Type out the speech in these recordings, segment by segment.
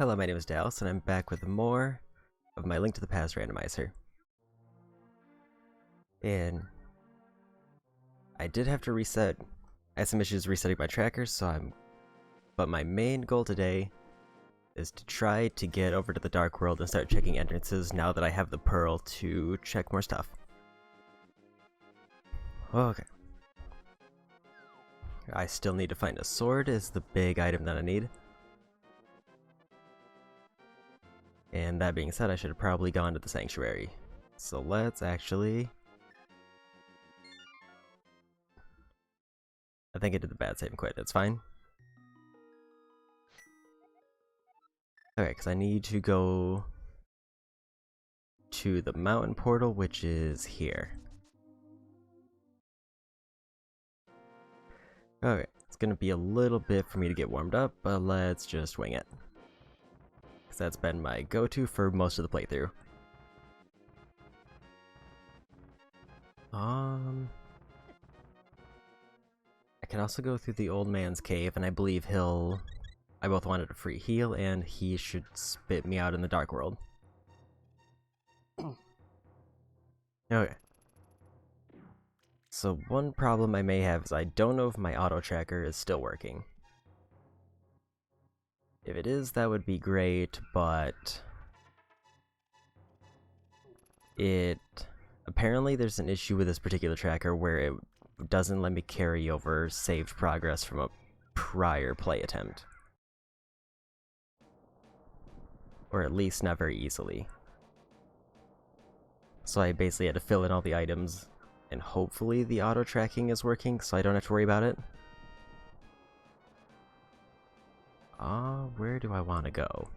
Hello, my name is Dallas, and I'm back with more of my Link to the Past randomizer. And I did have to reset. I had some issues resetting my trackers, but my main goal today is to try to get over to the Dark World and start checking entrances now that I have the Pearl to check more stuff. Okay. I still need to find a sword, is the big item that I need. And that being said, I should have probably gone to the Sanctuary. So let's actually... I think I did the bad save and quit, it's fine. Okay, because I need to go to the mountain portal, which is here. Okay, it's gonna be a little bit for me to get warmed up, but let's just wing it. Because that's been my go-to for most of the playthrough. I can also go through the old man's cave, and I believe I both wanted a free heal, and he should spit me out in the Dark World. Okay. So one problem I may have is I don't know if my auto tracker is still working. If it is, that would be great, but apparently there's an issue with this particular tracker where it doesn't let me carry over saved progress from a prior play attempt. Or at least not very easily. So I basically had to fill in all the items, and hopefully the auto tracking is working so I don't have to worry about it. Where do I want to go?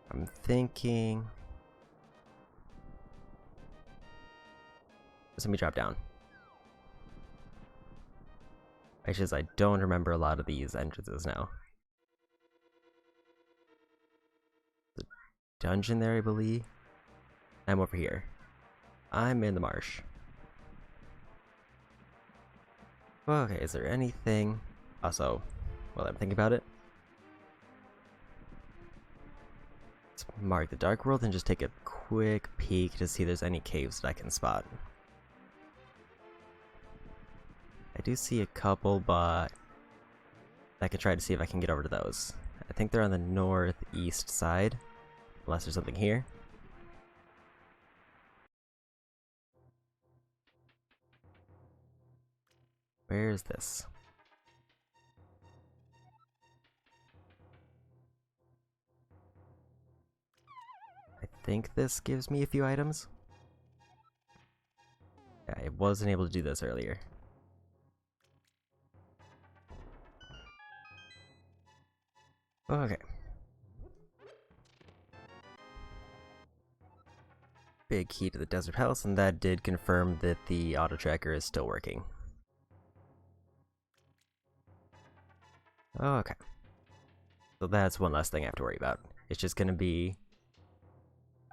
I'm thinking... Let me drop down. Actually, I don't remember a lot of these entrances now. The dungeon there, I believe. I'm over here. I'm in the marsh. Okay, is there anything... Also, while I'm thinking about it, let's mark the Dark World and just take a quick peek to see if there's any caves that I can spot. I do see a couple, but I could try to see if I can get over to those. I think they're on the northeast side, unless there's something here. Where is this? I think this gives me a few items. Yeah, I wasn't able to do this earlier. Okay. Big key to the desert house, and that did confirm that the auto tracker is still working. Okay. So that's one less thing I have to worry about. It's just gonna be...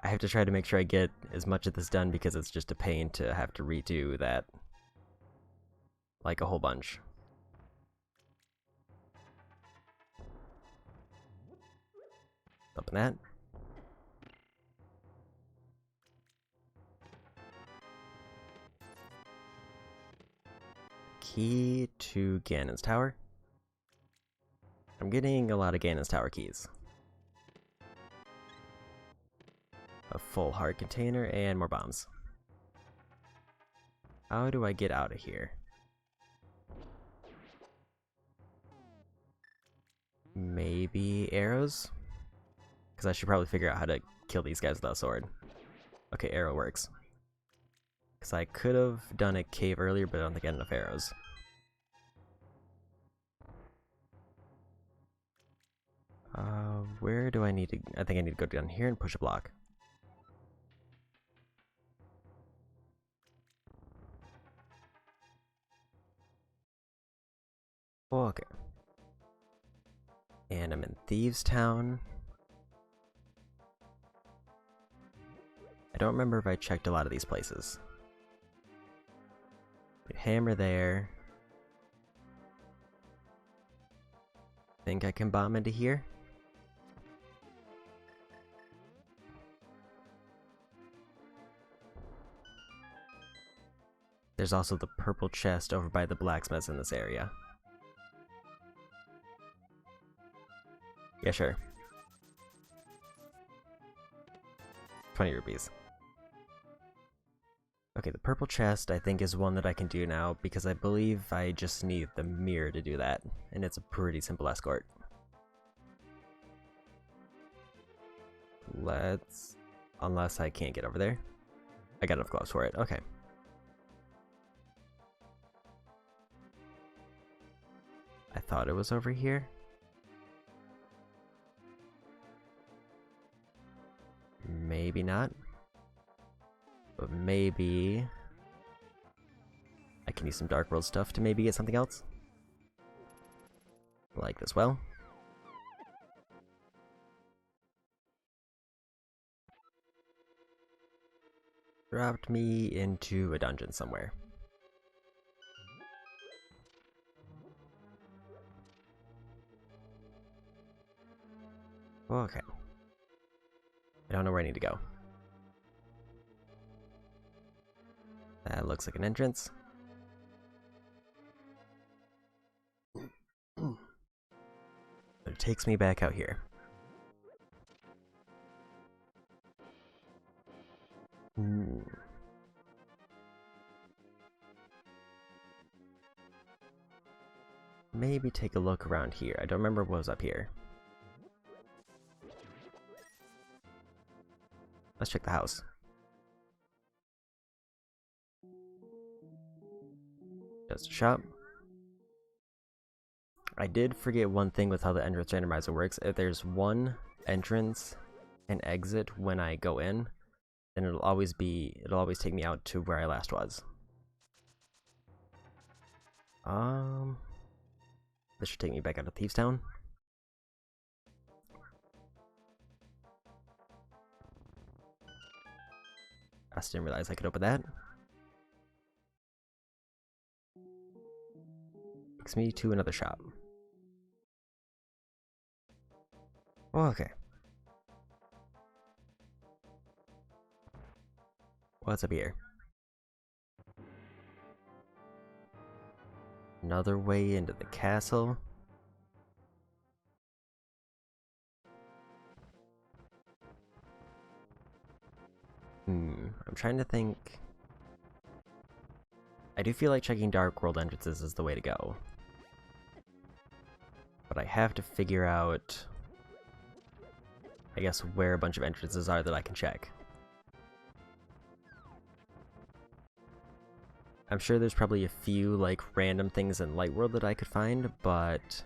I have to try to make sure I get as much of this done because it's just a pain to have to redo that. Like a whole bunch. Open that. Key to Ganon's Tower. I'm getting a lot of Ganon's Tower keys. A full heart container and more bombs. How do I get out of here? Maybe arrows? Because I should probably figure out how to kill these guys without a sword. Okay, arrow works. Because I could have done a cave earlier, but I don't think I had enough arrows. Where do I need to... I think I need to go down here and push a block. Okay. And I'm in Thieves Town. I don't remember if I checked a lot of these places. Hammer there. Think I can bomb into here? There's also the purple chest over by the blacksmiths in this area. Yeah, sure. 20 rupees. Okay, the purple chest I think is one that I can do now because I believe I just need the mirror to do that, and it's a pretty simple escort. Let's... unless I can't get over there. I got enough gloves for it, okay. I thought it was over here. Maybe not. But maybe I can use some Dark World stuff to maybe get something else. Like this well. Dropped me into a dungeon somewhere. Okay. I don't know where I need to go. That looks like an entrance. But it takes me back out here. Maybe take a look around here. I don't remember what was up here. Let's check the house. Just a shop. I did forget one thing with how the entrance randomizer works. If there's one entrance and exit when I go in, then it'll always take me out to where I last was. This should take me back out of Thieves Town. I just didn't realize I could open that. Takes me to another shop. Okay. What's up here? Another way into the castle. I'm trying to think. I do feel like checking Dark World entrances is the way to go. But I have to figure out, I guess, where a bunch of entrances are that I can check. I'm sure there's probably a few, like, random things in Light World that I could find, but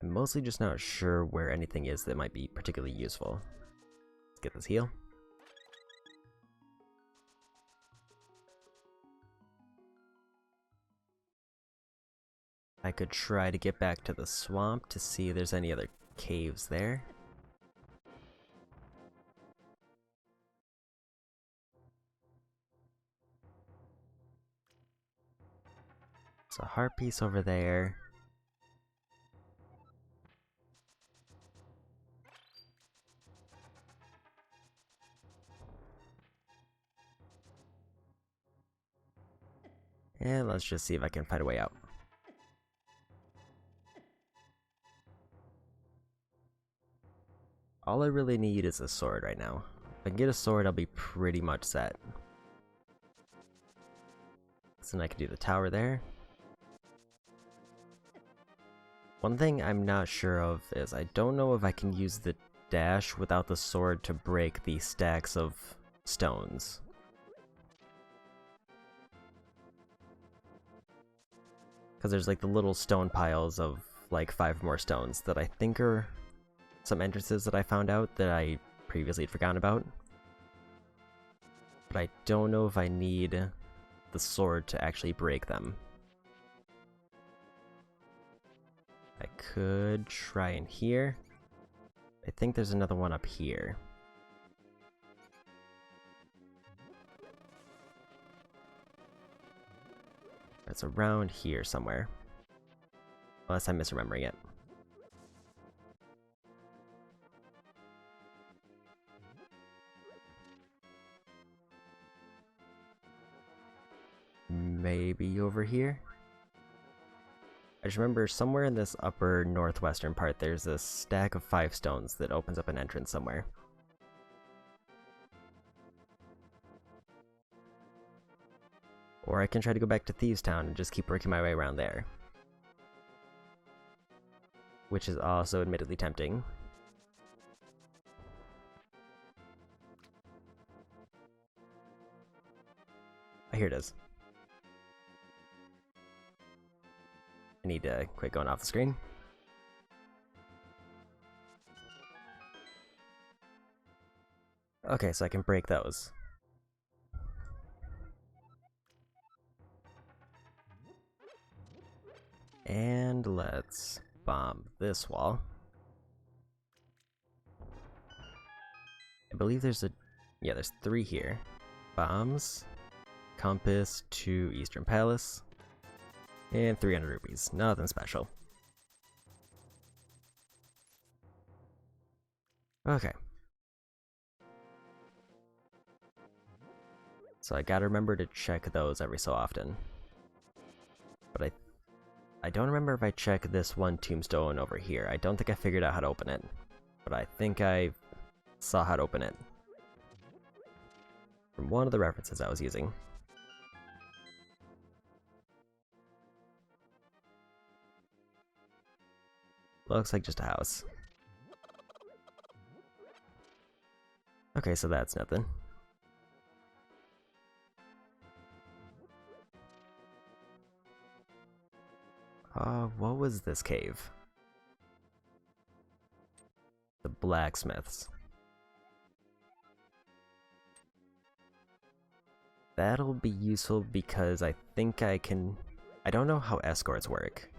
I'm mostly just not sure where anything is that might be particularly useful. Let's get this heal. I could try to get back to the swamp to see if there's any other caves there. There's a heart piece over there. And let's just see if I can find a way out. All I really need is a sword right now. If I can get a sword, I'll be pretty much set. So then I can do the tower there. One thing I'm not sure of is I don't know if I can use the dash without the sword to break the stacks of stones. Because there's like the little stone piles of like 5 more stones that I think are some entrances that I found out that I previously had forgotten about. But I don't know if I need the sword to actually break them. I could try in here. I think there's another one up here. It's around here somewhere. Unless I'm misremembering it. Maybe over here? I just remember somewhere in this upper northwestern part there's a stack of 5 stones that opens up an entrance somewhere. Or I can try to go back to Thieves Town and just keep working my way around there. Which is also admittedly tempting. Oh, here it is. I need to quit going off the screen. Okay, so I can break those. And let's bomb this wall. I believe there's there's 3 here. Bombs, compass to Eastern Palace, and 300 rupees. Nothing special. Okay. So I gotta remember to check those every so often. But I don't remember if I check this one tombstone over here. I don't think I figured out how to open it. But I think I saw how to open it from one of the references I was using. Looks like just a house. Okay, so that's nothing. What was this cave? The blacksmiths. That'll be useful because I think I don't know how escorts work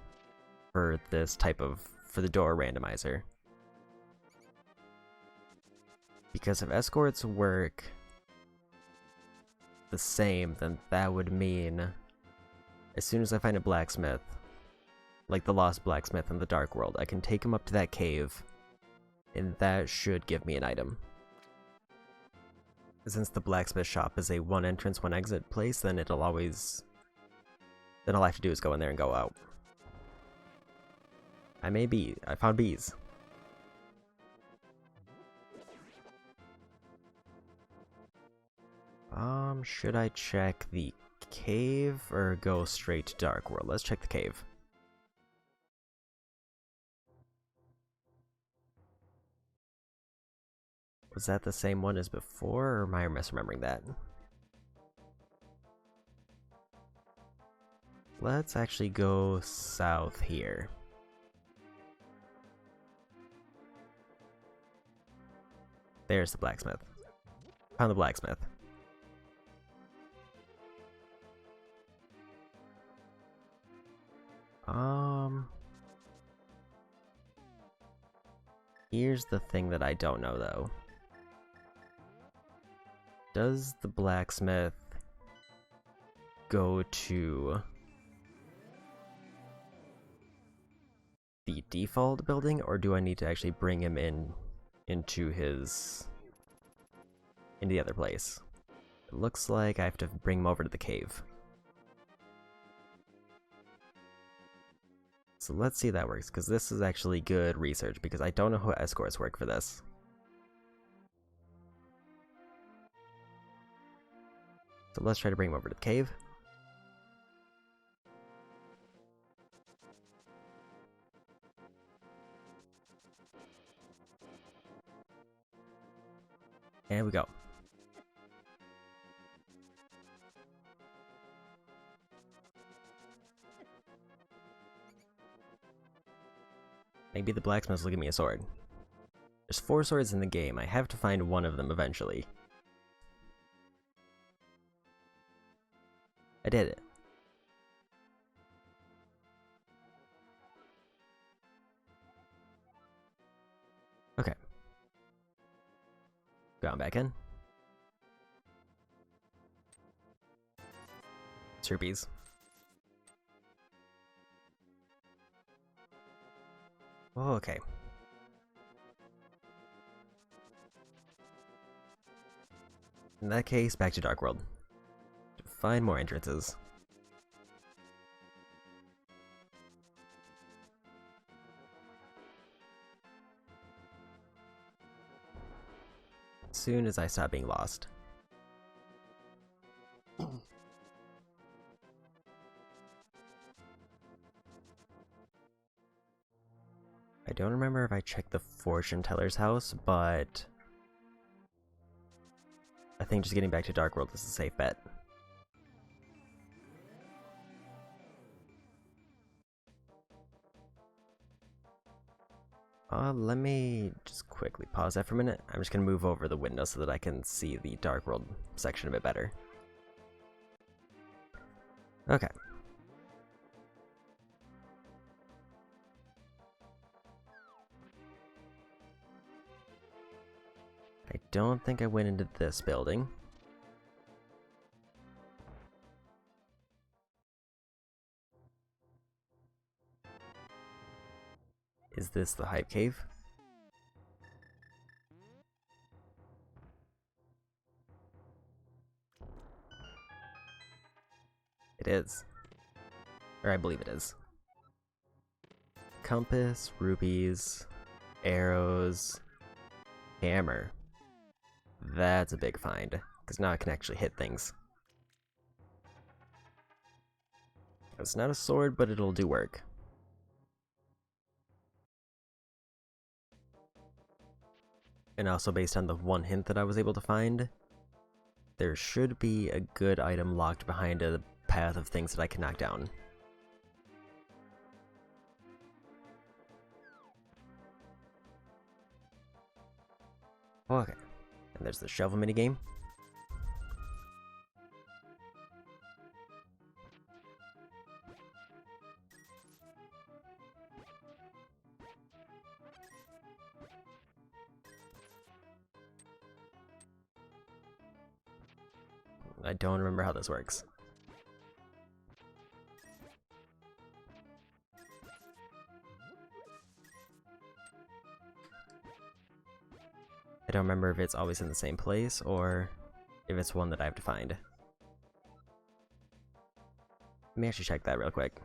for this type of, for the door randomizer. Because if escorts work the same, then that would mean as soon as I find a blacksmith, like the lost blacksmith in the Dark World, I can take him up to that cave, and that should give me an item. Since the blacksmith shop is a 1 entrance, 1 exit place, then all I have to do is go in there and go out. I found bees. Should I check the cave or go straight to Dark World? Let's check the cave. Was that the same one as before, or am I misremembering that? Let's actually go south here. There's the blacksmith. Found the blacksmith. Here's the thing that I don't know though. Does the blacksmith go to the default building, or do I need to actually bring him into the other place? It looks like I have to bring him over to the cave. So let's see if that works, because this is actually good research, because I don't know how escorts work for this. So let's try to bring him over to the cave. And we go. Maybe the blacksmiths will give me a sword. There's 4 swords in the game. I have to find one of them eventually. I did it. Okay. Going back in. Rupees. Oh, okay. In that case, back to Dark World. To find more entrances. As soon as I stop being lost. I don't remember if I checked the fortune teller's house, but I think just getting back to Dark World is a safe bet. Let me just quickly pause that for a minute. I'm just gonna move over the window so that I can see the Dark World section a bit better. Okay. I don't think I went into this building. Is this the Hype Cave? It is. Or I believe it is. Compass, rupees, arrows, hammer. That's a big find, because now I can actually hit things. It's not a sword, but it'll do work. And also based on the one hint that I was able to find, there should be a good item locked behind a path of things that I can knock down. Okay, and there's the shovel minigame. I don't remember how this works. I don't remember if it's always in the same place or if it's one that I have to find. Let me actually check that real quick.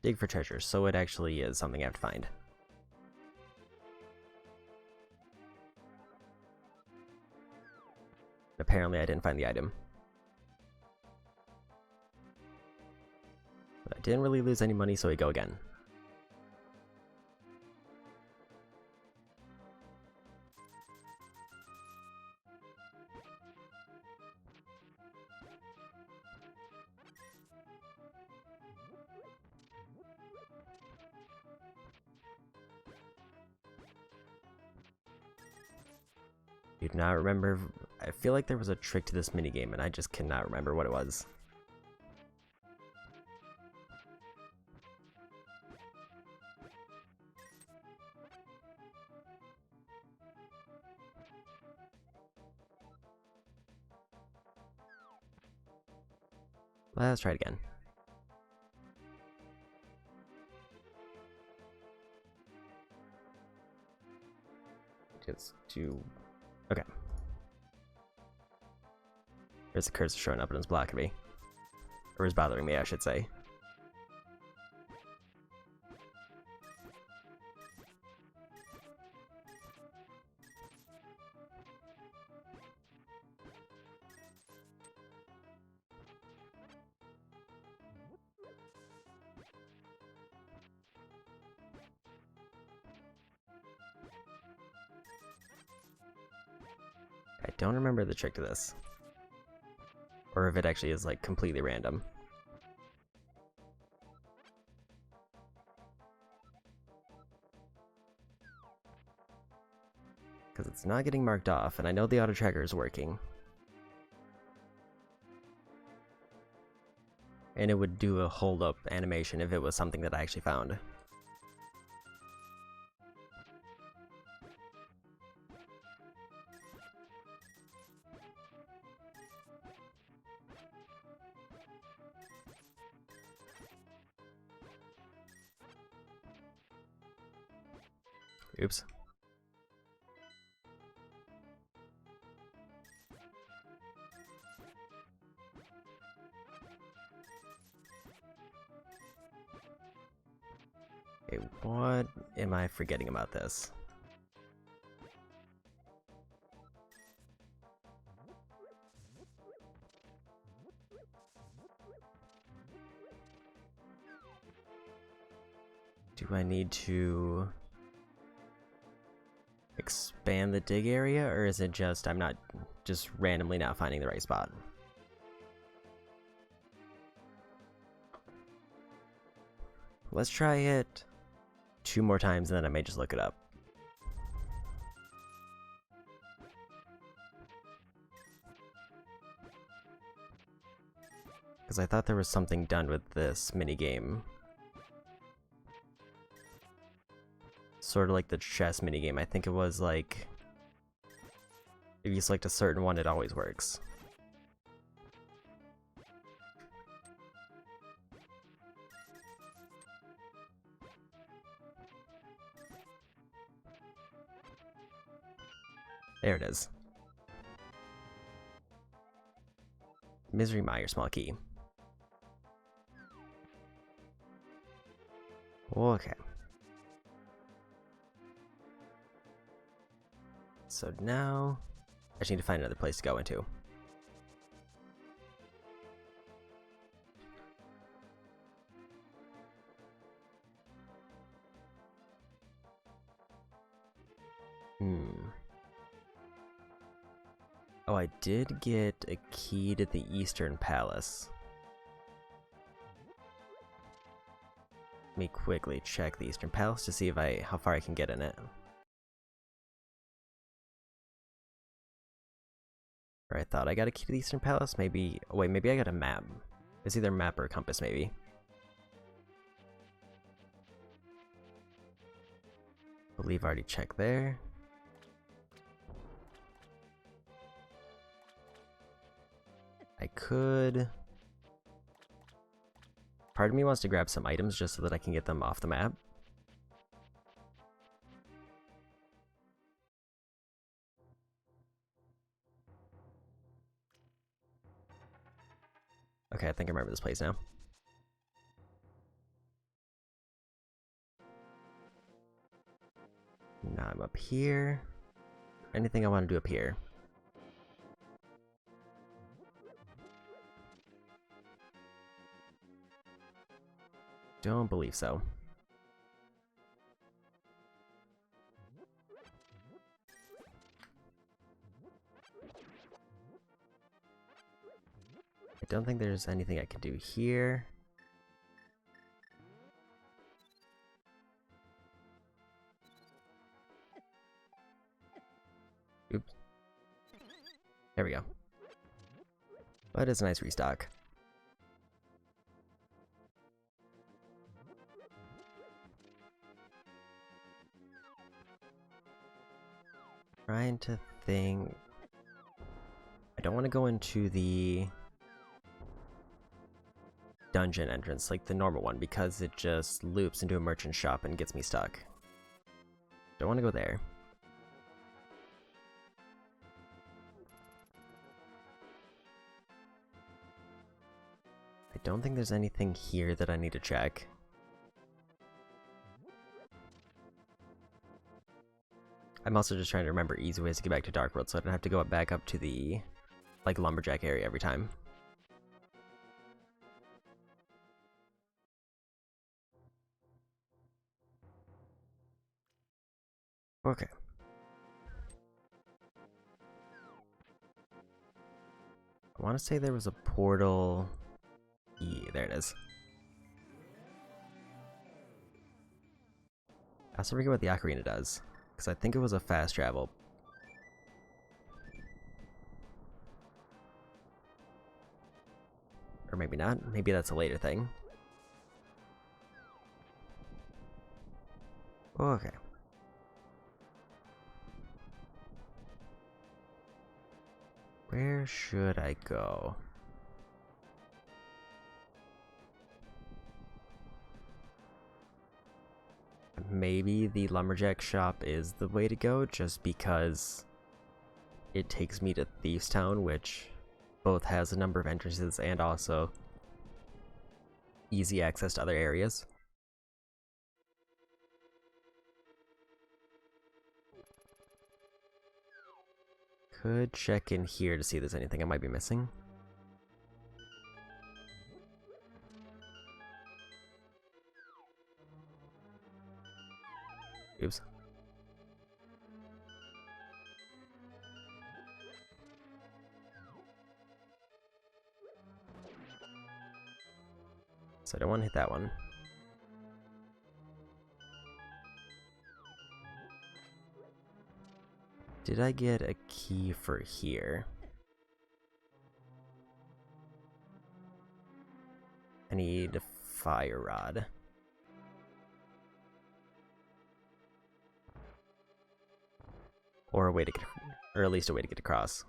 Dig for treasure, so it actually is something I have to find. Apparently I didn't find the item. But I didn't really lose any money, so we go again. Do not remember. I feel like there was a trick to this minigame, and I just cannot remember what it was. Let's try it again. Just do... Okay. There's a cursor showing up and it's blocking me. Or is bothering me, I should say. I don't remember the trick to this. Or if it actually is like completely random. Because it's not getting marked off, and I know the auto tracker is working. And it would do a hold up animation if it was something that I actually found. Oops. Okay, what am I forgetting about this? Do I need to expand the dig area, or is it just I'm not just randomly not finding the right spot? Let's try it 2 more times and then I may just look it up. Because I thought there was something done with this minigame. Sort of like the chess minigame. I think it was like, if you select a certain one, it always works. There it is. Misery Mire, small key. Okay. So now, I just need to find another place to go into. Oh, I did get a key to the Eastern Palace. Let me quickly check the Eastern Palace to see if how far I can get in it. Or I thought I got a key to the Eastern Palace. Maybe. Oh, wait, maybe I got a map. It's either a map or a compass, maybe. I believe I already checked there. I could. Part of me wants to grab some items just so that I can get them off the map. Okay, I think I remember this place now. Now I'm up here. Anything I want to do up here? Don't believe so. I don't think there's anything I can do here. Oops. There we go. But it's a nice restock. Trying to think. I don't want to go into the dungeon entrance like the normal one because it just loops into a merchant shop and gets me stuck. Don't want to go there. I don't think there's anything here that I need to check. I'm also just trying to remember easy ways to get back to Dark World so I don't have to go back up to the like lumberjack area every time. Okay. I want to say there was a portal. Yeah, there it is. I also forget what the ocarina does, because I think it was a fast travel. Or maybe not. Maybe that's a later thing. Okay. Where should I go? maybe the lumberjack shop is the way to go, just because it takes me to Thieves Town, which both has a number of entrances and also easy access to other areas. Could check in here to see if there's anything I might be missing. Oops. So I don't want to hit that one. Did I get a key for here? I need a fire rod. Or a way to get, or at least a way to get across.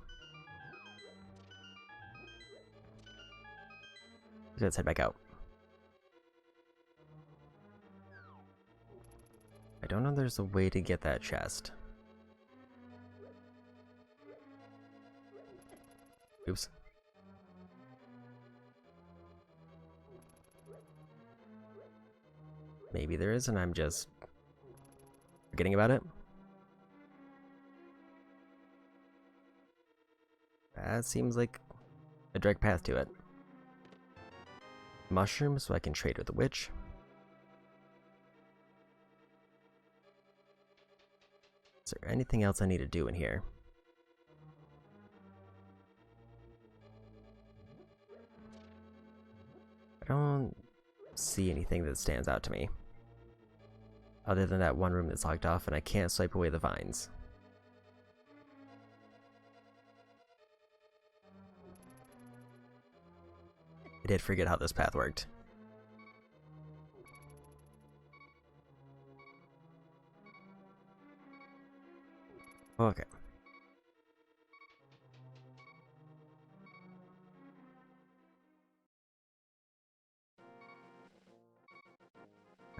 Let's head back out. I don't know if there's a way to get that chest. Oops. Maybe there is, and I'm just forgetting about it. That seems like a direct path to it. Mushrooms, so I can trade with the witch. Is there anything else I need to do in here? I don't see anything that stands out to me. Other than that one room that's locked off and I can't swipe away the vines. I did forget how this path worked. Okay.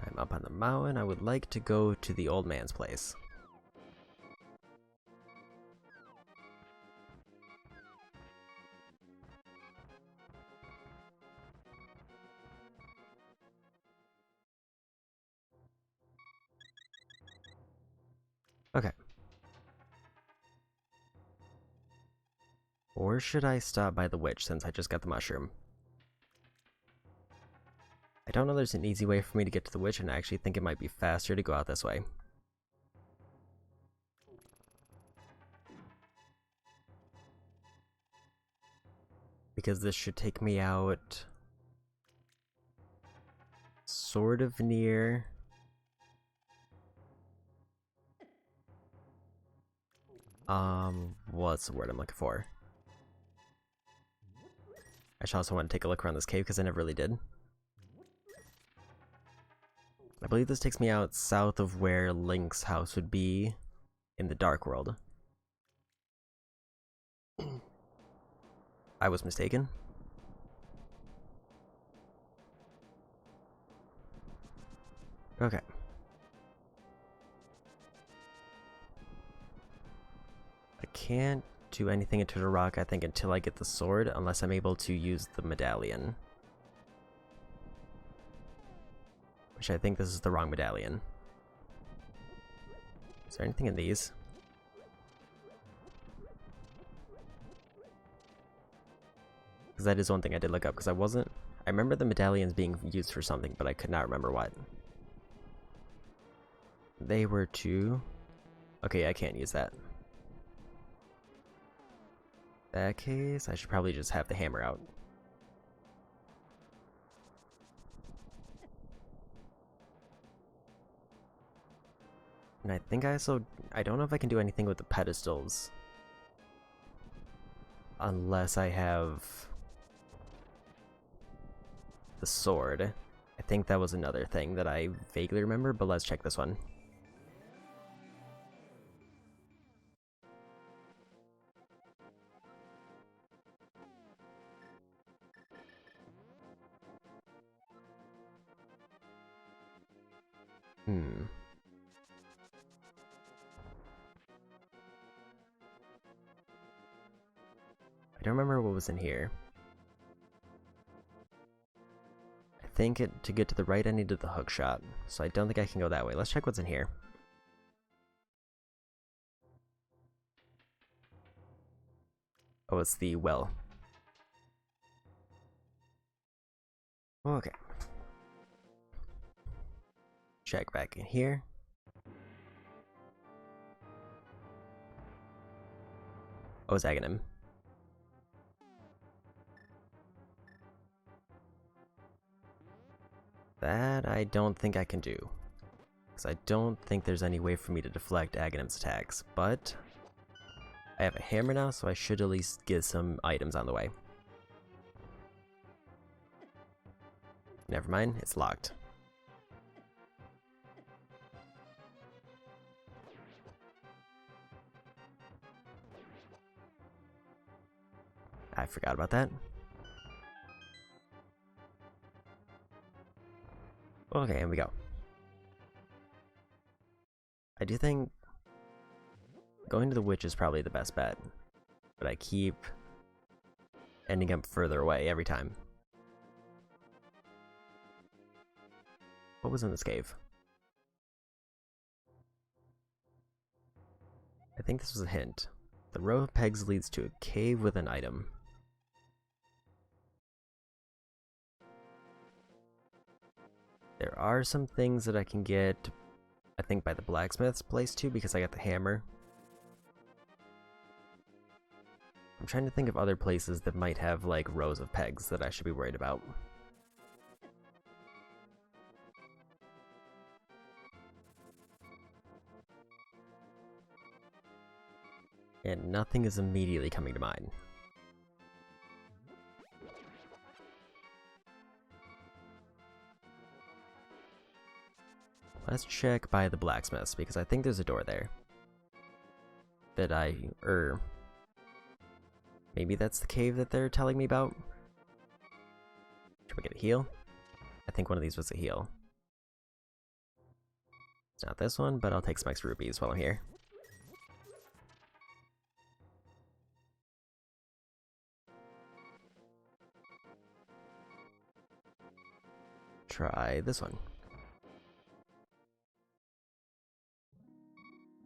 I'm up on the mountain. I would like to go to the old man's place. Okay. Or should I stop by the witch since I just got the mushroom? I don't know there's an easy way for me to get to the witch, and I actually think it might be faster to go out this way. Because this should take me out sort of near what's the word I'm looking for? I should also want to take a look around this cave because I never really did. I believe this takes me out south of where Link's house would be in the Dark World. I was mistaken. Okay. I can't do anything into the rock, I think, until I get the sword, unless I'm able to use the medallion. Which I think this is the wrong medallion. Is there anything in these? Because that is one thing I did look up, because I remember the medallions being used for something, but I could not remember what. They were to... Okay, I can't use that. In that case, I should probably just have the hammer out. And I think I don't know if I can do anything with the pedestals. Unless I have the sword. I think that was another thing that I vaguely remember, but let's check this one. don't remember what was in here. I think to get to the right I needed the hook shot, so I don't think I can go that way. Let's check what's in here. Oh, it's the well. Okay. Check back in here. Oh, it's Aghanim. That I don't think I can do, because I don't think there's any way for me to deflect Aghanim's attacks, but I have a hammer now, so I should at least get some items on the way. Never mind, it's locked. I forgot about that. Okay, here we go. I do think going to the witch is probably the best bet, but I keep ending up further away every time. What was in this cave? I think this was a hint. The row of pegs leads to a cave with an item. There are some things that I can get, I think, by the blacksmith's place too, because I got the hammer. I'm trying to think of other places that might have like rows of pegs that I should be worried about. And nothing is immediately coming to mind. Let's check by the blacksmith's, because I think there's a door there. That maybe that's the cave that they're telling me about? Should we get a heal? I think one of these was a heal. It's not this one, but I'll take some extra rupees while I'm here. Try this one.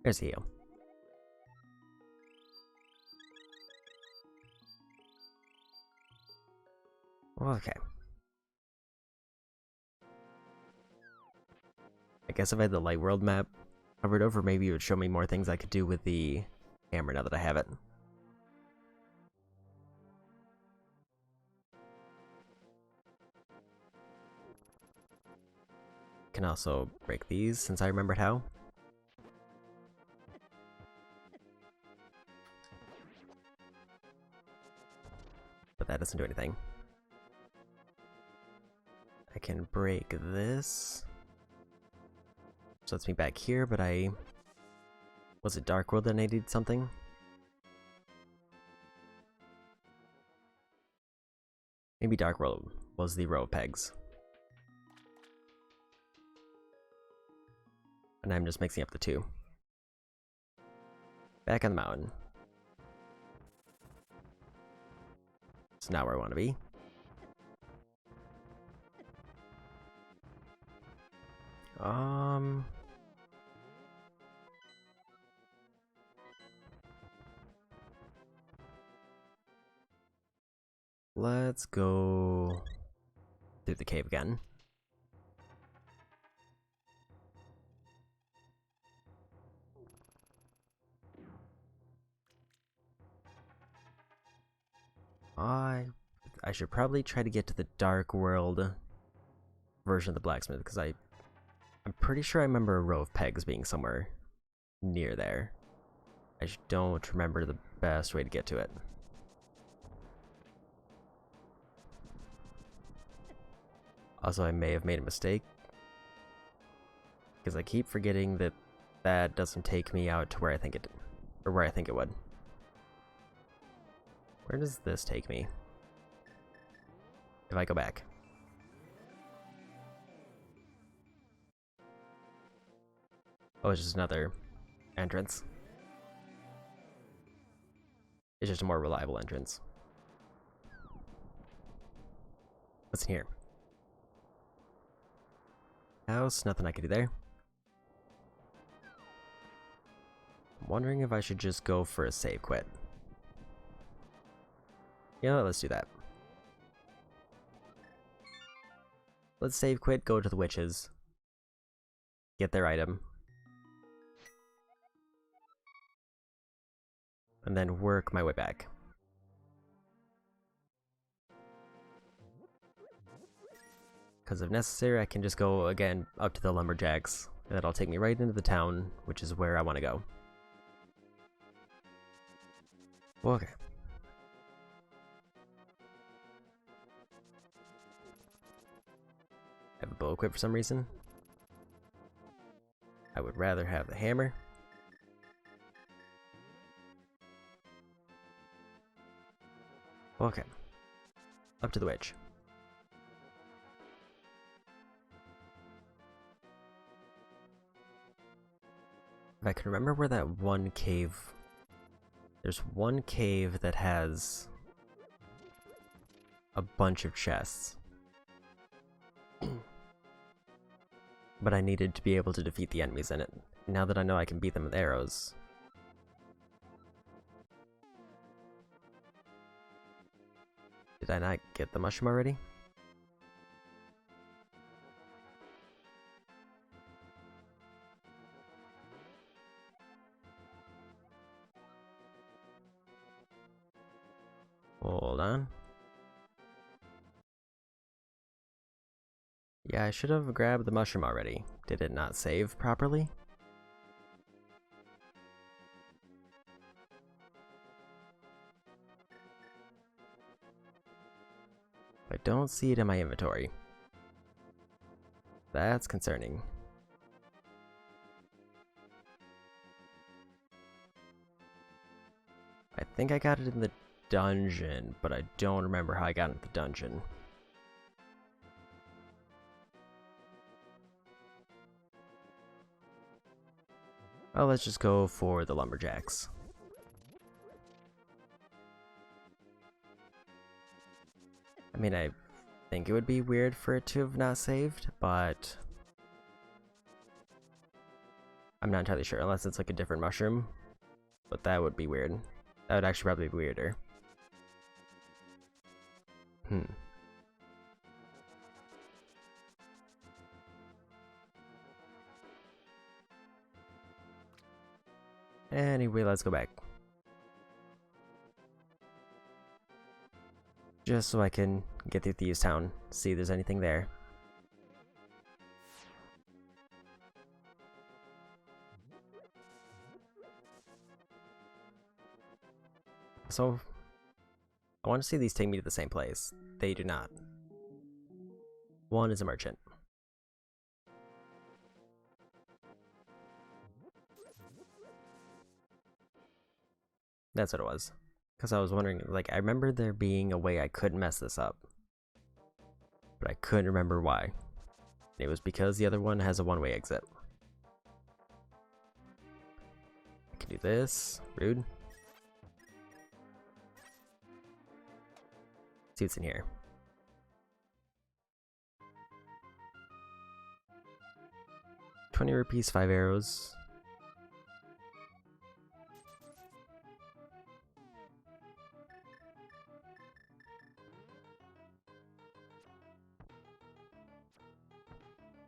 There's a heal. Okay. I guess if I had the light world map covered over, maybe it would show me more things I could do with the hammer now that I have it. Can also break these since I remembered how. But that doesn't do anything. I can break this. So that's me back here, but was it Dark World that I needed something? Maybe Dark World was the row of pegs. And I'm just mixing up the two. Back on the mountain. So now where I want to be. Let's go through the cave again. I should probably try to get to the Dark World version of the blacksmith, because I'm pretty sure I remember a row of pegs being somewhere near there. I just don't remember the best way to get to it. Also, I may have made a mistake, because I keep forgetting that that doesn't take me out to where I think it, or where I think it would. Where does this take me? If I go back. Oh, it's just another entrance. It's just a more reliable entrance. What's in here? House, nothing I can do there. I'm wondering if I should just go for a save quit. Yeah, let's do that. Let's save quit, go to the witches. Get their item. And then work my way back. Because if necessary, I can just go again up to the lumberjacks. And that'll take me right into the town, which is where I want to go. Okay. I have a bow equipped for some reason. I would rather have the hammer. Okay. Up to the witch. If I can remember where that one cave... There's one cave that has a bunch of chests. But I needed to be able to defeat the enemies in it. Now that I know I can beat them with arrows. Did I not get the mushroom already? Hold on. Yeah, I should have grabbed the mushroom already. Did it not save properly? I don't see it in my inventory. That's concerning. I think I got it in the dungeon, but I don't remember how I got into the dungeon. Oh, let's just go for the lumberjacks. I mean, I think it would be weird for it to have not saved, but I'm not entirely sure, unless it's like a different mushroom. But that would be weird. That would actually probably be weirder. Anyway, let's go back. Just so I can get through Thieves Town, see if there's anything there. So, I want to see these take me to the same place. They do not. One is a merchant. That's what it was. Because I was wondering, like, I remember there being a way I could mess this up. But I couldn't remember why. It was because the other one has a one-way exit. I can do this. Rude. See what's in here. $20 rupees, 5 arrows.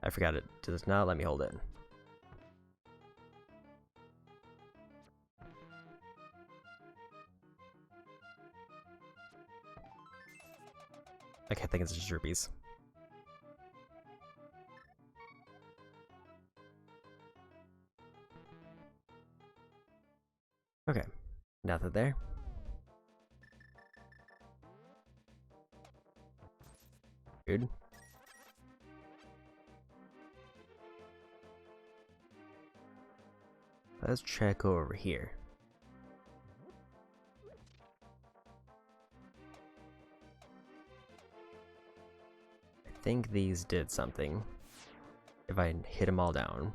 I forgot it does not let me hold it. Okay, I think it's just rupees. Okay, nothing there. Good. Let's check over here. I think these did something. If I hit them all down.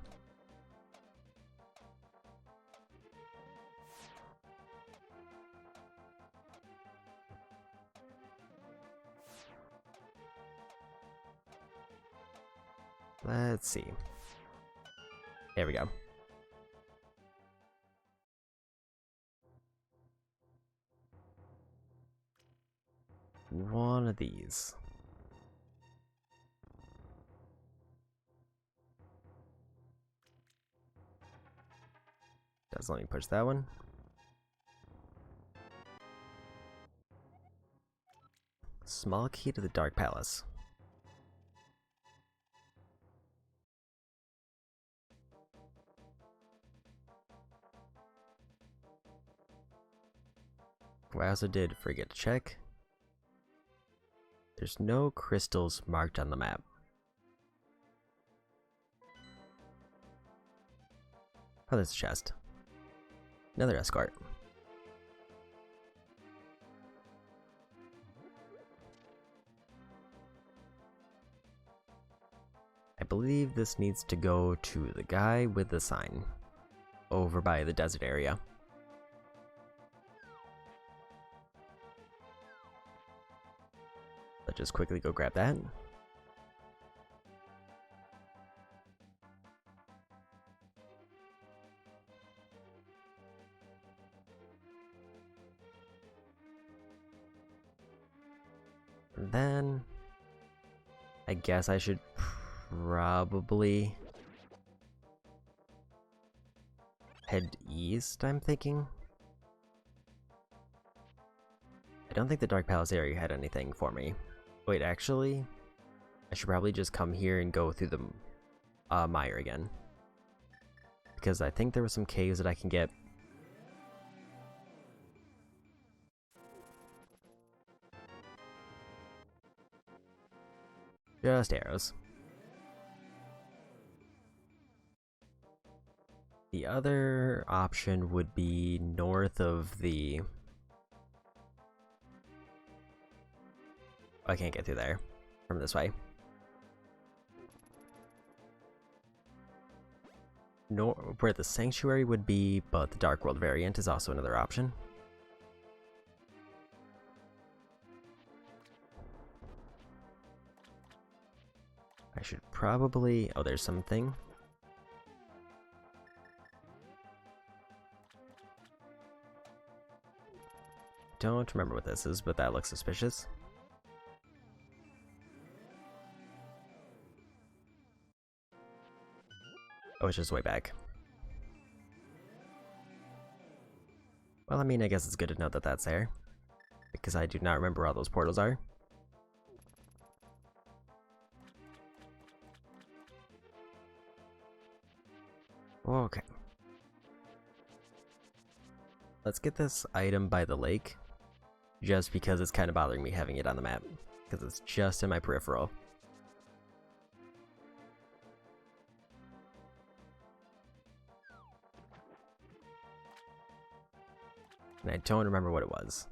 Let's see. There we go. One of these. Does let me push that one. Small key to the Dark Palace. I also did forget to check. There's no crystals marked on the map. Oh, there's a chest. Another escort. I believe this needs to go to the guy with the sign over by the desert area. Let's just quickly go grab that. And then I guess I should probably head east, I'm thinking. I don't think the Dark Palace area had anything for me. Wait, actually, I should probably just come here and go through the mire again. Because I think there were some caves that I can get. Just arrows. The other option would be north of the... I can't get through there from this way. Where the sanctuary would be, but the Dark World variant is also another option. I should probably... Oh, there's something. Don't remember what this is, but that looks suspicious. Oh, it's just way back. Well, I mean, I guess it's good to know that that's there, because I do not remember where all those portals are. Okay. Let's get this item by the lake, just because it's kind of bothering me having it on the map, because it's just in my peripheral. And I don't remember what it was.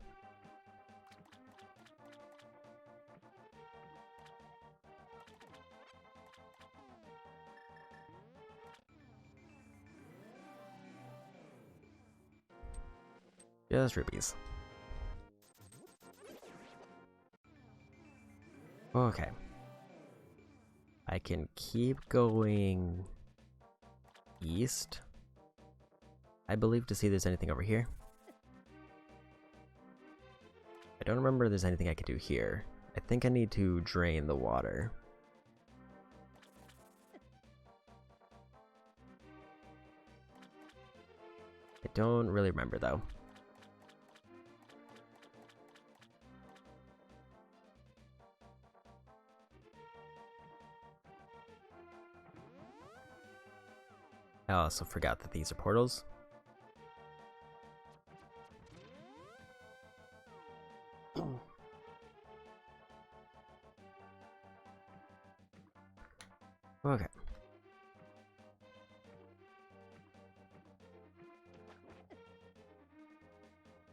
Just rupees. Okay. I can keep going east, I believe, to see if there's anything over here. I don't remember if there's anything I could do here. I think I need to drain the water. I don't really remember though. I also forgot that these are portals. Okay.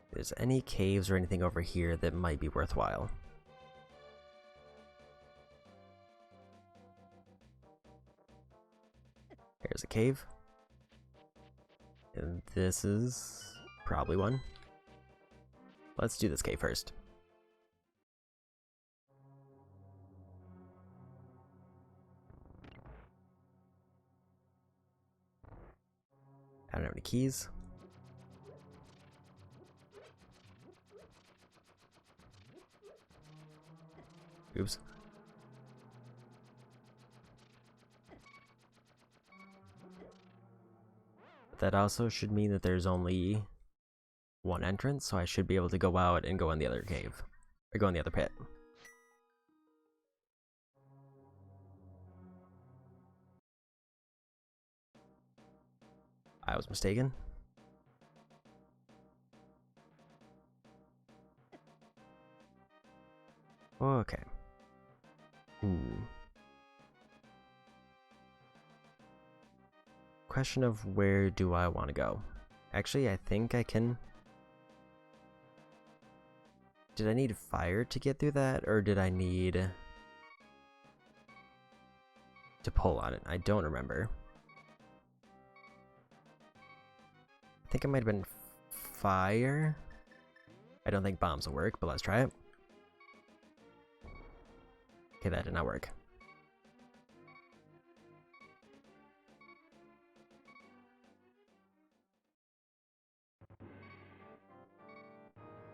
If there's any caves or anything over here that might be worthwhile. There's a cave. And this is probably one. Let's do this cave first. I don't have any keys. Oops. That also should mean that there's only one entrance, so I should be able to go out and go in the other cave. Or go in the other pit. I was mistaken. Okay. Question of where do I want to go? Actually, I think I can... Did I need fire to get through that, or did I need to pull on it? I don't remember. I think it might have been fire. I don't think bombs will work, but let's try it. Okay, that did not work.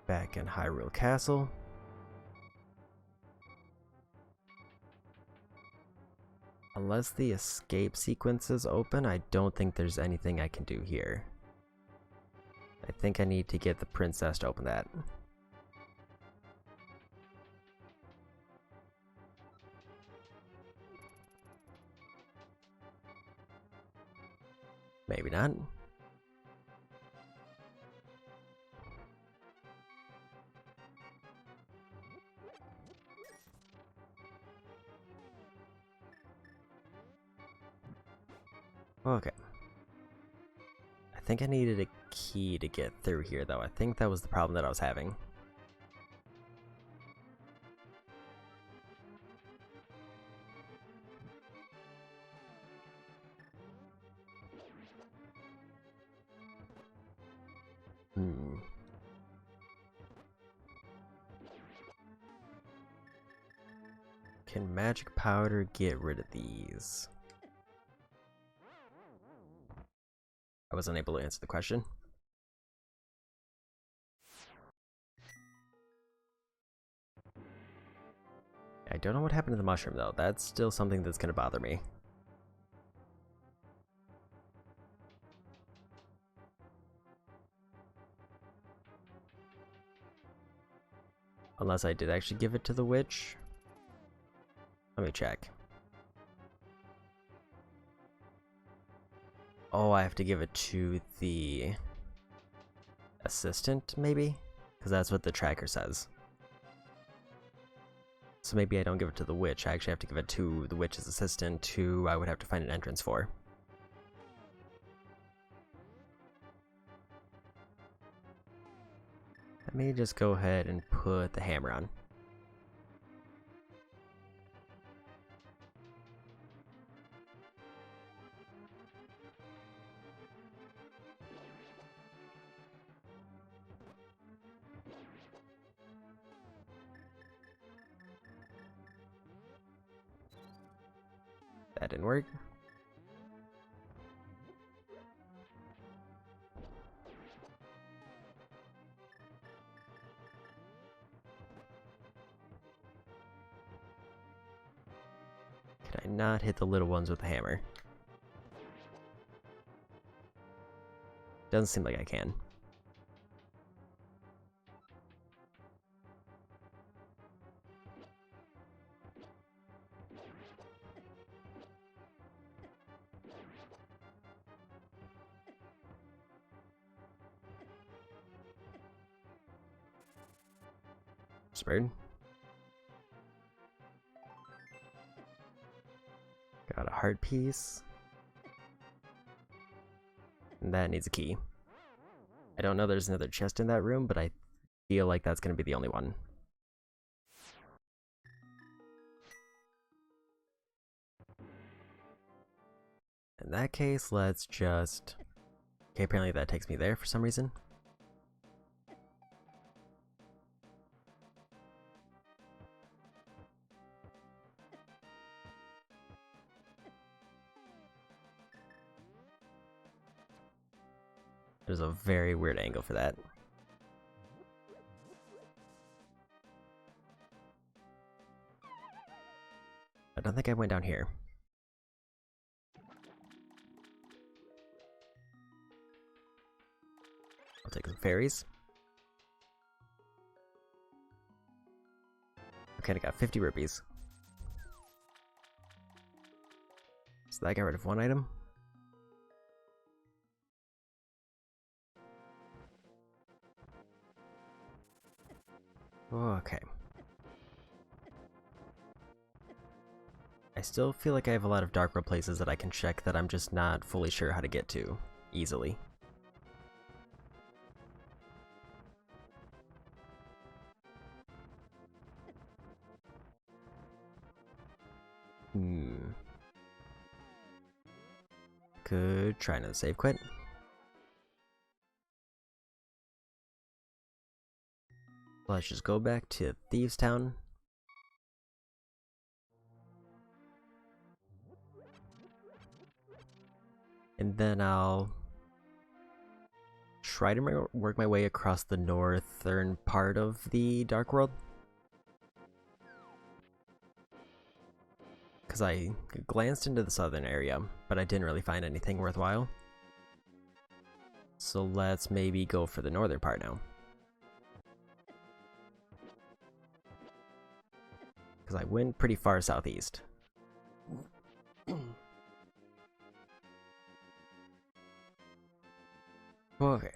Back in Hyrule Castle. Unless the escape sequence is open, I don't think there's anything I can do here. I think I need to get the princess to open that. Maybe not. Okay. I think I needed a key to get through here, though. I think that was the problem that I was having. Can magic powder get rid of these? I was unable to answer the question. I don't know what happened to the mushroom, though. That's still something that's going to bother me. Unless I did actually give it to the witch. Let me check. Oh, I have to give it to the assistant, maybe? Because that's what the tracker says. So maybe I don't give it to the witch. I actually have to give it to the witch's assistant, who I would have to find an entrance for. Let me just go ahead and put the hammer on. That didn't work. Can I not hit the little ones with the hammer? Doesn't seem like I can. Bird. Got a heart piece. And that needs a key. I don't know there's another chest in that room, but I feel like that's going to be the only one. In that case, let's just... Okay, apparently that takes me there for some reason. There's a very weird angle for that. I don't think I went down here. I'll take the fairies. Okay, I got 50 rupees. So that got rid of one item. Okay. I still feel like I have a lot of dark world places that I can check that I'm just not fully sure how to get to easily. Could try another save quit. Let's just go back to Thieves Town. And then I'll try to work my way across the northern part of the Dark World. Because I glanced into the southern area, but I didn't really find anything worthwhile. So let's maybe go for the northern part now. Because I went pretty far southeast. Okay.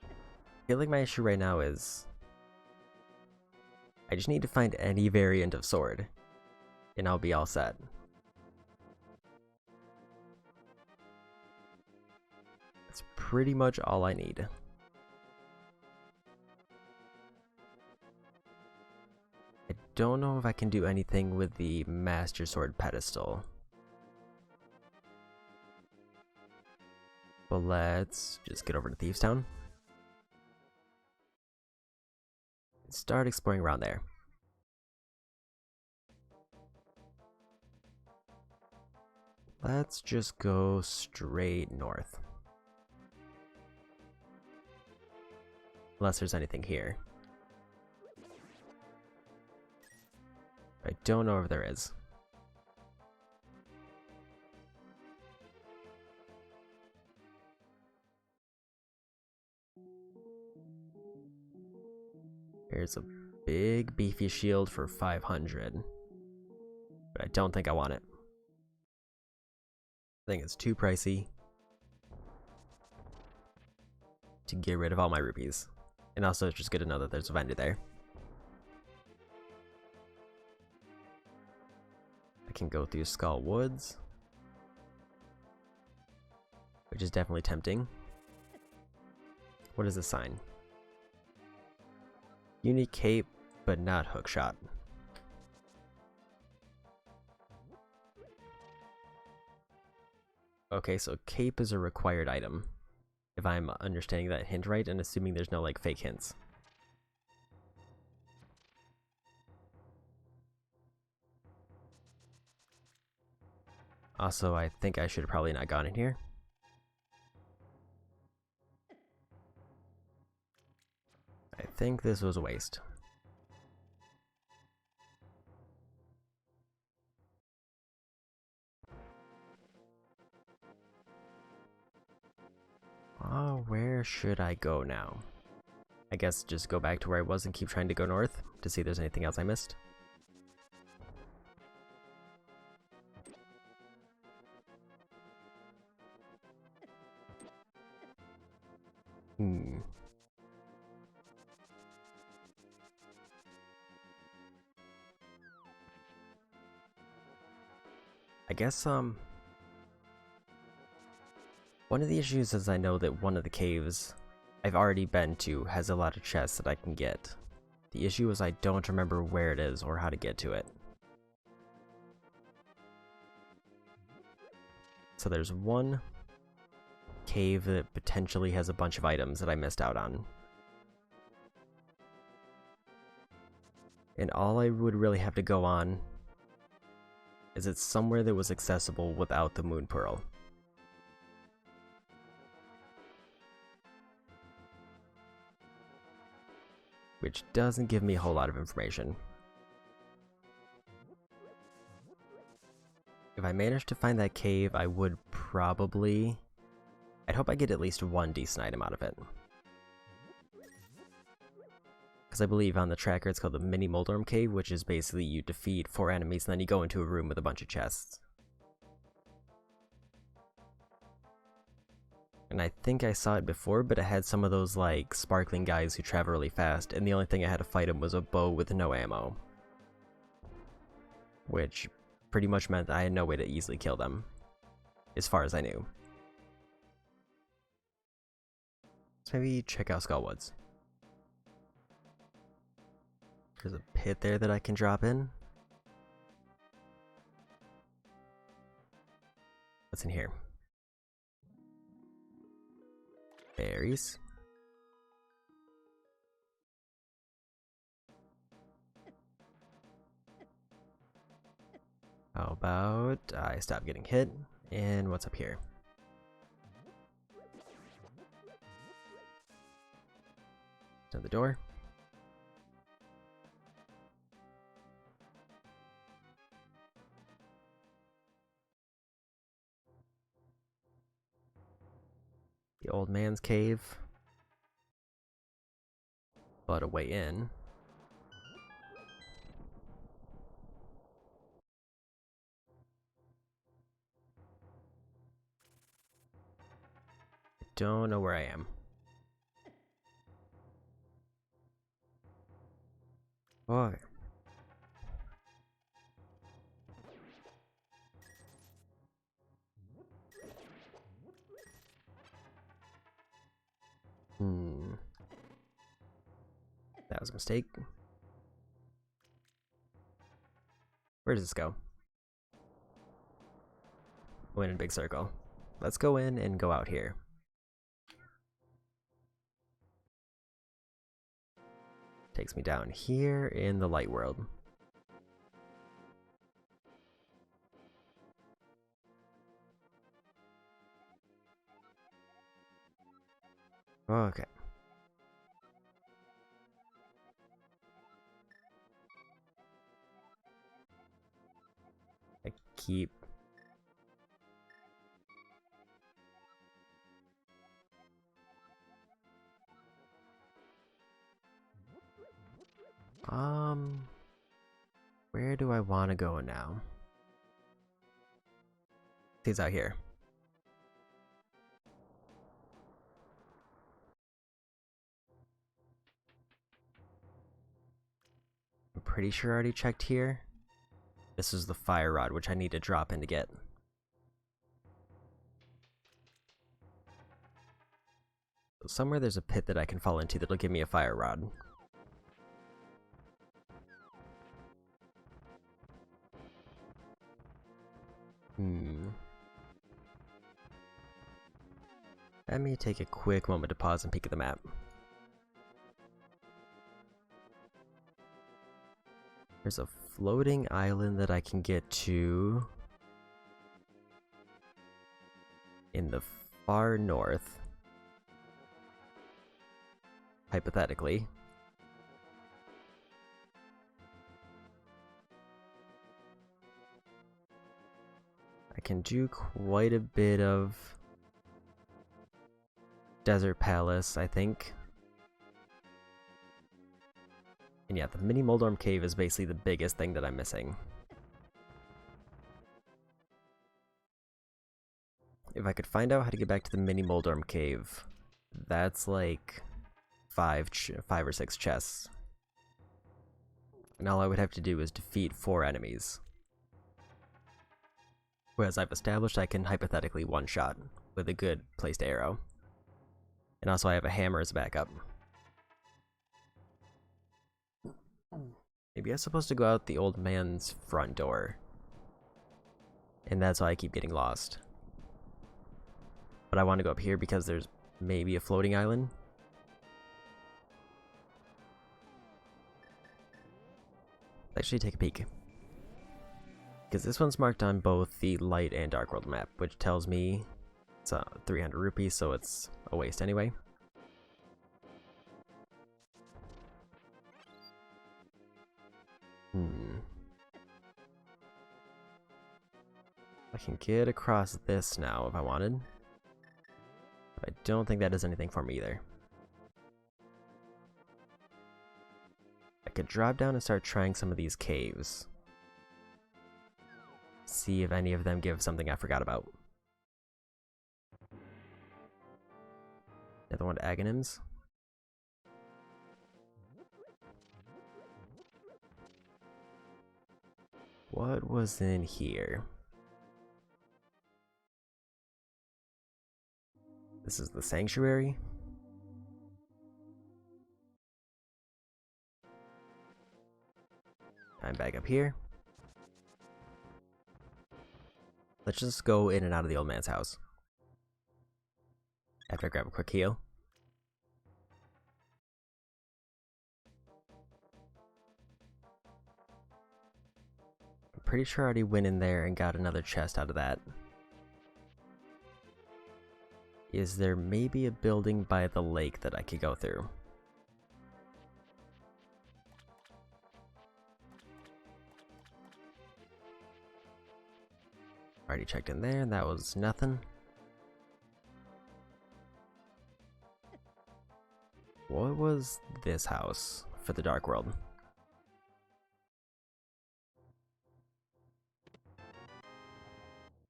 I feel like my issue right now is I just need to find any variant of sword, and I'll be all set. That's pretty much all I need. I don't know if I can do anything with the Master Sword pedestal. But let's just get over to Thieves Town. Start exploring around there. Let's just go straight north. Unless there's anything here. I don't know if there is. Here's a big beefy shield for 500. But I don't think I want it. I think it's too pricey to get rid of all my rupees. And also it's just good to know that there's a vendor there. I can go through Skull Woods, which is definitely tempting. What is the sign? Unique cape, but not hookshot. Okay, so cape is a required item, if I'm understanding that hint right and assuming there's no like fake hints. Also, I think I should have probably not gone in here. I think this was a waste. Oh, where should I go now? I guess just go back to where I was and keep trying to go north to see if there's anything else I missed. I guess, one of the issues is I know that one of the caves I've already been to has a lot of chests that I can get. The issue is I don't remember where it is or how to get to it. So there's one cave that potentially has a bunch of items that I missed out on. And all I would really have to go on is it's somewhere that was accessible without the Moon Pearl. Which doesn't give me a whole lot of information. If I managed to find that cave, I would probably... I'd hope I get at least one decent item out of it. Because I believe on the tracker it's called the Mini Moldorm Cave, which is basically you defeat 4 enemies and then you go into a room with a bunch of chests. And I think I saw it before, but it had some of those like sparkling guys who travel really fast, and the only thing I had to fight him was a bow with no ammo. Which pretty much meant I had no way to easily kill them, as far as I knew. So maybe check out Skullwoods. There's a pit there that I can drop in. What's in here? Berries. How about I stop getting hit? And what's up here? To the door. The old man's cave. But a way in. I don't know where I am. Oh. That was a mistake. Where does this go? Go in a big circle. Let's go in and go out here. Takes me down here in the light world. Okay. I keep... Where do I want to go now? He's out here. I'm pretty sure I already checked here. This is the fire rod, which I need to drop in to get. So somewhere there's a pit that I can fall into that'll give me a fire rod. Let me take a quick moment to pause and peek at the map. There's a floating island that I can get to in the far north. Hypothetically. I can do quite a bit of Desert Palace, I think. And yeah, the Mini Moldorm Cave is basically the biggest thing that I'm missing. If I could find out how to get back to the Mini Moldorm Cave, that's like 5 or 6 chests. And all I would have to do is defeat 4 enemies. Whereas I've established I can hypothetically one-shot with a good placed arrow. And also I have a hammer as backup. Maybe I'm supposed to go out the old man's front door. And that's why I keep getting lost. But I want to go up here because there's maybe a floating island. Let's actually take a peek. Because this one's marked on both the light and dark world map, which tells me it's 300 rupees, so it's a waste anyway. I can get across this now if I wanted. But I don't think that does anything for me either. I could drop down and start trying some of these caves. See if any of them give something I forgot about. Another one to Aghanim's. What was in here? This is the sanctuary. I'm back up here. Let's just go in and out of the old man's house. After I grab a quick heal. I'm pretty sure I already went in there and got another chest out of that. Is there maybe a building by the lake that I could go through? Already checked in there, and that was nothing. What was this house for the Dark World?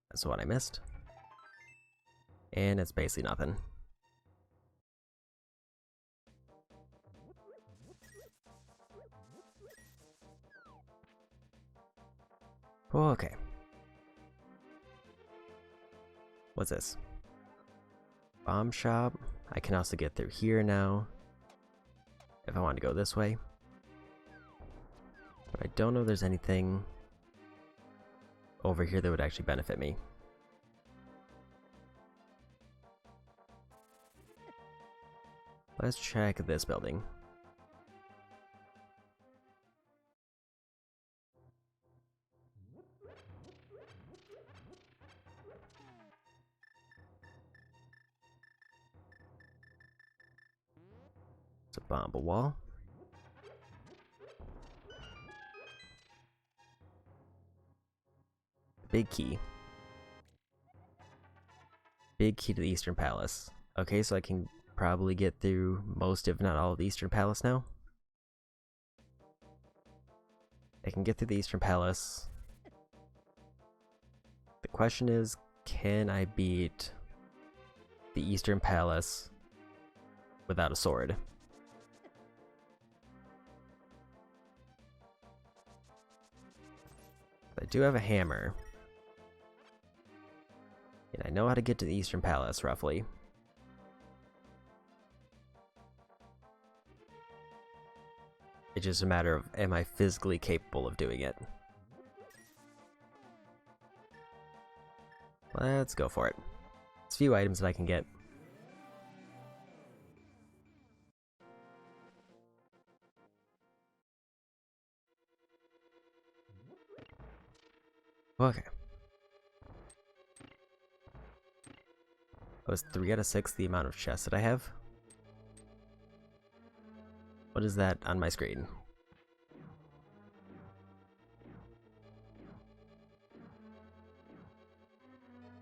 That's what I missed. And it's basically nothing. Okay. What's this? Bomb shop. I can also get through here now if I want to go this way. But I don't know if there's anything over here that would actually benefit me. Let's check this building. It's a bomb wall. Big key. Big key to the Eastern Palace. Okay, so I can probably get through most, if not all, of the Eastern Palace now. I can get through the Eastern Palace. The question is, can I beat the Eastern Palace without a sword? I do have a hammer. And I know how to get to the Eastern Palace, roughly. It's just a matter of, am I physically capable of doing it? Let's go for it. There's a few items that I can get. Okay. That was 3 out of 6 the amount of chests that I have. What is that on my screen?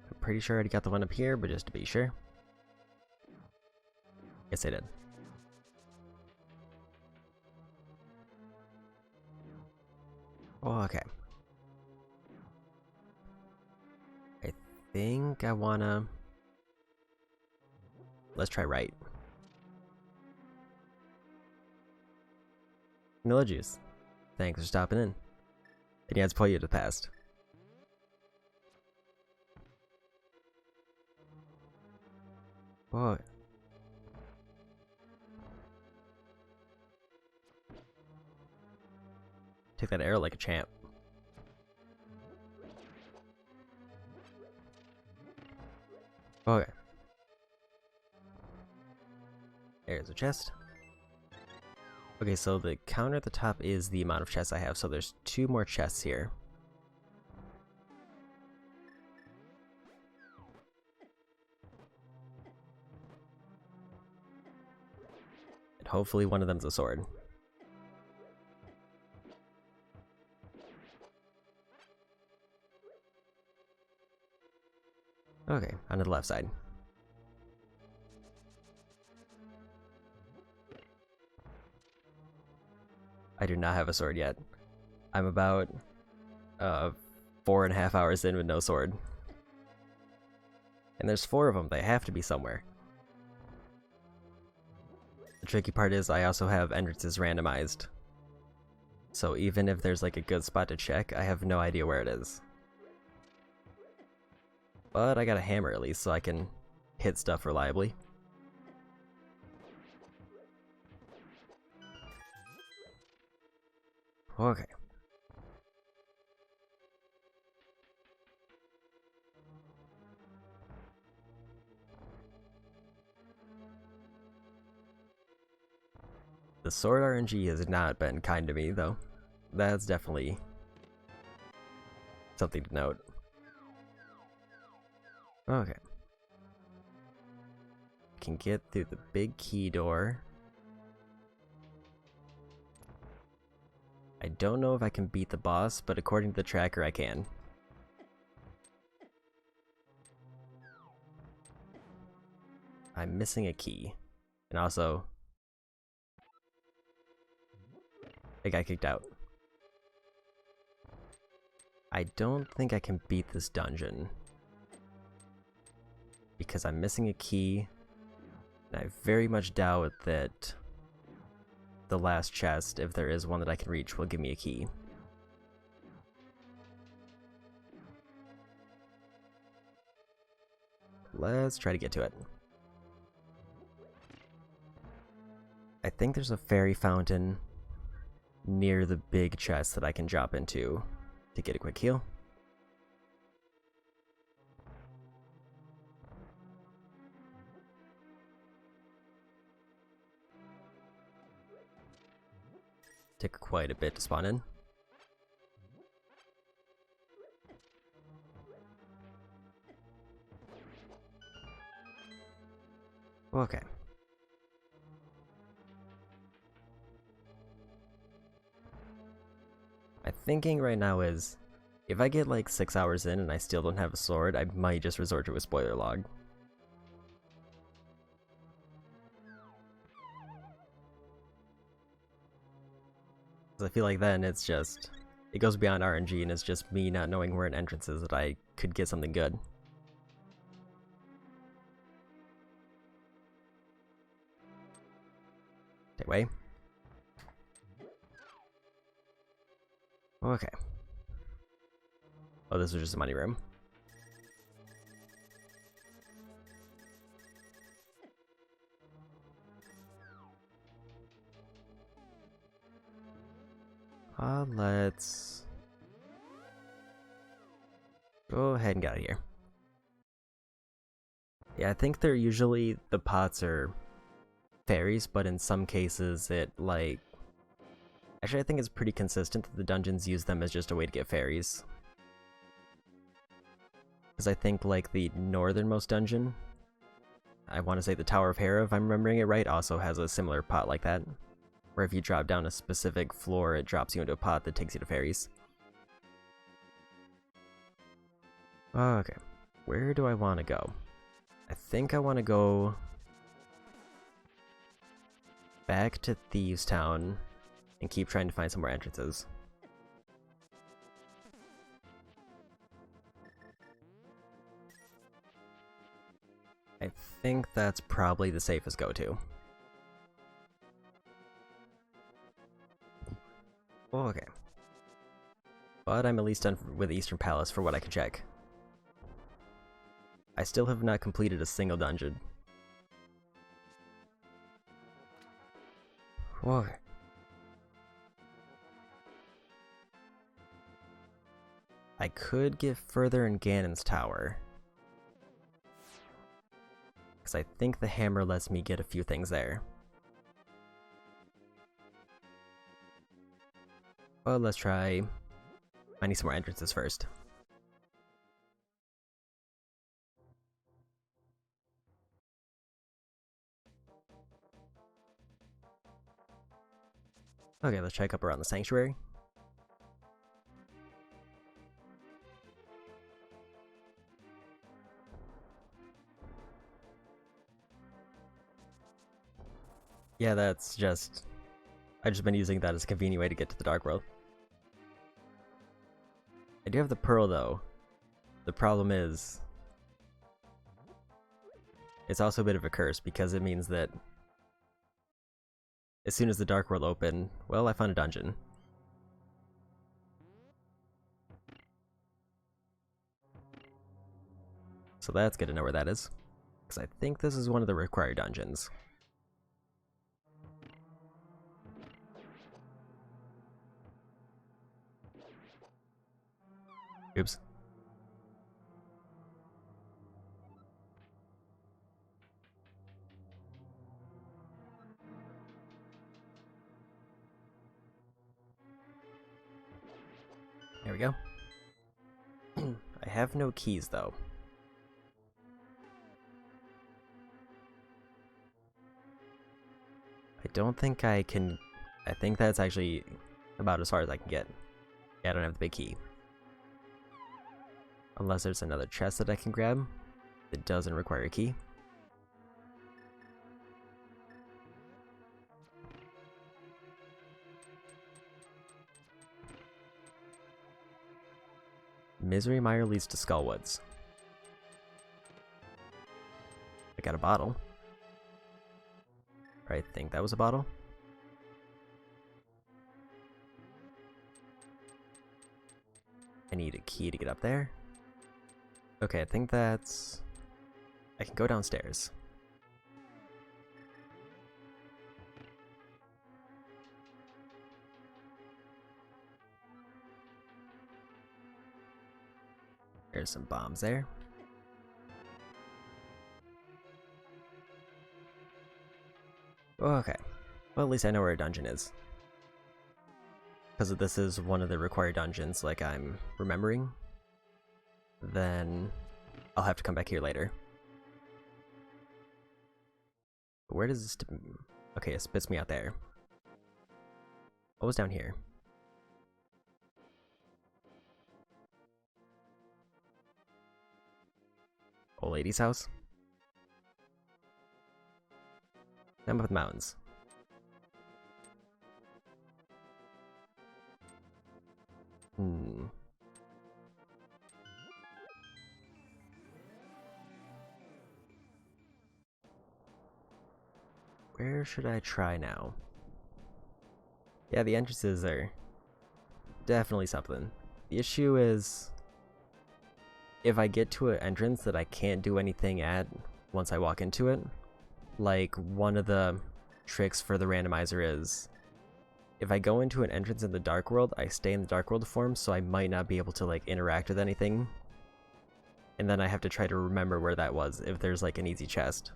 I'm pretty sure I already got the one up here, but just to be sure. Yes, I did. Okay. I think I wanna... Let's try right. Vanilla juice. Thanks for stopping in. And yeah, let's pull you to the past. What? Take that arrow like a champ. Okay. There's a chest. Okay, so the counter at the top is the amount of chests I have, so there's 2 more chests here. hopefully one of them's a sword. Okay, onto the left side. I do not have a sword yet. I'm about 4.5 hours in with no sword. And there's 4 of them, they have to be somewhere. The tricky part is I also have entrances randomized. So even if there's like a good spot to check, I have no idea where it is. But I got a hammer at least, so I can hit stuff reliably. Okay. The sword RNG has not been kind to me, though. That's definitely something to note. Okay. Can get through the big key door. I don't know if I can beat the boss, but according to the tracker, I can. I'm missing a key. And also, I got kicked out. I don't think I can beat this dungeon. Because I'm missing a key. And I very much doubt that the last chest, if there is one that I can reach, will give me a key. Let's try to get to it. I think there's a fairy fountain near the big chest that I can drop into to get a quick heal. Took quite a bit to spawn in. Okay. My thinking right now is, if I get like 6 hours in and I still don't have a sword, I might just resort to a spoiler log. I feel like then it's just, it goes beyond RNG and it's just me not knowing where an entrance is that I could get something good. Take away. Okay. Oh, this was just a money room. Let's go ahead and get out of here. Yeah, I think they're usually, the pots are fairies, but in some cases it like... Actually, I think it's pretty consistent that the dungeons use them as just a way to get fairies. Because I think like the northernmost dungeon, I want to say the Tower of Hera, if I'm remembering it right, also has a similar pot like that. Where if you drop down a specific floor, it drops you into a pot that takes you to fairies. Okay, where do I want to go? I think I want to go back to Thieves Town and keep trying to find some more entrances. I think that's probably the safest go-to. Okay. But I'm at least done with Eastern Palace for what I can check. I still have not completed a single dungeon. Okay. I could get further in Ganon's tower. Because I think the hammer lets me get a few things there. Well, let's try finding some more entrances first. Okay, let's check up around the sanctuary. Yeah, that's just... I've just been using that as a convenient way to get to the Dark World. I do have the pearl, though. The problem is... it's also a bit of a curse, because it means that... as soon as the Dark World opened, well, I found a dungeon. So that's good to know where that is. Because I think this is one of the required dungeons. Oops. There we go. I have no keys, though. I don't think I can... I think that's actually about as far as I can get. Yeah, I don't have the big key. Unless there's another chest that I can grab that doesn't require a key. Misery Mire leads to Skullwoods. I got a bottle. Or I think that was a bottle. I need a key to get up there. Okay, I think that's... I can go downstairs. There's some bombs there. Okay. Well, at least I know where a dungeon is. Because if this is one of the required dungeons, like I'm remembering, then I'll have to come back here later. Where does this... okay, it spits me out there. What was down here? Old lady's house? I'm up in the mountains. Where should I try now? Yeah, the entrances are definitely something. The issue is... if I get to an entrance that I can't do anything at once I walk into it, like one of the tricks for the randomizer is, if I go into an entrance in the Dark World, I stay in the Dark World form, so I might not be able to like interact with anything. And then I have to try to remember where that was if there's like an easy chest.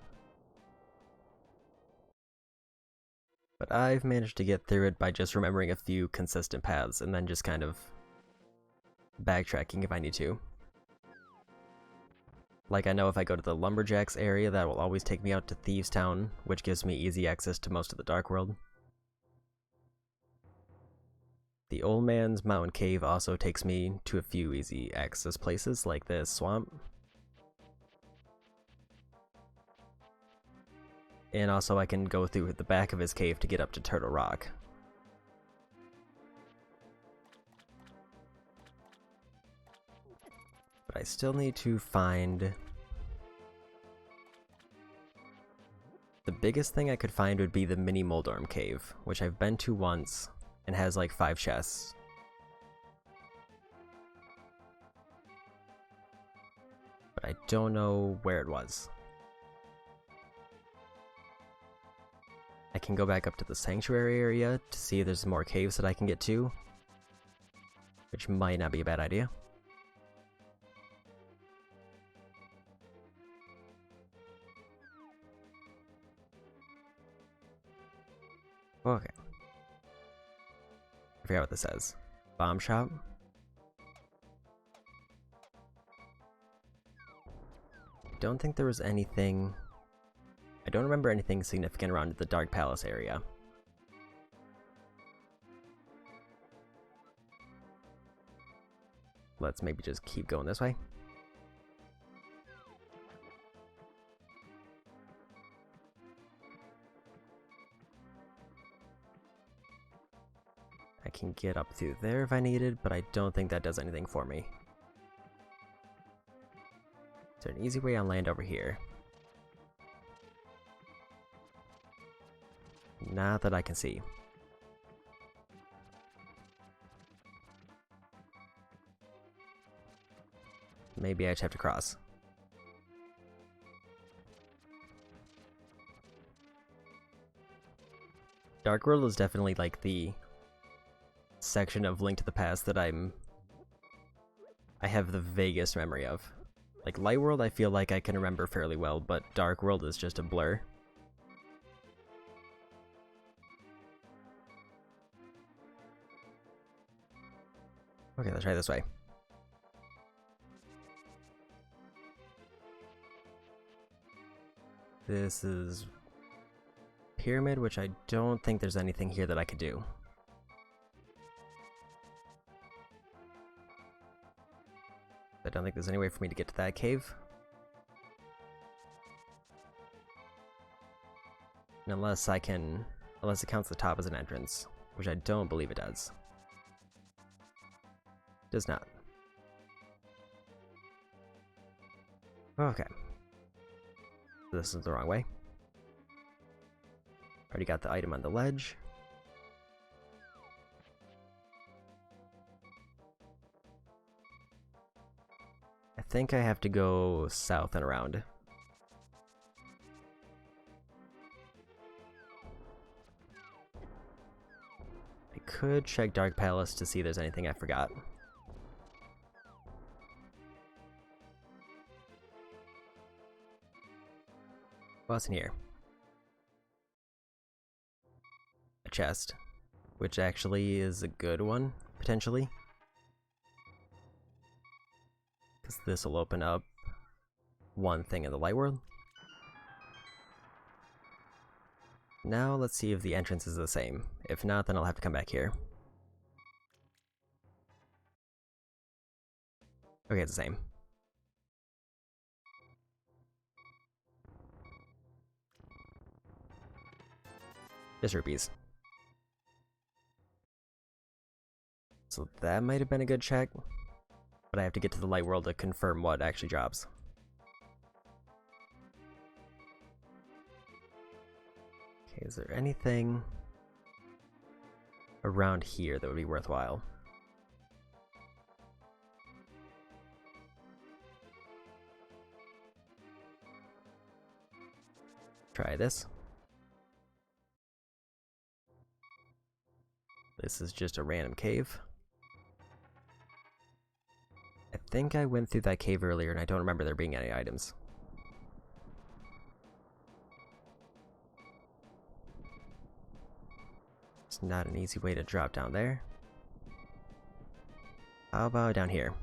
But I've managed to get through it by just remembering a few consistent paths and then just kind of backtracking if I need to. Like, I know if I go to the Lumberjacks area, that will always take me out to Thieves Town, which gives me easy access to most of the Dark World. The Old Man's Mountain Cave also takes me to a few easy access places, like this swamp. And also I can go through the back of his cave to get up to Turtle Rock. But I still need to find... the biggest thing I could find would be the Mini Moldorm Cave, which I've been to once, and has like 5 chests. But I don't know where it was. I can go back up to the sanctuary area to see if there's more caves that I can get to, which might not be a bad idea. Okay. I forgot what this says. Bomb shop? I don't think there was anything... I don't remember anything significant around the Dark Palace area. let's maybe just keep going this way. I can get up through there if I needed, but I don't think that does anything for me. Is there an easy way on land over here? Not that I can see. Maybe I just have to cross. Dark World is definitely like the section of Link to the Past that I have the vaguest memory of. Like Light World I feel like I can remember fairly well, but Dark World is just a blur. Okay, let's try this way. This is Pyramid, which I don't think there's anything here that I could do. I don't think there's any way for me to get to that cave. Unless it counts the top as an entrance, which I don't believe it does. Does not. Okay. This is the wrong way. Already got the item on the ledge. I think I have to go south and around. I could check Dark Palace to see if there's anything I forgot. What's in here? A chest, which actually is a good one, potentially. Because this will open up one thing in the light world. Now let's see if the entrance is the same. If not, then I'll have to come back here. Okay, it's the same. Just rupees. So that might have been a good check, but I have to get to the light world to confirm what actually drops. Okay, is there anything around here that would be worthwhile? Try this. This is just a random cave. I think I went through that cave earlier and I don't remember there being any items. It's not an easy way to drop down there. How about down here?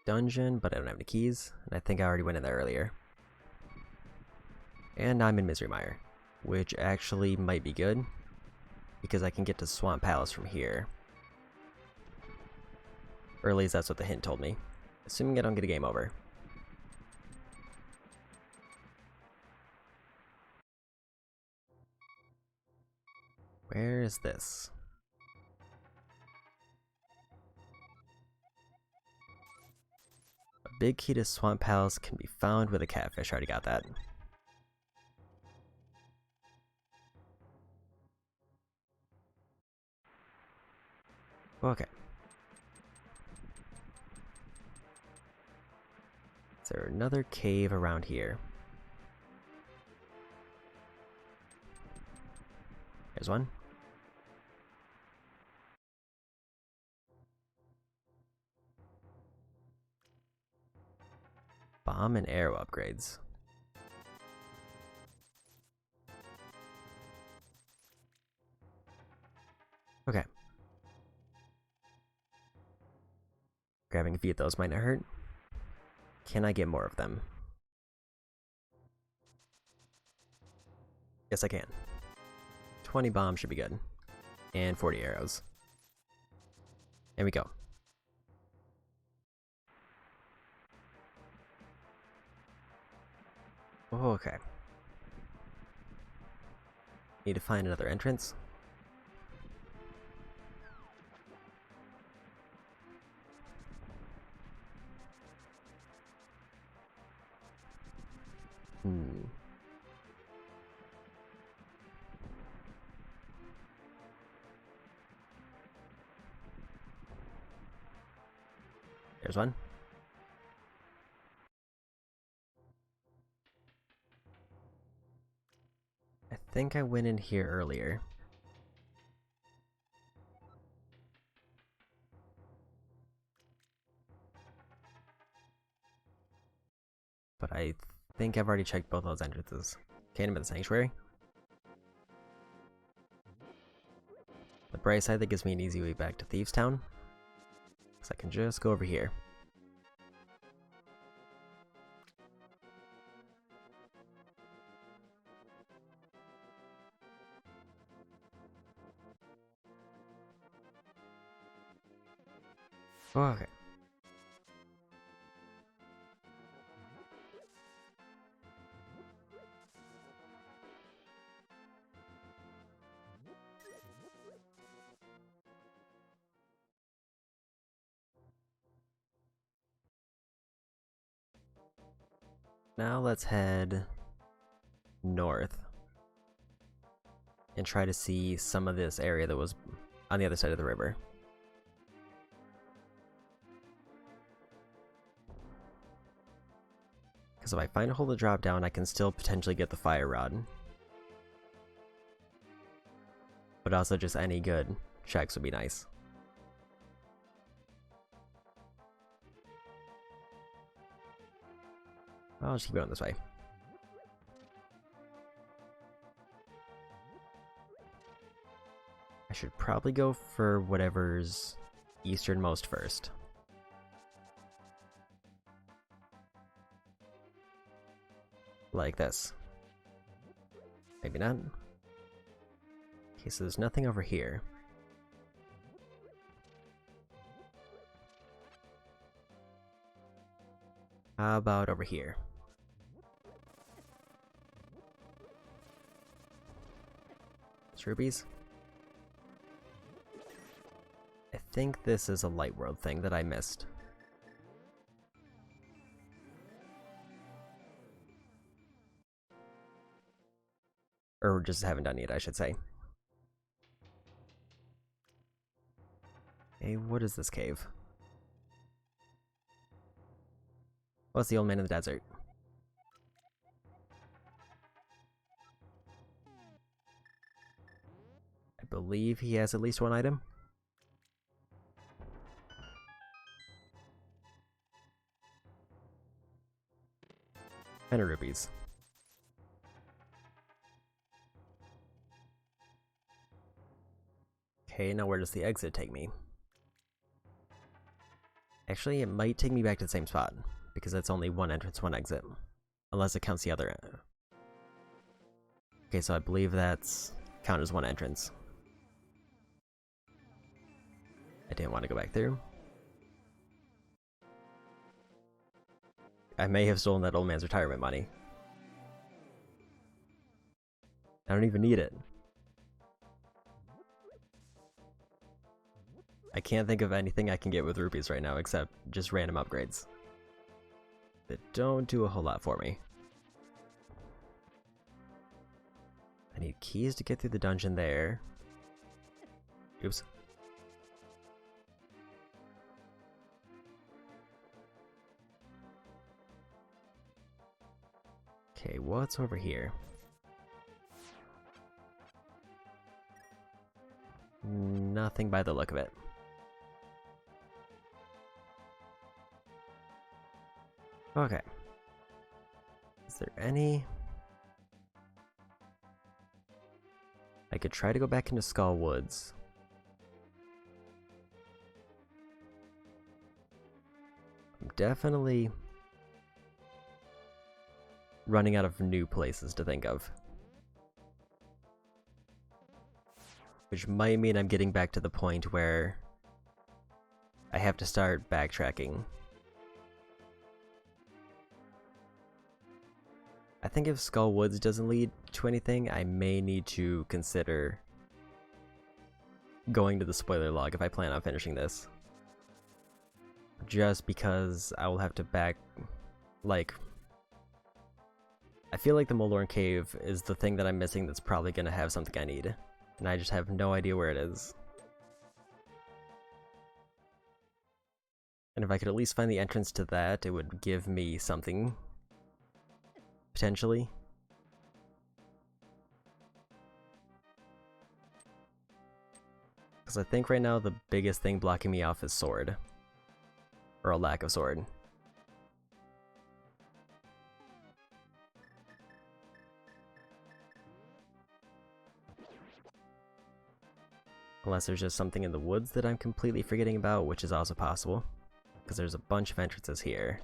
Dungeon, but I don't have any keys, and I think I already went in there earlier. And I'm in Misery Mire, which actually might be good, because I can get to Swamp Palace from here. Or at least that's what the hint told me. Assuming I don't get a game over. Where is this? A big key to Swamp Palace can be found with a catfish. Already got that. Okay. Is there another cave around here? There's one. Bomb and arrow upgrades. Okay. Grabbing a few of those might not hurt. Can I get more of them? Yes, I can. 20 bombs should be good. And 40 arrows. There we go. Okay. Need to find another entrance. There's one. I think I went in here earlier. But I think I've already checked both those entrances. Can't about the sanctuary. The bright side, that gives me an easy way back to Thieves Town. So I can just go over here. Okay. Now let's head north and try to see some of this area that was on the other side of the river. Because if I find a hole to drop down, I can still potentially get the fire rod. But also just any good checks would be nice. I'll just keep going this way. I should probably go for whatever's easternmost first. Like this. Maybe not. Okay, so there's nothing over here. How about over here? It's rubies. I think this is a light world thing that I missed. Or just haven't done yet, I should say. Hey, what is this cave? Oh, it's the old man in the desert. I believe he has at least one item. And rupees. Okay, now where does the exit take me? Actually, it might take me back to the same spot, because that's only one entrance, one exit. Unless it counts the other end. Okay, so I believe that's counted as one entrance. I didn't want to go back through. I may have stolen that old man's retirement money. I don't even need it. I can't think of anything I can get with rupees right now except just random upgrades that don't do a whole lot for me. I need keys to get through the dungeon there. Oops. Okay, what's over here? Nothing by the look of it. Okay. Is there any... I could try to go back into Skull Woods. I'm definitely running out of new places to think of. which might mean I'm getting back to the point where I have to start backtracking. I think if Skull Woods doesn't lead to anything, I may need to consider going to the spoiler log if I plan on finishing this. Just because I will have to I feel like the Moldorm Cave is the thing that I'm missing that's probably going to have something I need, and I just have no idea where it is. And if I could at least find the entrance to that, it would give me something, potentially. Because I think right now the biggest thing blocking me off is sword. Or a lack of sword. Unless there's just something in the woods that I'm completely forgetting about, which is also possible. Because there's a bunch of entrances here.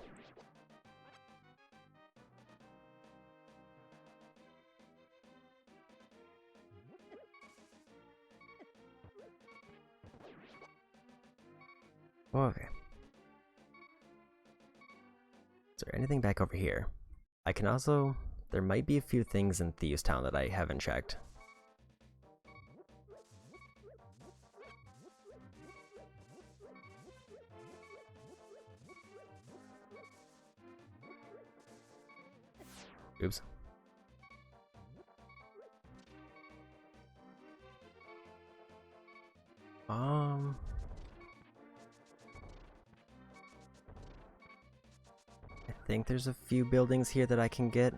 Okay. Is there anything back over here? I can also... There might be a few things in Thieves Town that I haven't checked. Oops. I think there's a few buildings here that I can get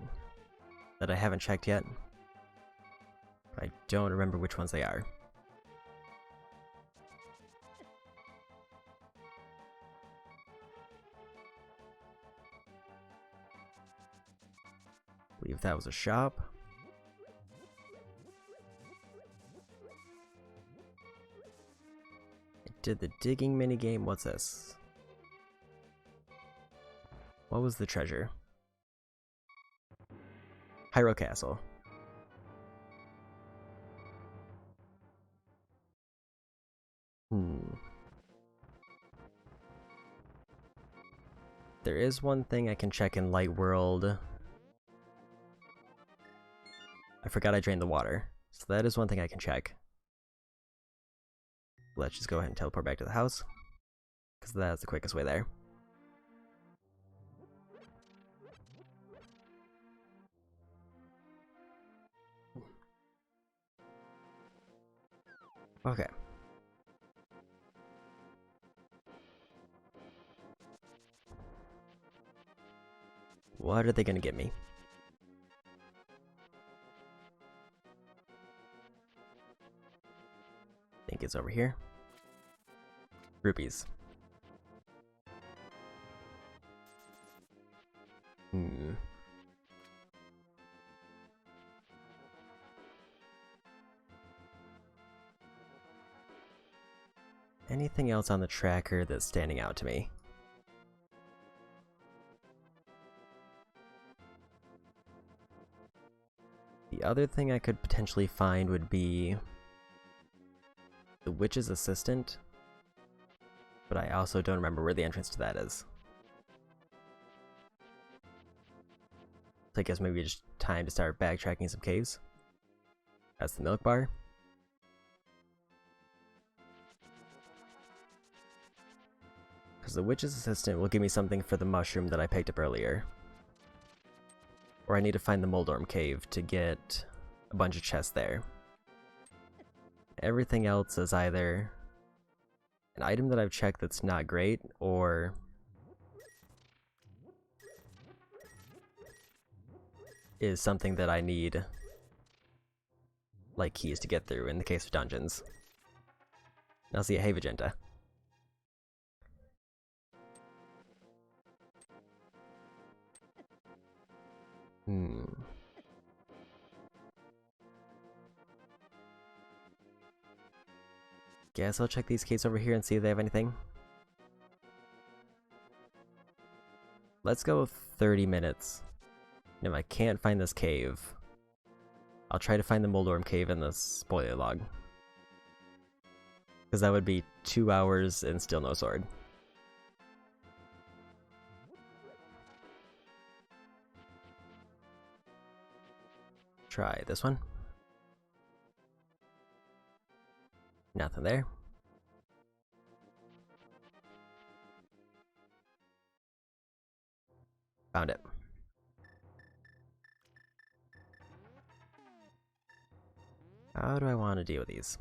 that I haven't checked yet. I don't remember which ones they are. I believe that was a shop. I did the digging minigame. What's this? What was the treasure? Hyrule Castle. There is one thing I can check in Light World. I forgot I drained the water, so that is one thing I can check. Let's just go ahead and teleport back to the house, because that's the quickest way there. Okay. What are they gonna get me? I think it's over here. Rupees. Anything else on the tracker that's standing out to me? The other thing I could potentially find would be the witch's assistant, but I also don't remember where the entrance to that is. So I guess maybe just time to start backtracking some caves. That's the milk bar. Because the witch's assistant will give me something for the mushroom that I picked up earlier. Or I need to find the Moldorm Cave to get a bunch of chests there. Everything else is either an item that I've checked that's not great, or is something that I need, like keys to get through in the case of dungeons. Now see, hey Magenta. Guess I'll check these caves over here and see if they have anything. Let's go 30 minutes. And if I can't find this cave, I'll try to find the Moldorm Cave in the spoiler log. Because that would be 2 hours and still no sword. Try this one. Nothing there. Found it. How do I want to deal with these?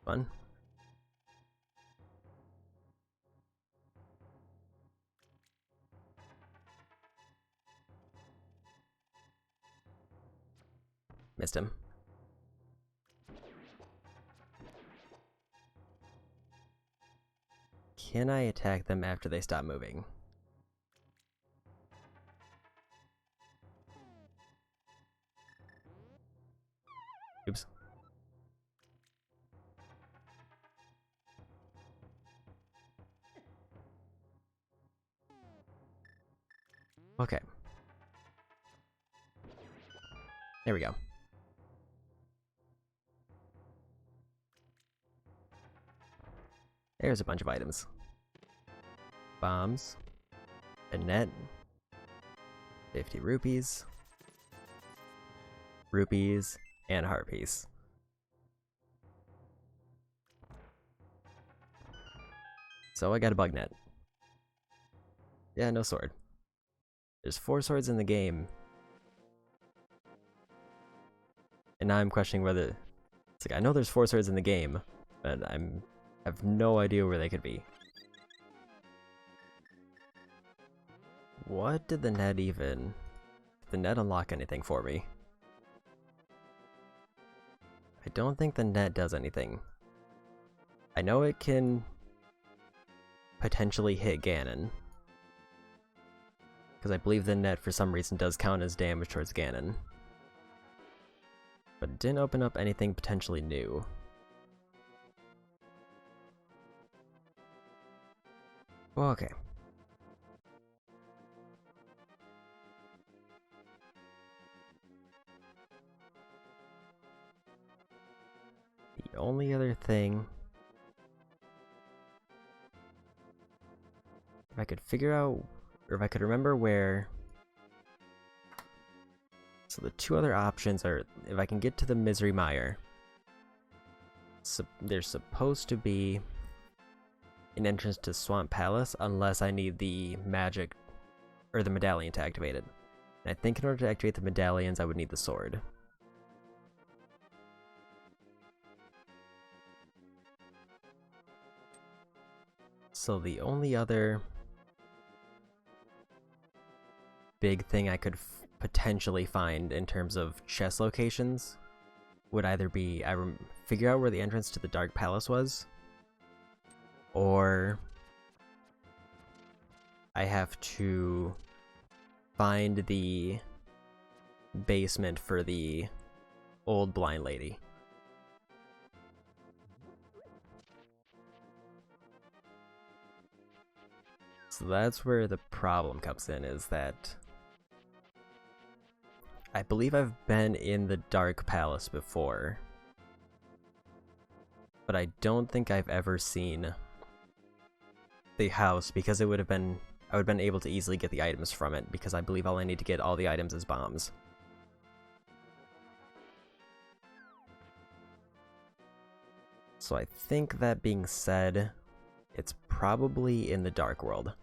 Fun. Missed him. Can I attack them after they stop moving? Oops. Okay. There we go. There's a bunch of items. Bombs. A net. 50 rupees. Rupees. And a heart piece. So I got a bug net. Yeah, no sword. There's 4 swords in the game. And now I'm questioning whether... It's like, I know there's 4 swords in the game, but I have no idea where they could be. What did the net even... Did the net unlock anything for me? I don't think the net does anything. I know it can potentially hit Ganon, because I believe the net for some reason does count as damage towards Ganon. But it didn't open up anything potentially new. Well, okay. The only other thing... If I could figure out, or if I could remember where... So the 2 other options are, if I can get to the Misery Mire, there's supposed to be an entrance to Swamp Palace, unless I need the magic, or the medallion to activate it. And I think in order to activate the medallions, I would need the sword. So the only other big thing I could potentially find in terms of chest locations would either be figure out where the entrance to the Dark Palace was, or I have to find the basement for the old blind lady. So that's where the problem comes in, is that I believe I've been in the Dark Palace before, but I don't think I've ever seen the house, because I would have been able to easily get the items from it, because I believe all I need to get all the items is bombs. So I think, that being said, it's probably in the Dark World,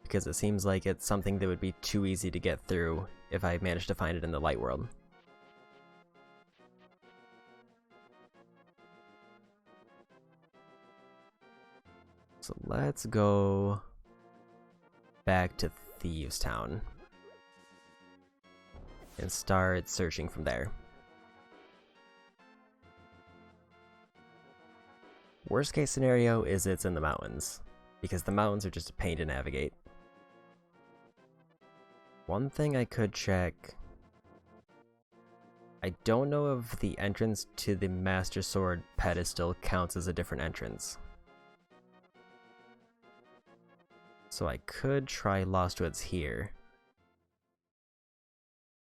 because it seems like it's something that would be too easy to get through if I managed to find it in the Light World. So let's go back to Thieves Town and start searching from there. Worst case scenario is it's in the mountains, because the mountains are just a pain to navigate. One thing I could check... I don't know if the entrance to the Master Sword pedestal counts as a different entrance. So I could try Lost Woods here.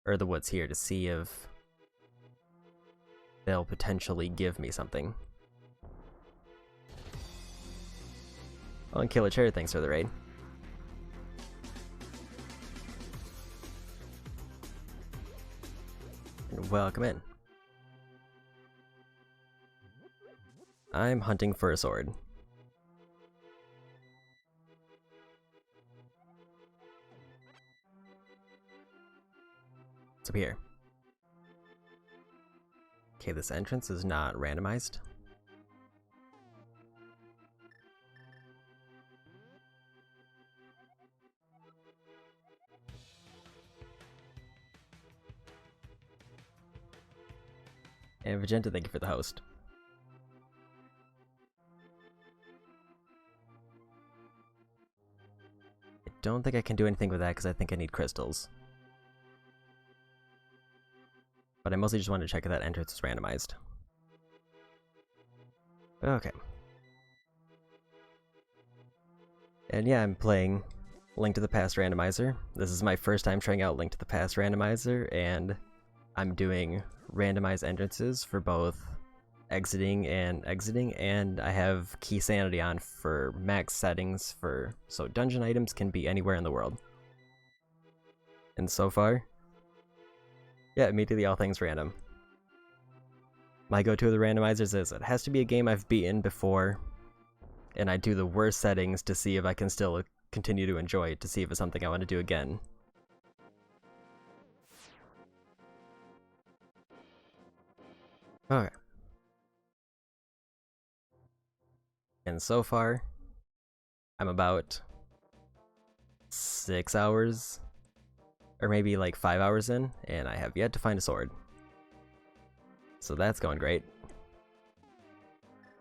or the woods here to see if they'll potentially give me something. Oh, and Killer Cherry, thanks for the raid. And welcome in. I'm hunting for a sword. What's up here? Okay, this entrance is not randomized. And Vegeta, thank you for the host. I don't think I can do anything with that because I think I need crystals. But I mostly just wanted to check if that entrance was randomized. Okay. And yeah, I'm playing Link to the Past Randomizer. This is my first time trying out Link to the Past Randomizer, and I'm doing randomized entrances for both exiting, and I have key sanity on for max settings so dungeon items can be anywhere in the world. And so far, yeah, immediately all things random. My go-to of the randomizers is it has to be a game I've beaten before, and I do the worst settings to see if I can still continue to enjoy it, to see if it's something I want to do again. Okay. And so far, I'm about 6 hours, or maybe like 5 hours in, and I have yet to find a sword. So that's going great.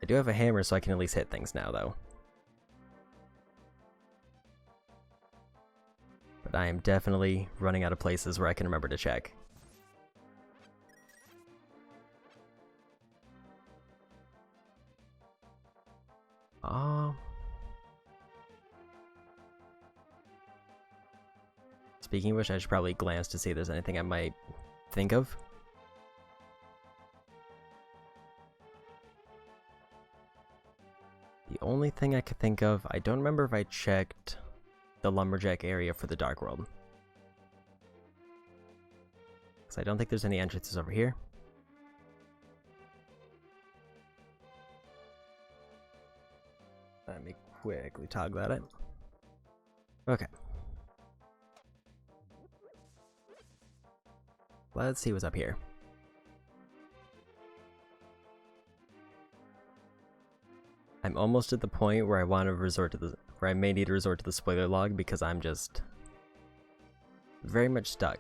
I do have a hammer, so I can at least hit things now, though. But I am definitely running out of places where I can remember to check. Speaking of which, I should probably glance to see if there's anything I might think of. The only thing I could think of, I don't remember if I checked the lumberjack area for the Dark World. Because I don't think there's any entrances over here. Let me quickly toggle at it. Okay. Let's see what's up here. I'm almost at the point where I want to where I may need to resort to the spoiler log because I'm just very much stuck.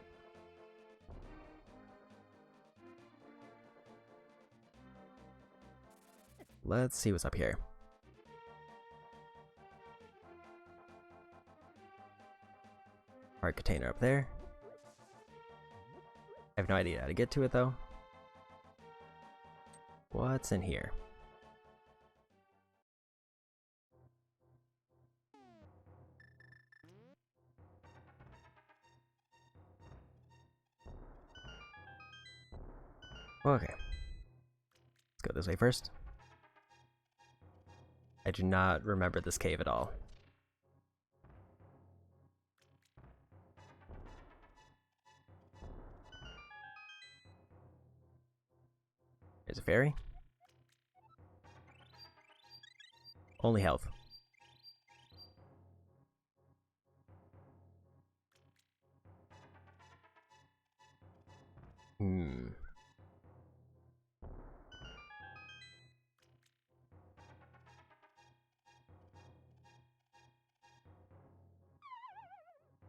Let's see what's up here. Heart container up there. I have no idea how to get to it though. What's in here? Okay. Let's go this way first. I do not remember this cave at all. There's a fairy. Only health.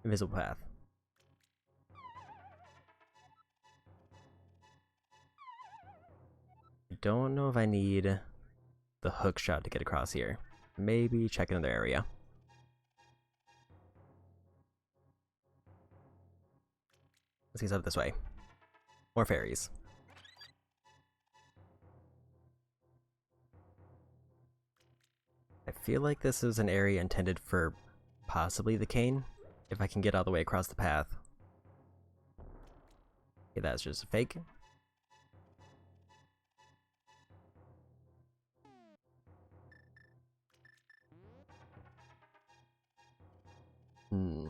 Invisible path. I don't know if I need the hook shot to get across here. Maybe check another area. Let's get up this way. More fairies. I feel like this is an area intended for possibly the cane, if I can get all the way across the path. Okay, that's just a fake. Hmm.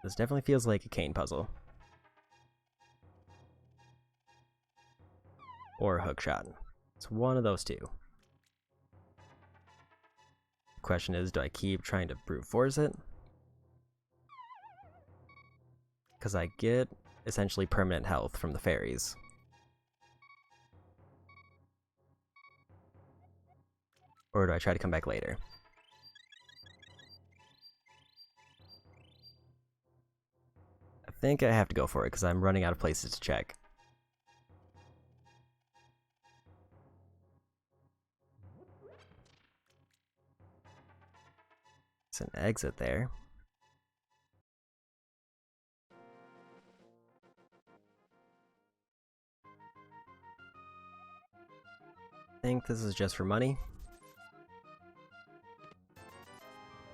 This definitely feels like a cane puzzle. Or a hookshot. It's one of those two. The question is, do I keep trying to brute force it? Because I get essentially permanent health from the fairies. Or do I try to come back later? I think I have to go for it because I'm running out of places to check. It's an exit there. I think this is just for money.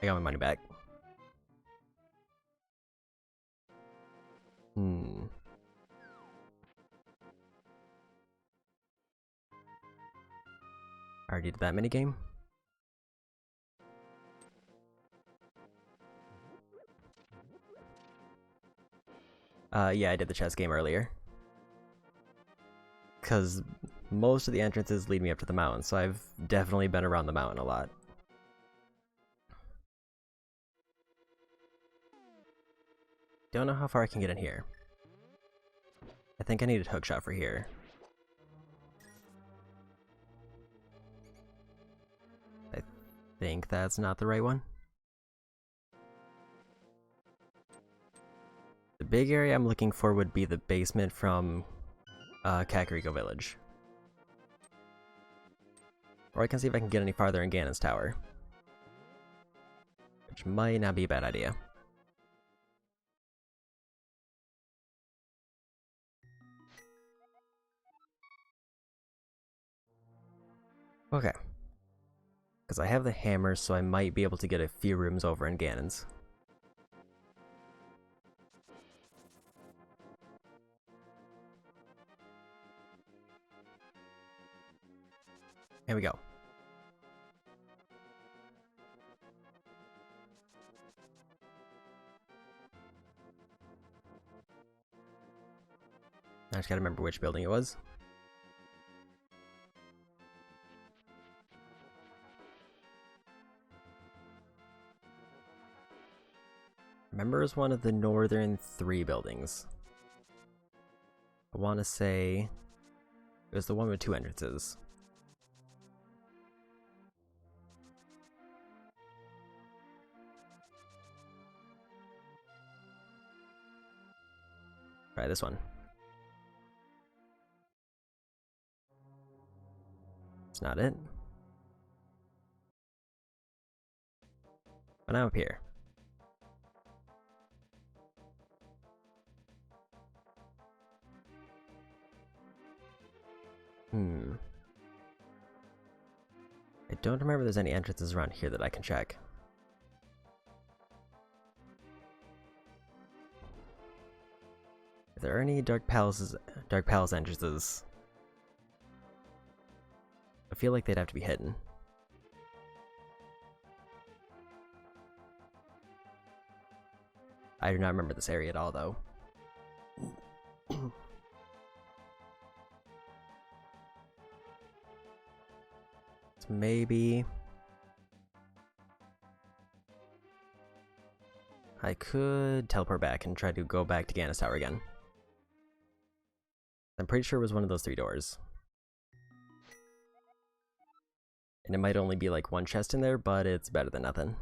I got my money back. Hmm. Already did that minigame. Yeah, I did the chess game earlier. Because most of the entrances lead me up to the mountain, so I've definitely been around the mountain a lot. Don't know how far I can get in here. I think I need a hookshot for here. I think that's not the right one. The big area I'm looking for would be the basement from Kakariko Village. Or I can see if I can get any farther in Ganon's tower. Which might not be a bad idea. Okay. Because I have the hammer, so I might be able to get a few rooms over in Ganon's. Here we go. I just gotta remember which building it was. Remember it was one of the northern 3 buildings. I want to say it was the one with 2 entrances. Try this one. It's not it. But now I'm up here. I don't remember there's any entrances around here that I can check. If there are any Dark Palace entrances, I feel like they'd have to be hidden. I do not remember this area at all, though. So maybe I could teleport back and try to go back to Ganon's tower again. I'm pretty sure it was one of those 3 doors. And it might only be like 1 chest in there, but it's better than nothing.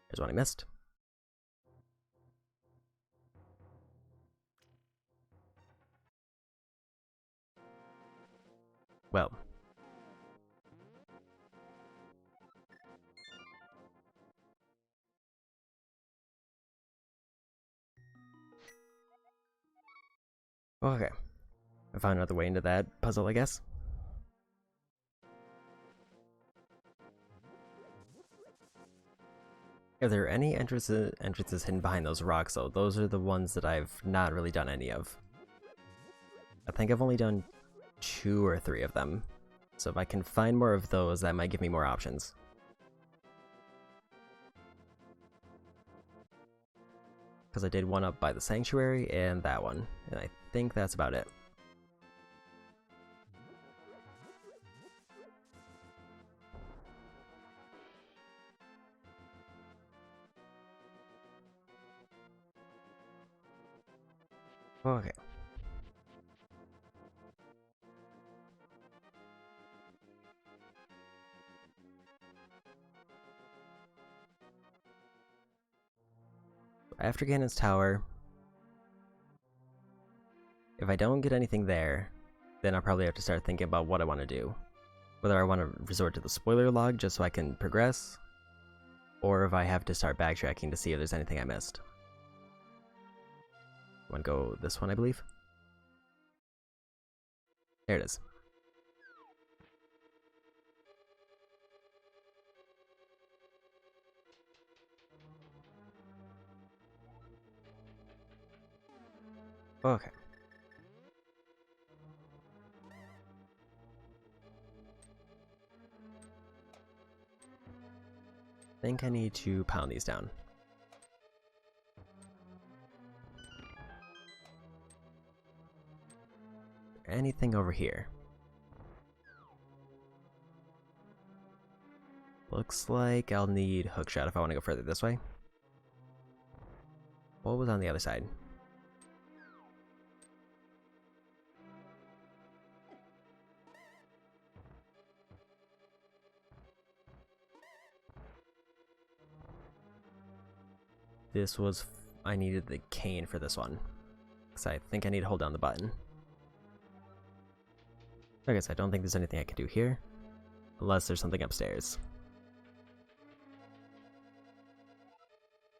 There's one I missed. Well. Okay. I found another way into that puzzle, I guess. Are there any entrances hidden behind those rocks, though? Those are the ones that I've not really done any of. I think I've only done 2 or 3 of them. So if I can find more of those, that might give me more options. Because I did one up by the sanctuary and that one, and I think that's about it. Okay. After Ganon's Tower, if I don't get anything there, then I'll probably have to start thinking about what I want to do. Whether I want to resort to the spoiler log just so I can progress, or if I have to start backtracking to see if there's anything I missed. Want to go this one, I believe? There it is. Okay. I think I need to pound these down. Anything over here? Looks like I'll need hookshot if I want to go further this way. What was on the other side? This was... I needed the cane for this one. Because I think I need to hold down the button. I guess I don't think there's anything I can do here. Unless there's something upstairs.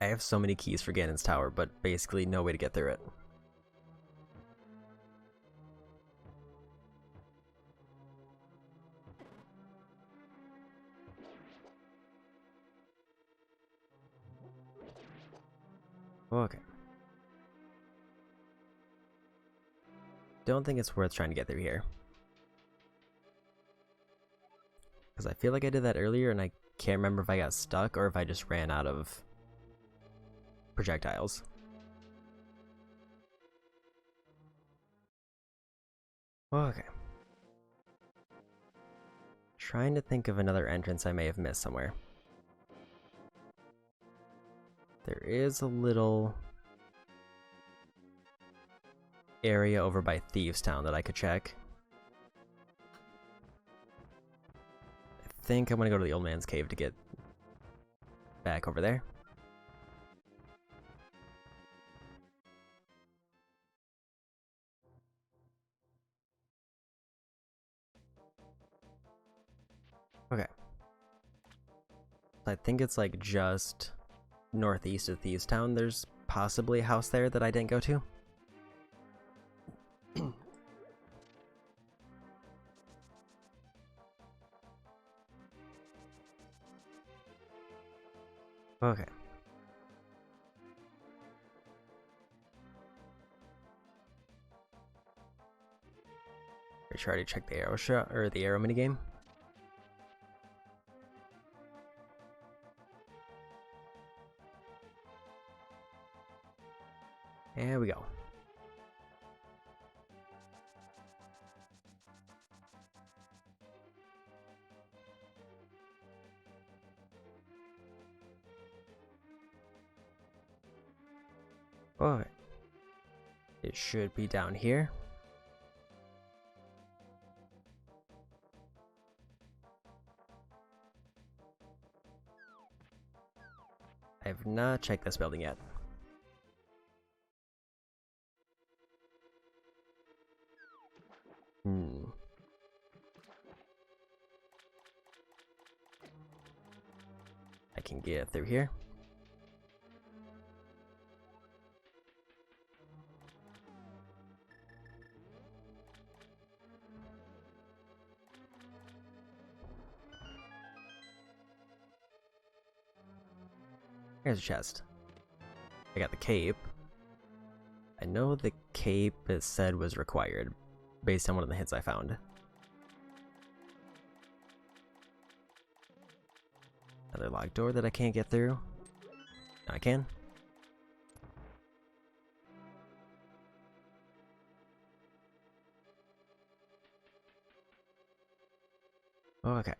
I have so many keys for Ganon's Tower, but basically no way to get through it. Okay. Don't think it's worth trying to get through here. Because I feel like I did that earlier and I can't remember if I got stuck or if I just ran out of projectiles. Okay. Trying to think of another entrance I may have missed somewhere. There is a little area over by Thieves Town that I could check. I think I'm gonna go to the old man's cave to get back over there. Okay. I think it's like just northeast of Thieves Town. There's possibly a house there that I didn't go to. Okay. I try to check the arrow shot or the arrow minigame. There we go. Okay. It should be down here. I have not checked this building yet. I can get through here. Here's a chest. I got the cape. I know the cape, it said, was required based on one of the hits I found. Another locked door that I can't get through. Now I can. Okay.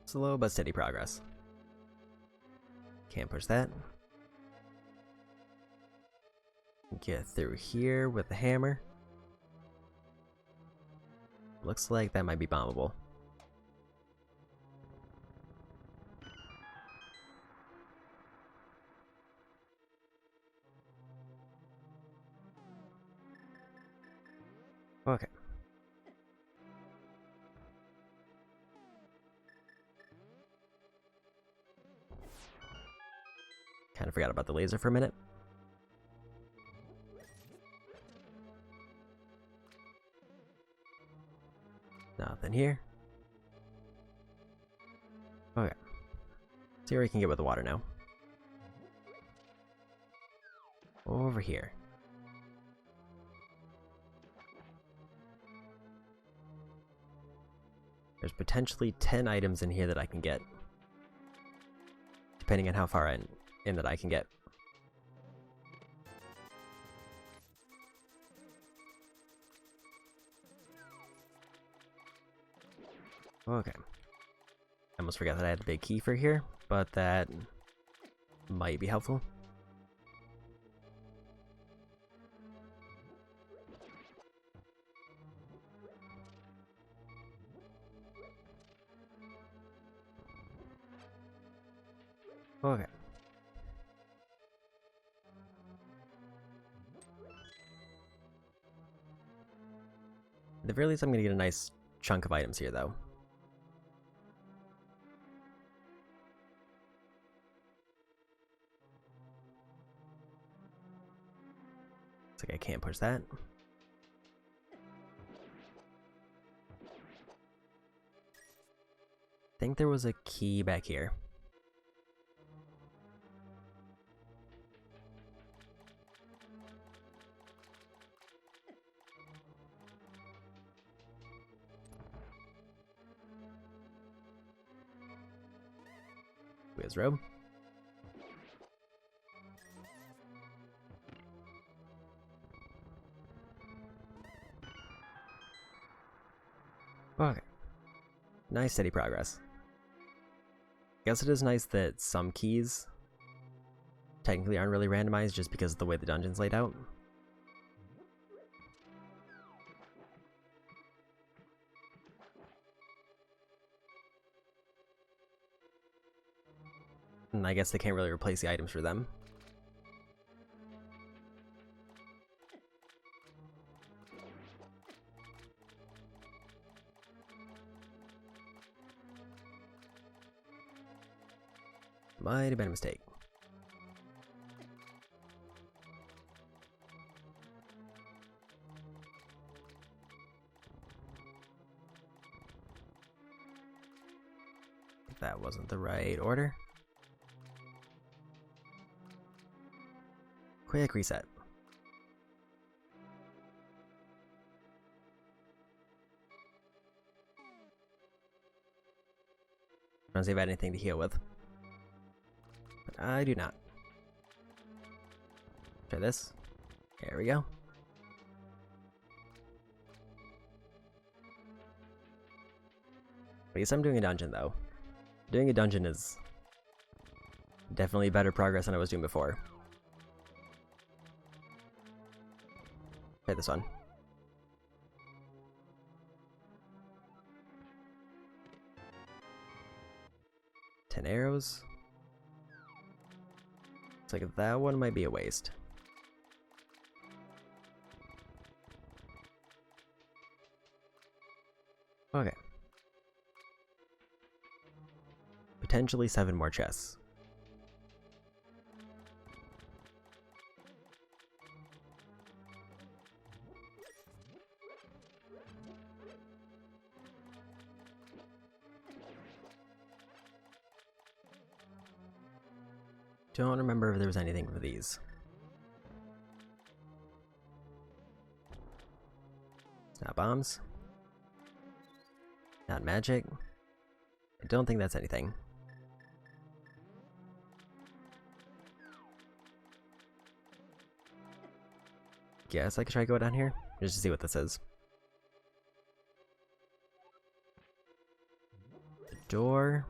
Slow but steady progress. Can't push that. Get through here with the hammer. Looks like that might be bombable. Okay. Kind of forgot about the laser for a minute. Nothing here. Okay. See where we can get with the water now. Over here. There's potentially 10 items in here that I can get. Depending on how far in that I can get. Okay. I almost forgot that I had a big key for here, but that might be helpful. Okay. At the very least, I'm gonna get a nice chunk of items here, though. Looks like I can't push that. I think there was a key back here. Whiz robe. Okay. Nice steady progress. Guess it is nice that some keys technically aren't really randomized just because of the way the dungeon's laid out. And I guess they can't really replace the items for them. Might have been a mistake. That wasn't the right order. Quick reset. I don't see if I had anything to heal with. But I do not. Try this. There we go. At least I'm doing a dungeon, though. Doing a dungeon is definitely better progress than I was doing before. Try this one. Ten arrows. Looks like that one might be a waste. Okay. Potentially 7 more chests. Don't remember if there was anything for these. It's not bombs. Not magic. I don't think that's anything. Guess I could try to go down here just to see what this is. The door.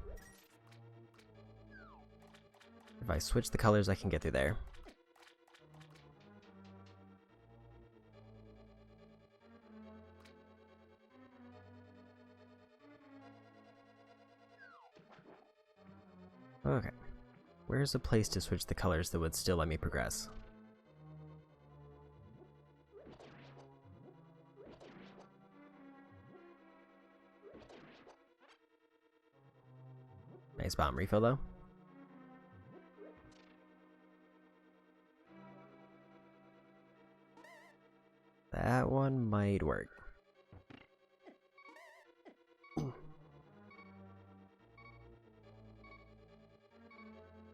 If I switch the colors, I can get through there. Okay. Where's a place to switch the colors that would still let me progress? Nice bomb refill, though. That one might work.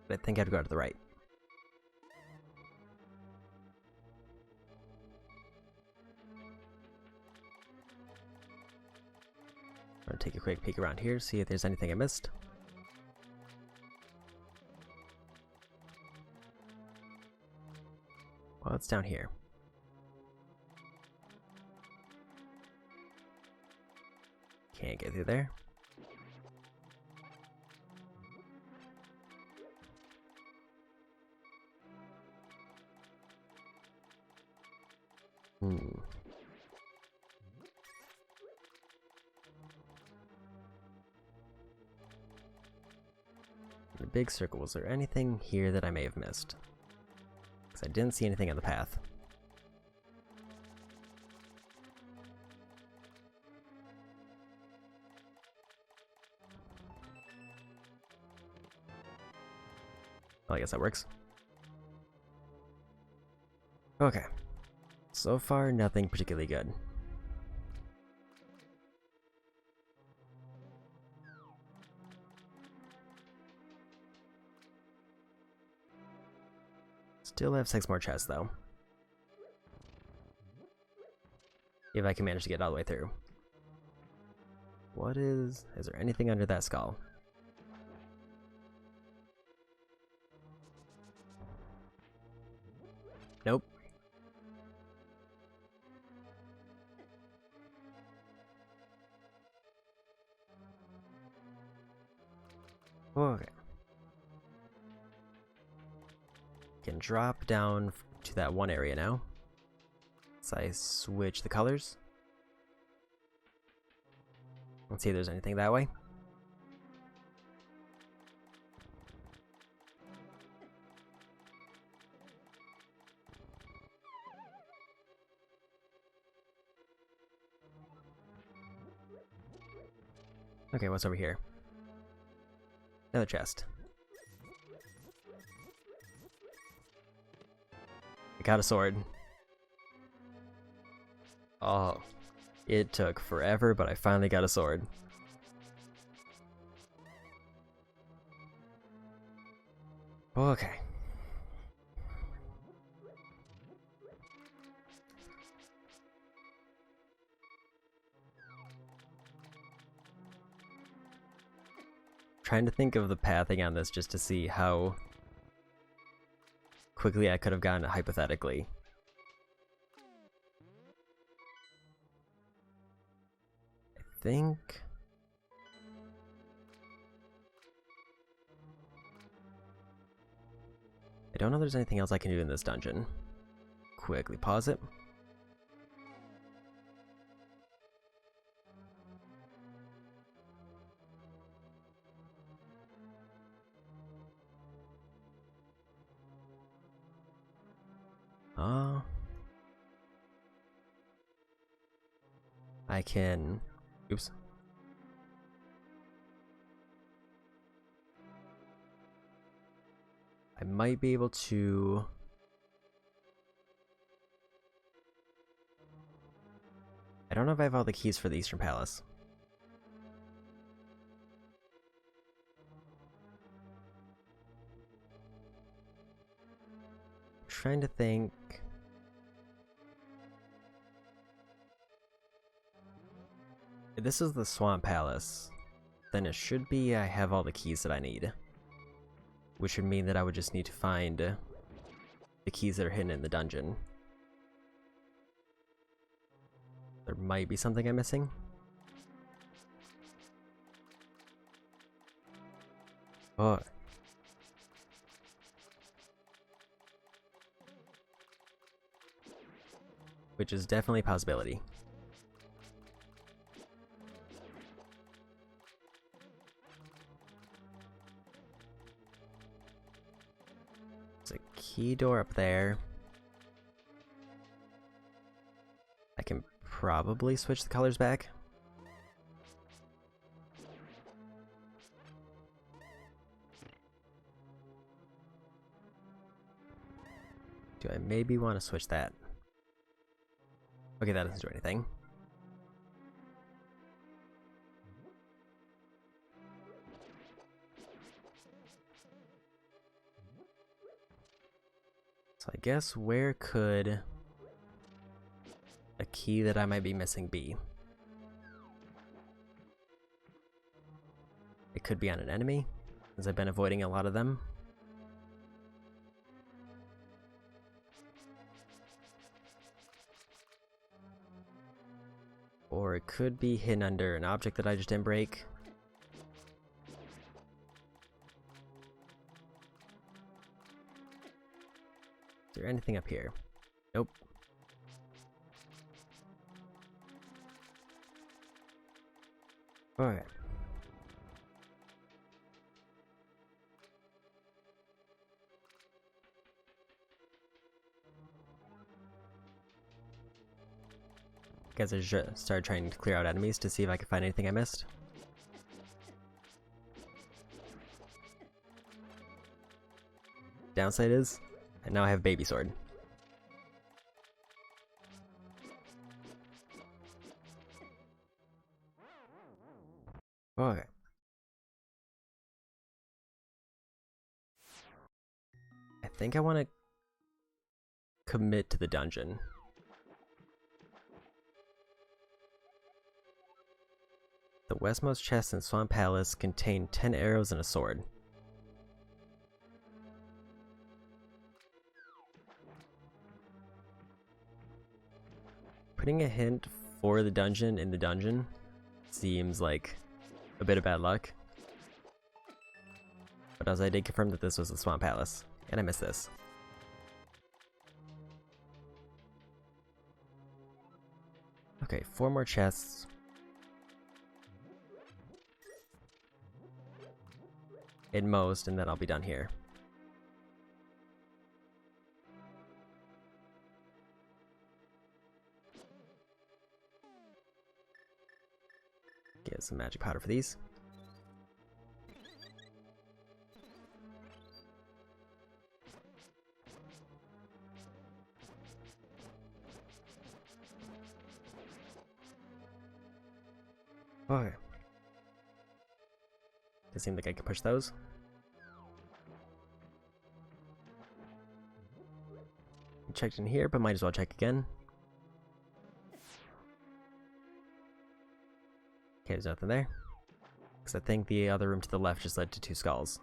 But I think I have to go to the right. I'm gonna take a quick peek around here, see if there's anything I missed. Well, it's down here. Can't get through there. The big circle, was there anything here that I may have missed? Because I didn't see anything on the path. Well, I guess that works. Okay. So far, nothing particularly good. Still have 6 more chests, though. If I can manage to get all the way through. What is there anything under that skull? Nope. Okay. Can drop down to that one area now. So I switch the colors. Let's see if there's anything that way. Okay, what's over here? Another chest. I got a sword. Oh, it took forever, but I finally got a sword. Okay. Trying to think of the pathing on this just to see how quickly I could have gotten it hypothetically. I think... I don't know if there's anything else I can do in this dungeon. Quickly pause it. I can... Oops. I might be able to... I don't know if I have all the keys for the Eastern Palace. trying to think. If this is the Swamp Palace, then it should be I have all the keys that I need. Which would mean that I would just need to find the keys that are hidden in the dungeon. There might be something I'm missing. Oh. Which is definitely a possibility. There's a key door up there. I can probably switch the colors back. Do I maybe want to switch that? Okay, that doesn't do anything. So I guess where could a key that I might be missing be? It could be on an enemy, as I've been avoiding a lot of them. Or it could be hidden under an object that I just didn't break. Is there anything up here? Nope. Alright. Guess I should start trying to clear out enemies to see if I can find anything I missed. Downside is, and now I have baby sword. Okay. I think I want to commit to the dungeon. The westmost chest in Swamp Palace contained 10 arrows and a sword. Putting a hint for the dungeon in the dungeon seems like a bit of bad luck. But as I did confirm that this was the Swamp Palace, and I missed this. Okay, 4 more chests. At most, and then I'll be done here. Get some magic powder for these. Okay. Does it seem like I can push those? Checked in here, but might as well check again. Okay, there's nothing there. Because I think the other room to the left just led to 2 skulls.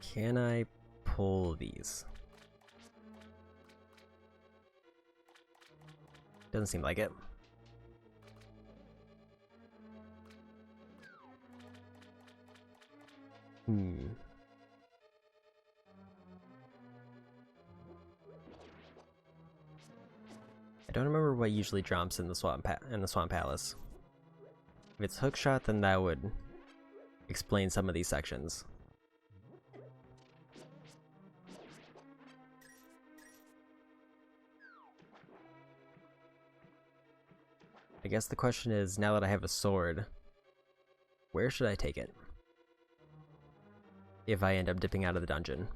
Can I pull these? Doesn't seem like it. I don't remember what usually drops in the Swamp Palace. If it's hookshot, then that would explain some of these sections. I guess the question is, now that I have a sword, where should I take it? If I end up dipping out of the dungeon.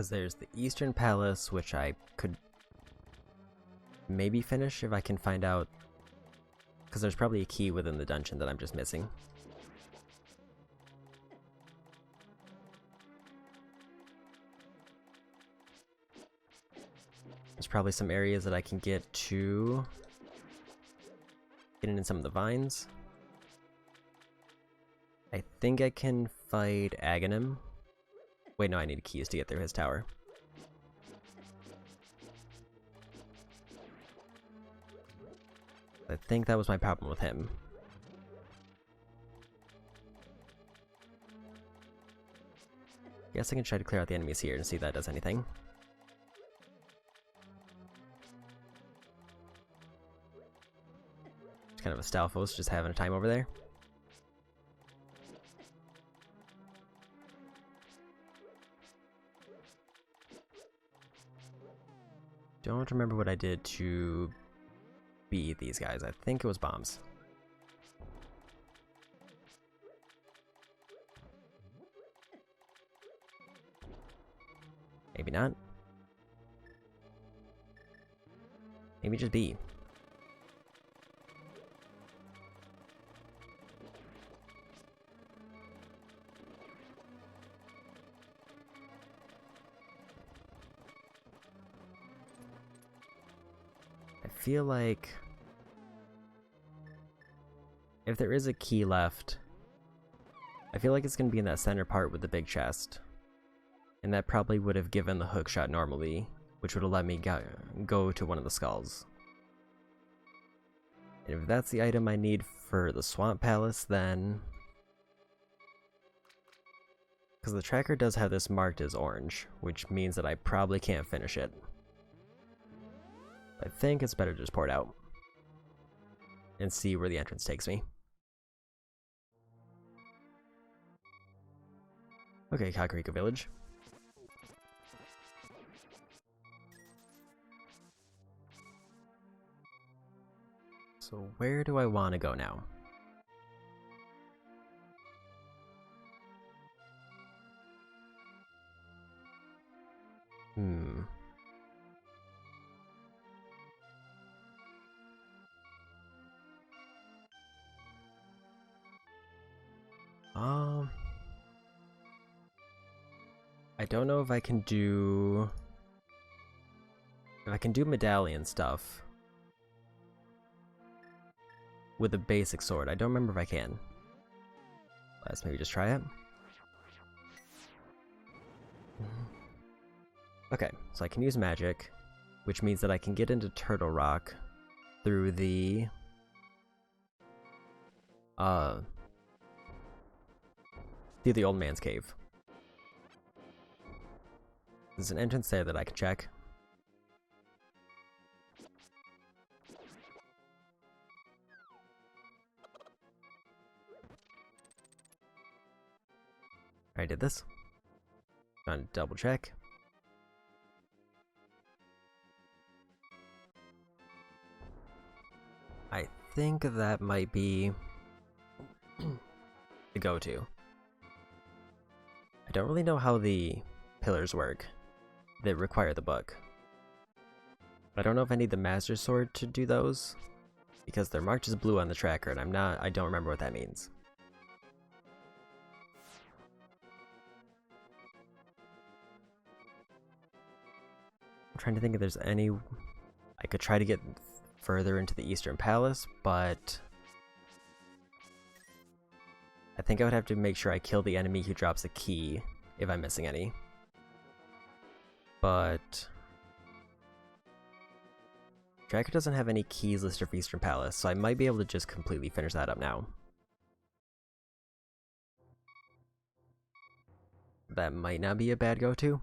Because there's the Eastern Palace, which I could maybe finish if I can find out. Because there's probably a key within the dungeon that I'm just missing. There's probably some areas that I can get to. Getting in some of the vines. I think I can fight Aghanim. Wait, no, I need keys to get through his tower. I think that was my problem with him. Guess I can try to clear out the enemies here and see if that does anything. It's kind of a Stalfos just having a time over there. Don't remember what I did to beat these guys. I think it was bombs. Maybe not. Maybe just B. I feel like if there is a key left, I feel like it's going to be in that center part with the big chest. And that probably would have given the hook shot normally, which would have let me go to one of the skulls. And if that's the item I need for the Swamp Palace, then... Because the tracker does have this marked as orange, which means that I probably can't finish it. I think it's better to just pour it out and see where the entrance takes me. Okay, Kakariko Village. So where do I want to go now? I don't know if I can do... If I can do medallion stuff with a basic sword. I don't remember if I can. Let's maybe just try it. Okay, so I can use magic, which means that I can get into Turtle Rock through the... through the old man's cave. There's an entrance there that I can check. I did this. Trying to double check. I think that might be the go-to. I don't really know how the pillars work that require the book. I don't know if I need the Master Sword to do those, because they're marked as blue on the tracker, and I don't remember what that means. I'm trying to think if there's any... I could try to get further into the Eastern Palace, but I think I would have to make sure I kill the enemy who drops a key if I'm missing any. But tracker doesn't have any keys listed for Eastern Palace, so I might be able to just completely finish that up now. That might not be a bad go-to.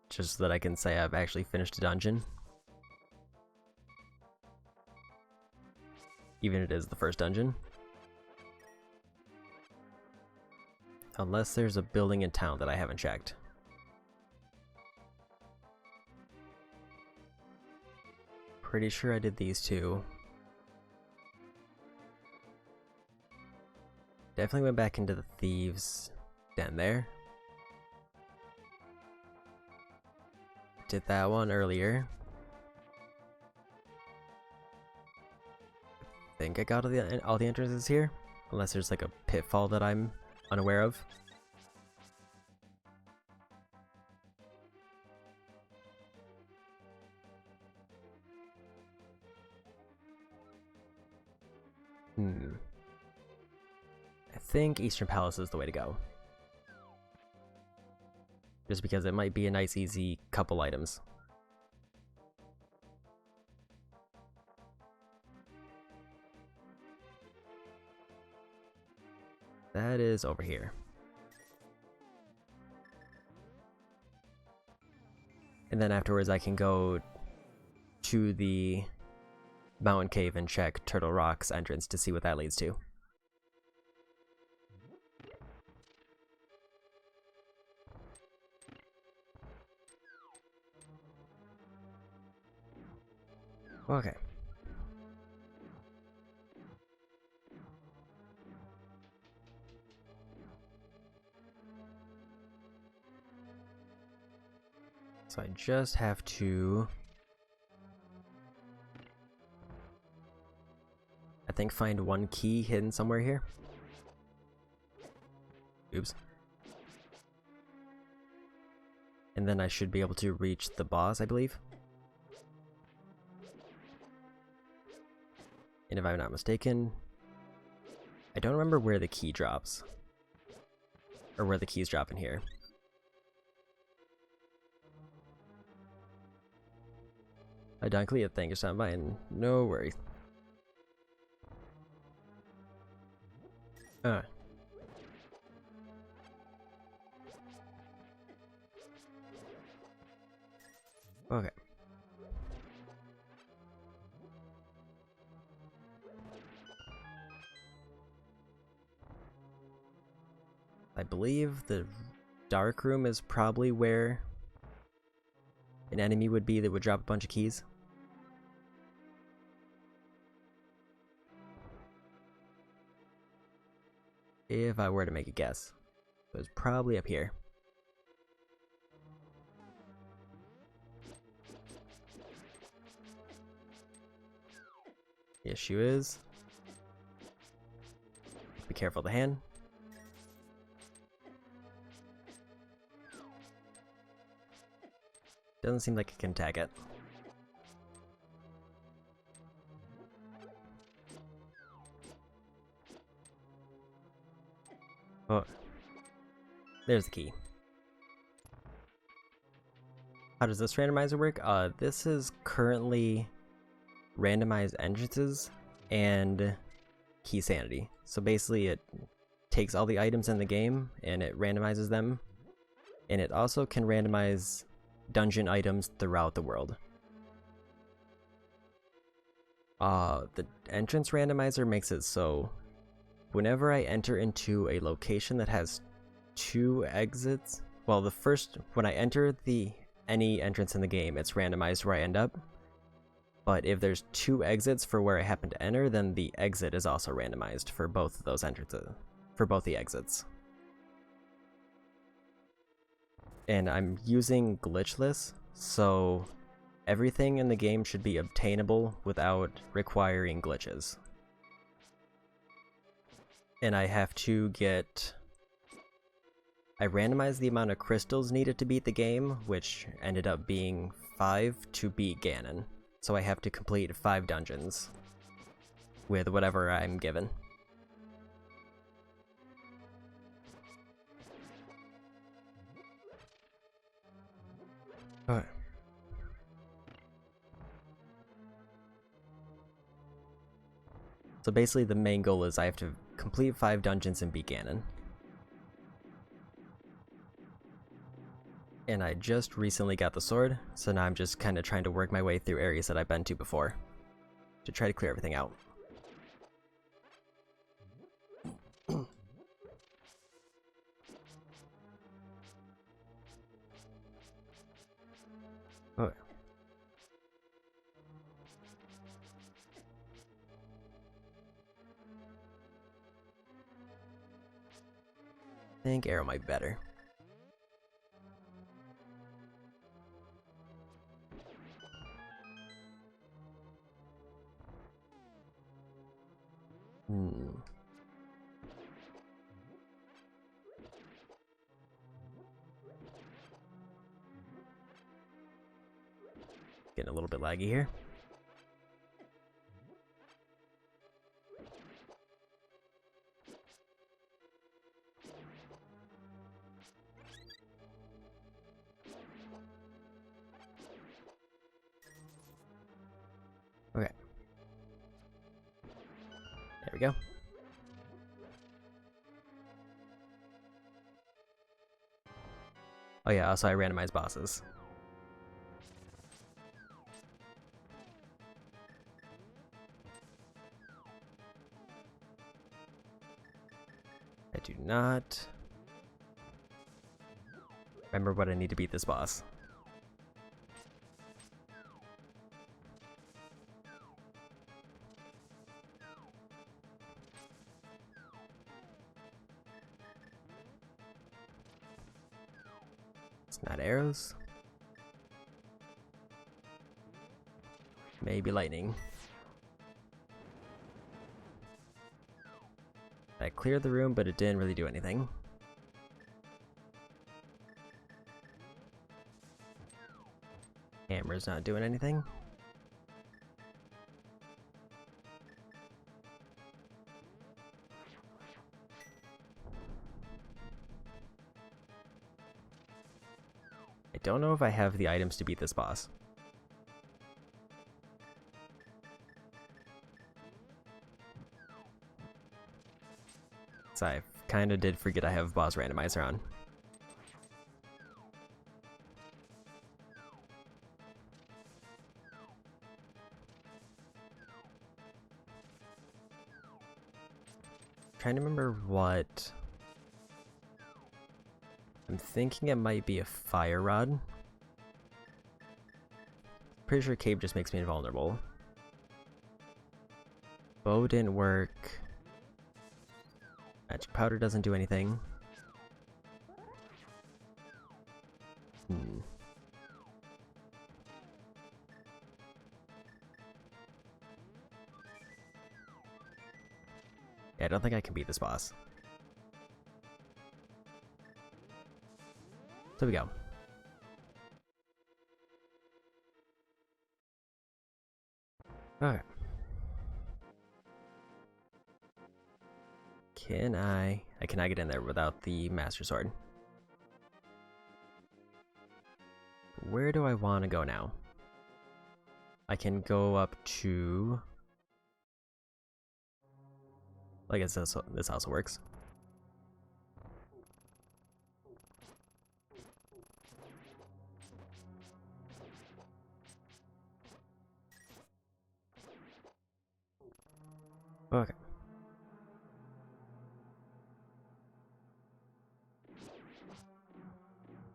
Just so that I can say I've actually finished a dungeon. Even if it is the first dungeon. Unless there's a building in town that I haven't checked. Pretty sure I did these two. Definitely went back into the Thieves Den there. did that one earlier. I think I got all the entrances here, unless there's like a pitfall that I'm unaware of. I think Eastern Palace is the way to go. Just because it might be a nice, easy couple items. That is over here. And then afterwards I can go to the Mountain Cave and check Turtle Rock's entrance to see what that leads to. Okay. So I just have to, I think, find one key hidden somewhere here. Oops. And then I should be able to reach the boss, I believe. And if I'm not mistaken, I don't remember where the key drops. Or where the keys drop in here. I don't clear it, thank you so much. No worries. Okay. I believe the dark room is probably where an enemy would be that would drop a bunch of keys. If I were to make a guess. It was probably up here. The issue is, be careful of the hand. Doesn't seem like it can tag it. Oh, there's the key. How does this randomizer work? This is currently randomized entrances and key sanity. So basically it takes all the items in the game and it randomizes them. And it also can randomize dungeon items throughout the world. The entrance randomizer makes it so whenever I enter into a location that has 2 exits, well, when I enter any entrance in the game, it's randomized where I end up. But if there's 2 exits for where I happen to enter, then the exit is also randomized for both of those entrances, for both the exits. And I'm using glitchless, so everything in the game should be obtainable without requiring glitches. And I have to get... I randomized the amount of crystals needed to beat the game, which ended up being 5 to beat Ganon. So I have to complete 5 dungeons with whatever I'm given. Alright. So basically the main goal is I have to complete 5 dungeons and beat Ganon. And I just recently got the sword, so now I'm just kind of trying to work my way through areas that I've been to before to try to clear everything out. Okay. I think arrow might be better. Hmm. Getting a little bit laggy here. Okay. There we go. Oh yeah, also I randomize bosses. I do not remember what I need to beat this boss. It's not arrows. Maybe lightning. I cleared the room, but it didn't really do anything. Hammer's not doing anything. I don't know if I have the items to beat this boss. So I kind of did forget I have boss randomizer on. Trying to remember what... I'm thinking it might be a fire rod. Pretty sure cape just makes me invulnerable. Bow didn't work. Magic powder doesn't do anything. Yeah, I don't think I can beat this boss. So we go. Alright. I cannot get in there without the Master Sword. Where do I want to go now? I can go up to... I guess this also works. Okay.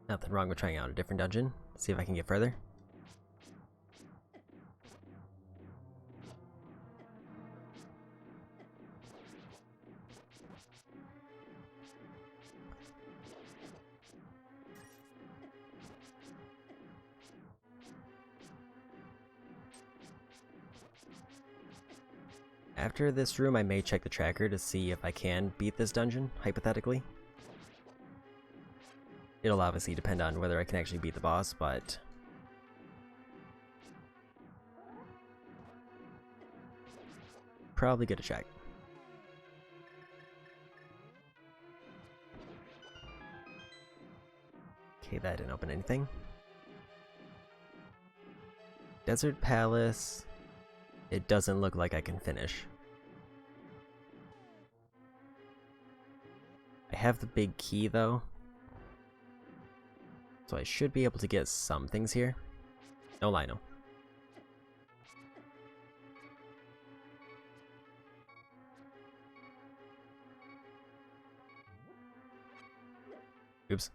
Nothing wrong with trying out a different dungeon. See if I can get further. After this room, I may check the tracker to see if I can beat this dungeon, hypothetically. It'll obviously depend on whether I can actually beat the boss, but... probably good to check. Okay, that didn't open anything. Desert Palace... it doesn't look like I can finish. I have the big key, though. So I should be able to get some things here. No Lino. Oops.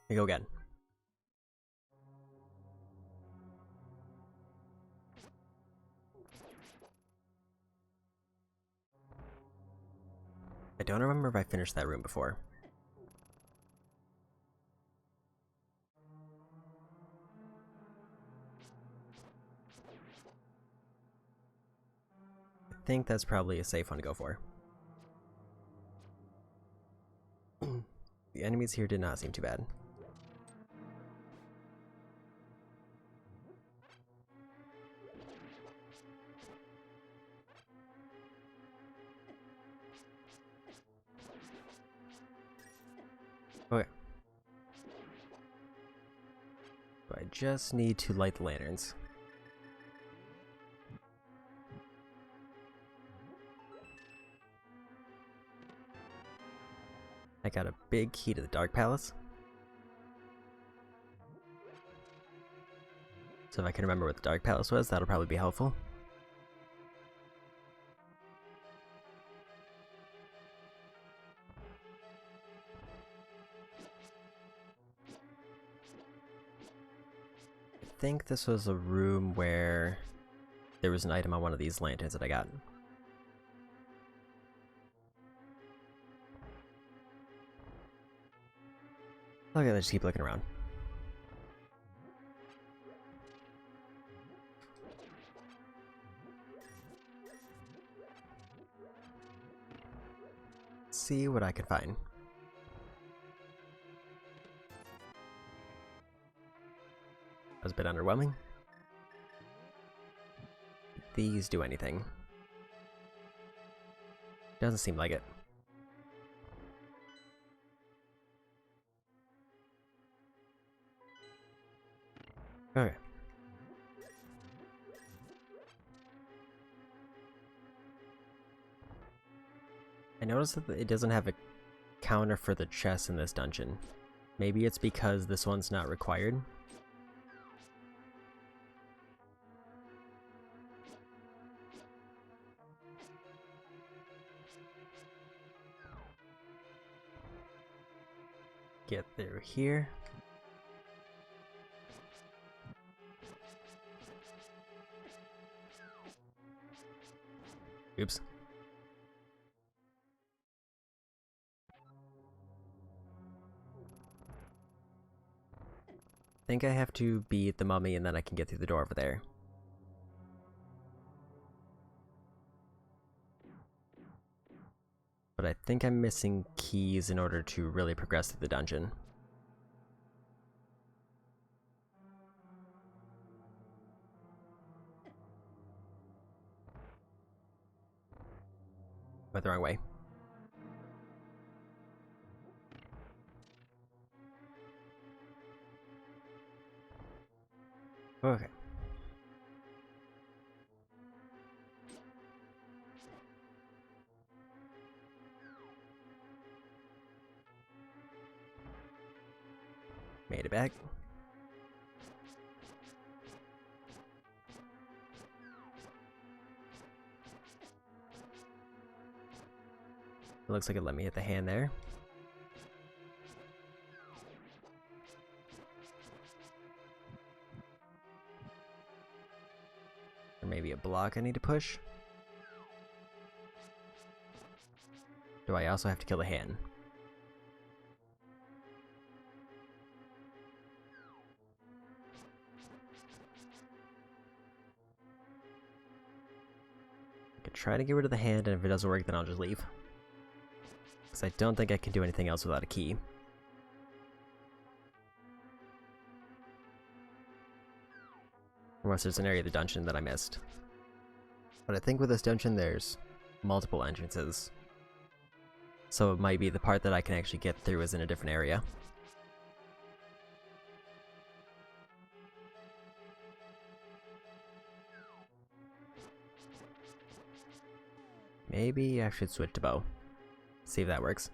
Here we go again. I don't remember if I finished that room before. think that's probably a safe one to go for. The enemies here did not seem too bad. Okay. So I just need to light the lanterns. I got a big key to the Dark Palace. So if I can remember what the Dark Palace was, that'll probably be helpful. I think this was a room where there was an item on one of these lanterns that I got. Okay, let's just keep looking around. See what I can find. That was a bit underwhelming. Did these do anything? Doesn't seem like it. Okay. I noticed that it doesn't have a counter for the chest in this dungeon. Maybe it's because this one's not required. Get through here. Oops. I think I have to beat the mummy and then I can get through the door over there. But I think I'm missing keys in order to really progress through the dungeon. Went the wrong way. Okay. Made it back. It looks like it let me hit the hand there. Or maybe a block I need to push. Do I also have to kill the hand? I could try to get rid of the hand, and if it doesn't work, then I'll just leave. Because I don't think I can do anything else without a key. Unless there's an area of the dungeon that I missed. But I think with this dungeon there's multiple entrances. So it might be the part that I can actually get through is in a different area. Maybe I should switch to bow. See if that works.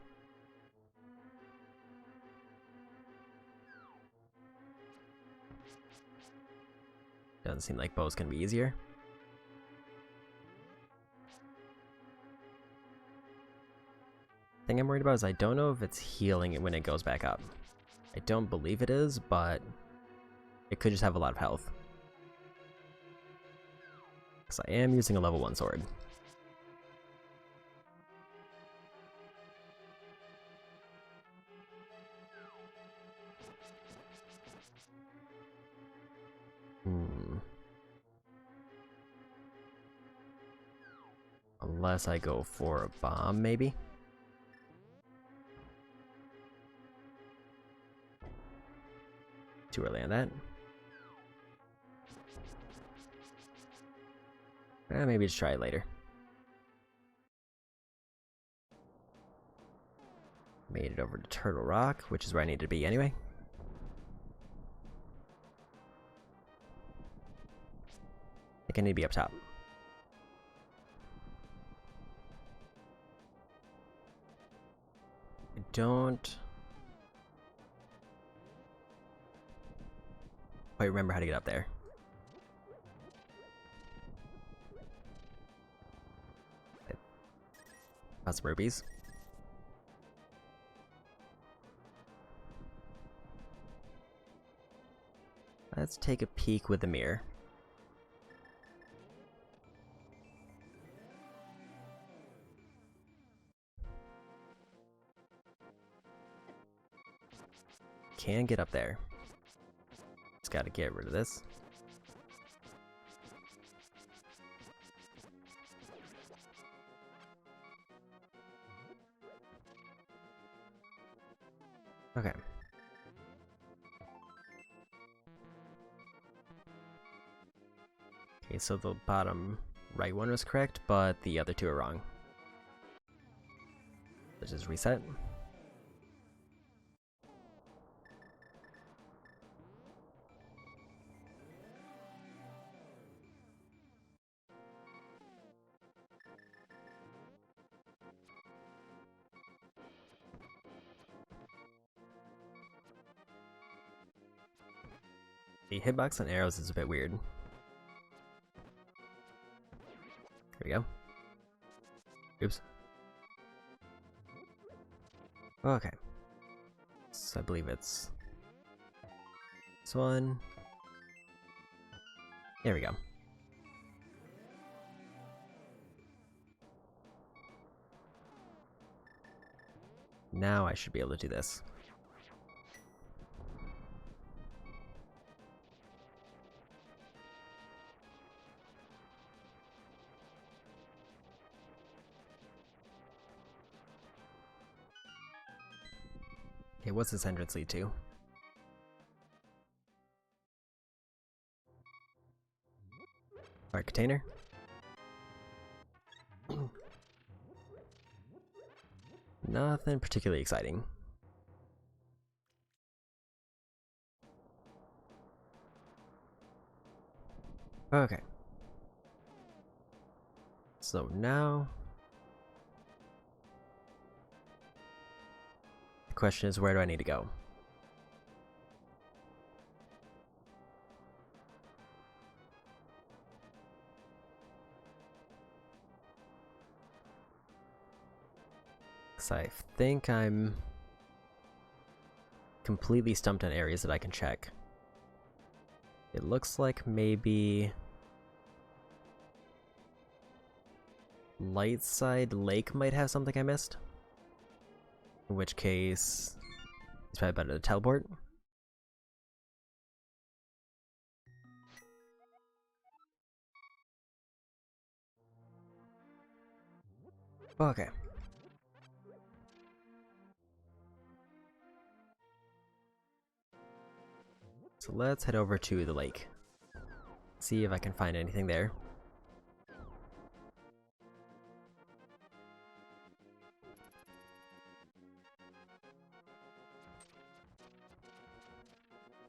Doesn't seem like bow's gonna be easier. The thing I'm worried about is I don't know if it's healing it when it goes back up. I don't believe it is, but it could just have a lot of health. Because I am using a level 1 sword. Unless I go for a bomb, maybe? Too early on that. Maybe just try it later. Made it over to Turtle Rock, which is where I need to be anyway. I think I need to be up top. I don't quite remember how to get up there. Got some rupees. Let's take a peek with the mirror. Can get up there. Just gotta get rid of this. Okay. Okay, so the bottom right one was correct, but the other two are wrong. Let's just reset. The hitbox on arrows is a bit weird. There we go. Oops. Okay. So I believe it's this one. There we go. Now I should be able to do this. Okay, what's this entrance lead to? Alright, container. Nothing particularly exciting. Okay. So now the question is, where do I need to go? Because I think I'm completely stumped on areas that I can check. It looks like maybe Lightside Lake might have something I missed. In which case, it's probably better to teleport. Okay. So let's head over to the lake. See if I can find anything there.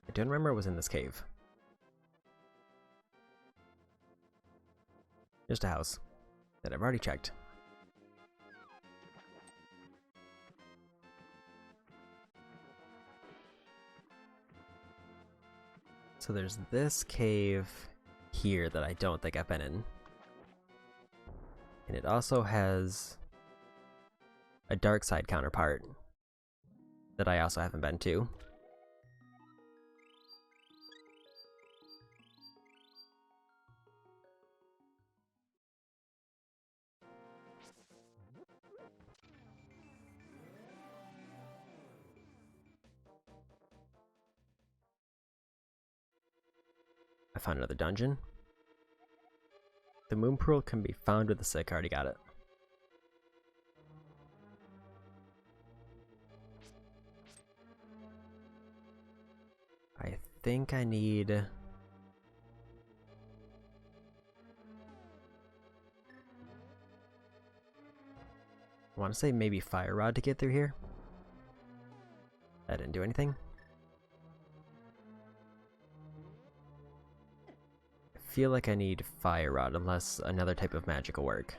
I don't remember it was in this cave. Just a house that I've already checked. So there's this cave here that I don't think I've been in. And it also has a dark side counterpart that I also haven't been to. I found another dungeon. The moon pearl can be found with the sick. I already got it. I think I need... I want to say maybe fire rod to get through here. That didn't do anything. I feel like I need fire rod unless another type of magic will work.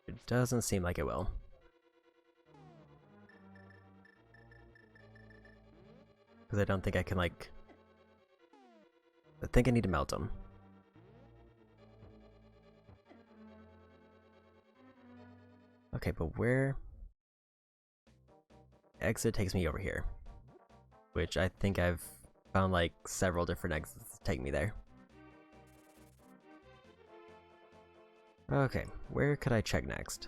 It doesn't seem like it will. Because I don't think I can, like... I think I need to melt them. Okay, but where... Exit takes me over here. Which I think I've found, like, several different exits to take me there. Okay, where could I check next?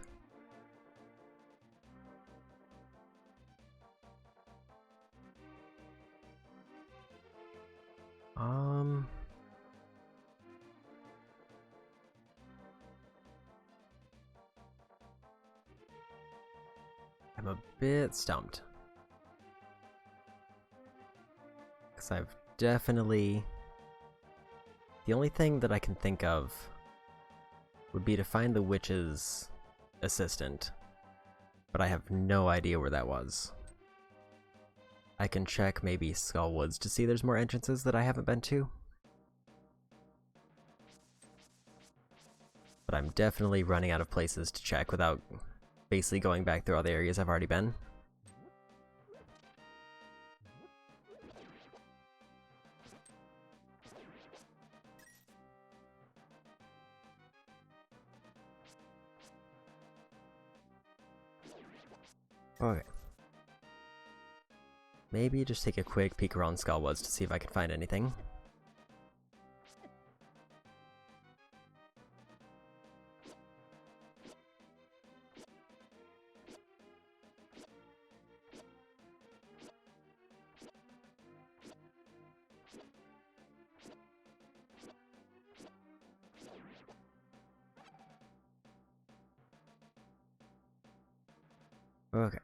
I'm a bit stumped. Because I've definitely... The only thing that I can think of would be to find the witch's assistant. But I have no idea where that was. I can check maybe Skullwoods to see there's more entrances that I haven't been to. But I'm definitely running out of places to check without basically going back through all the areas I've already been. Okay. Maybe just take a quick peek around Skullwoods to see if I can find anything. Okay.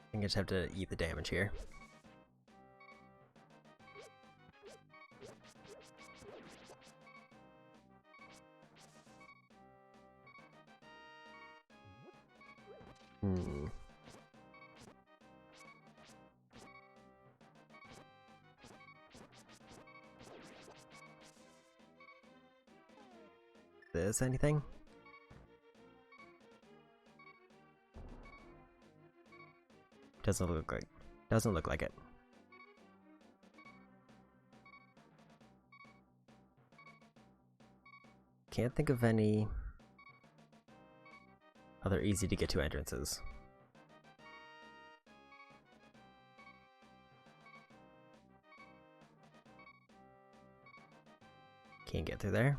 I think I just have to eat the damage here. This anything? Doesn't look like it. Can't think of any other easy to get to entrances. Can't get through there.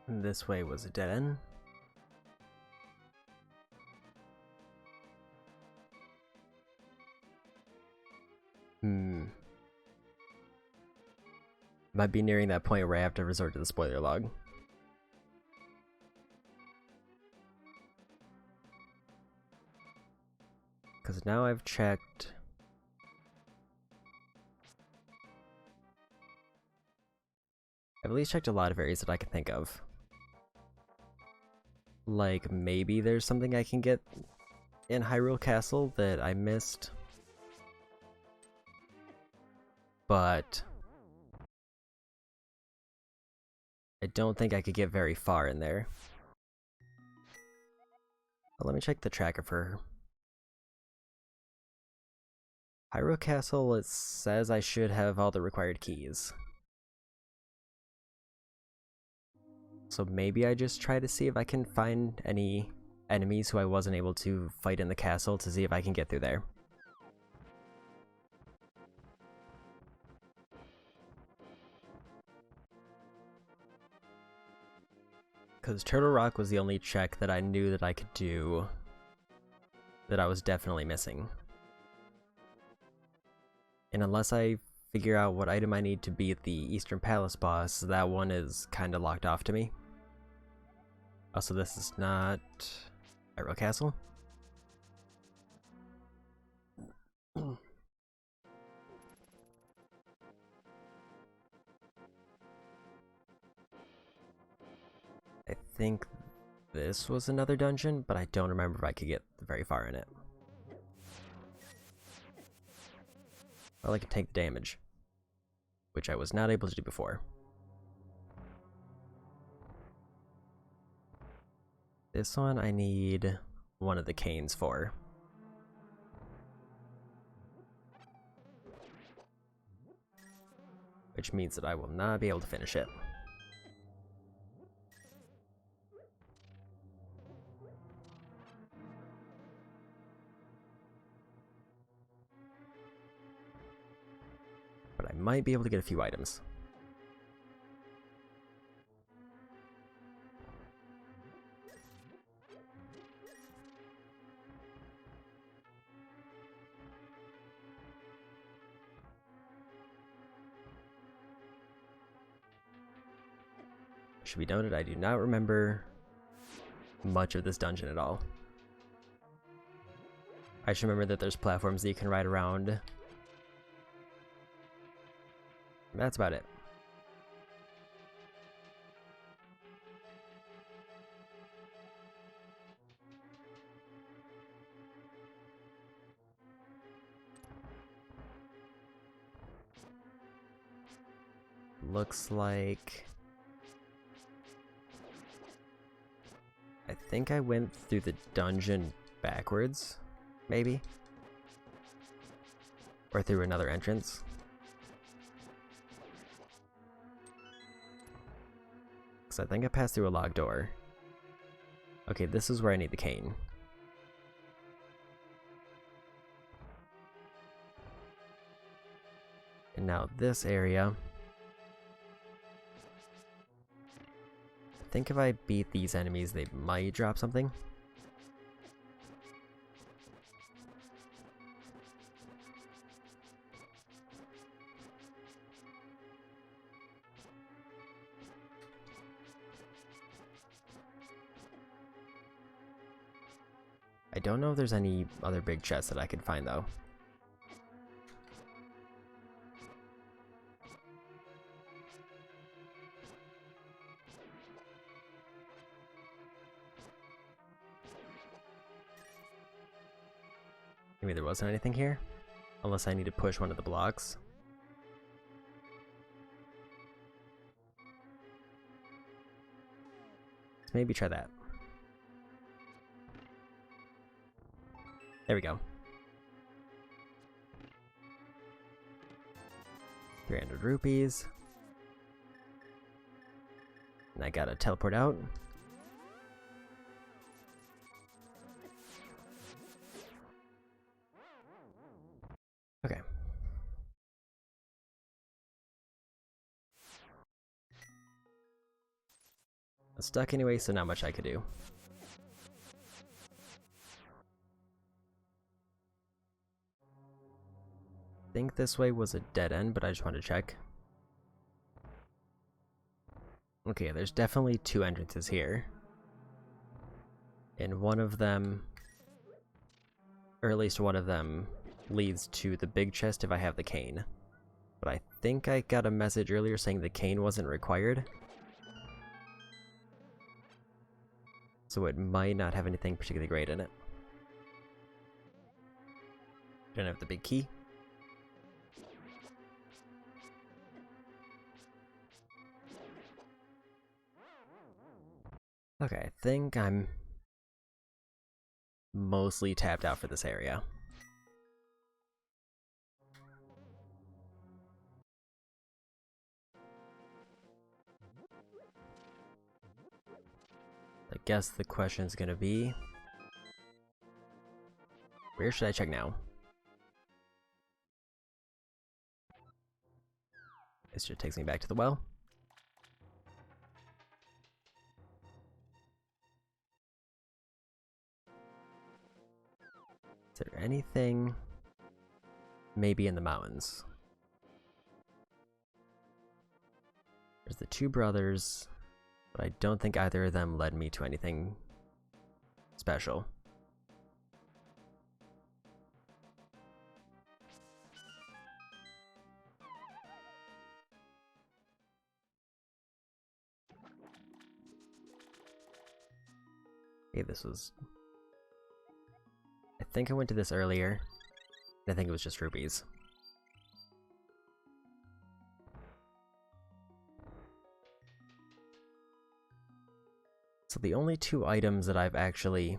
This way was a dead end. Might be nearing that point where I have to resort to the spoiler log. Because now I've checked... I've at least checked a lot of areas that I can think of. Like, maybe there's something I can get in Hyrule Castle that I missed. But... I don't think I could get very far in there. But let me check the tracker for Hyrule Castle. It says I should have all the required keys. So maybe I just try to see if I can find any enemies who I wasn't able to fight in the castle to see if I can get through there. Because Turtle Rock was the only check that I knew that I could do that I was definitely missing. And unless I figure out what item I need to beat the Eastern Palace boss, that one is kind of locked off to me. Also, this is not Hyrule Castle. I think this was another dungeon, but I don't remember if I could get very far in it. Well, I can take the damage, which I was not able to do before. This one I need one of the canes for. Which means that I will not be able to finish it. But I might be able to get a few items. Should be noted, I do not remember much of this dungeon at all. I just remember that there's platforms that you can ride around. That's about it. Looks like... I think I went through the dungeon backwards, maybe? Or through another entrance. Because I think I passed through a locked door. Okay, this is where I need the cane. And now this area... I think if I beat these enemies, they might drop something. I don't know if there's any other big chests that I could find, though. Maybe there wasn't anything here? Unless I need to push one of the blocks. Let's maybe try that. There we go. 300 rupees. And I gotta teleport out. Okay. I'm stuck anyway, so not much I could do. I think this way was a dead end, but I just wanted to check. Okay, there's definitely two entrances here. And one of them, or at least one of them, leads to the big chest if I have the cane. But I think I got a message earlier saying the cane wasn't required. So it might not have anything particularly great in it. Don't have the big key. Okay, I think I'm mostly tapped out for this area. I guess the question is gonna be, where should I check now? This just takes me back to the well. Is there anything maybe in the mountains? There's the two brothers, but I don't think either of them led me to anything special. Okay, this was... I think I went to this earlier. I think it was just rubies. So the only two items that I've actually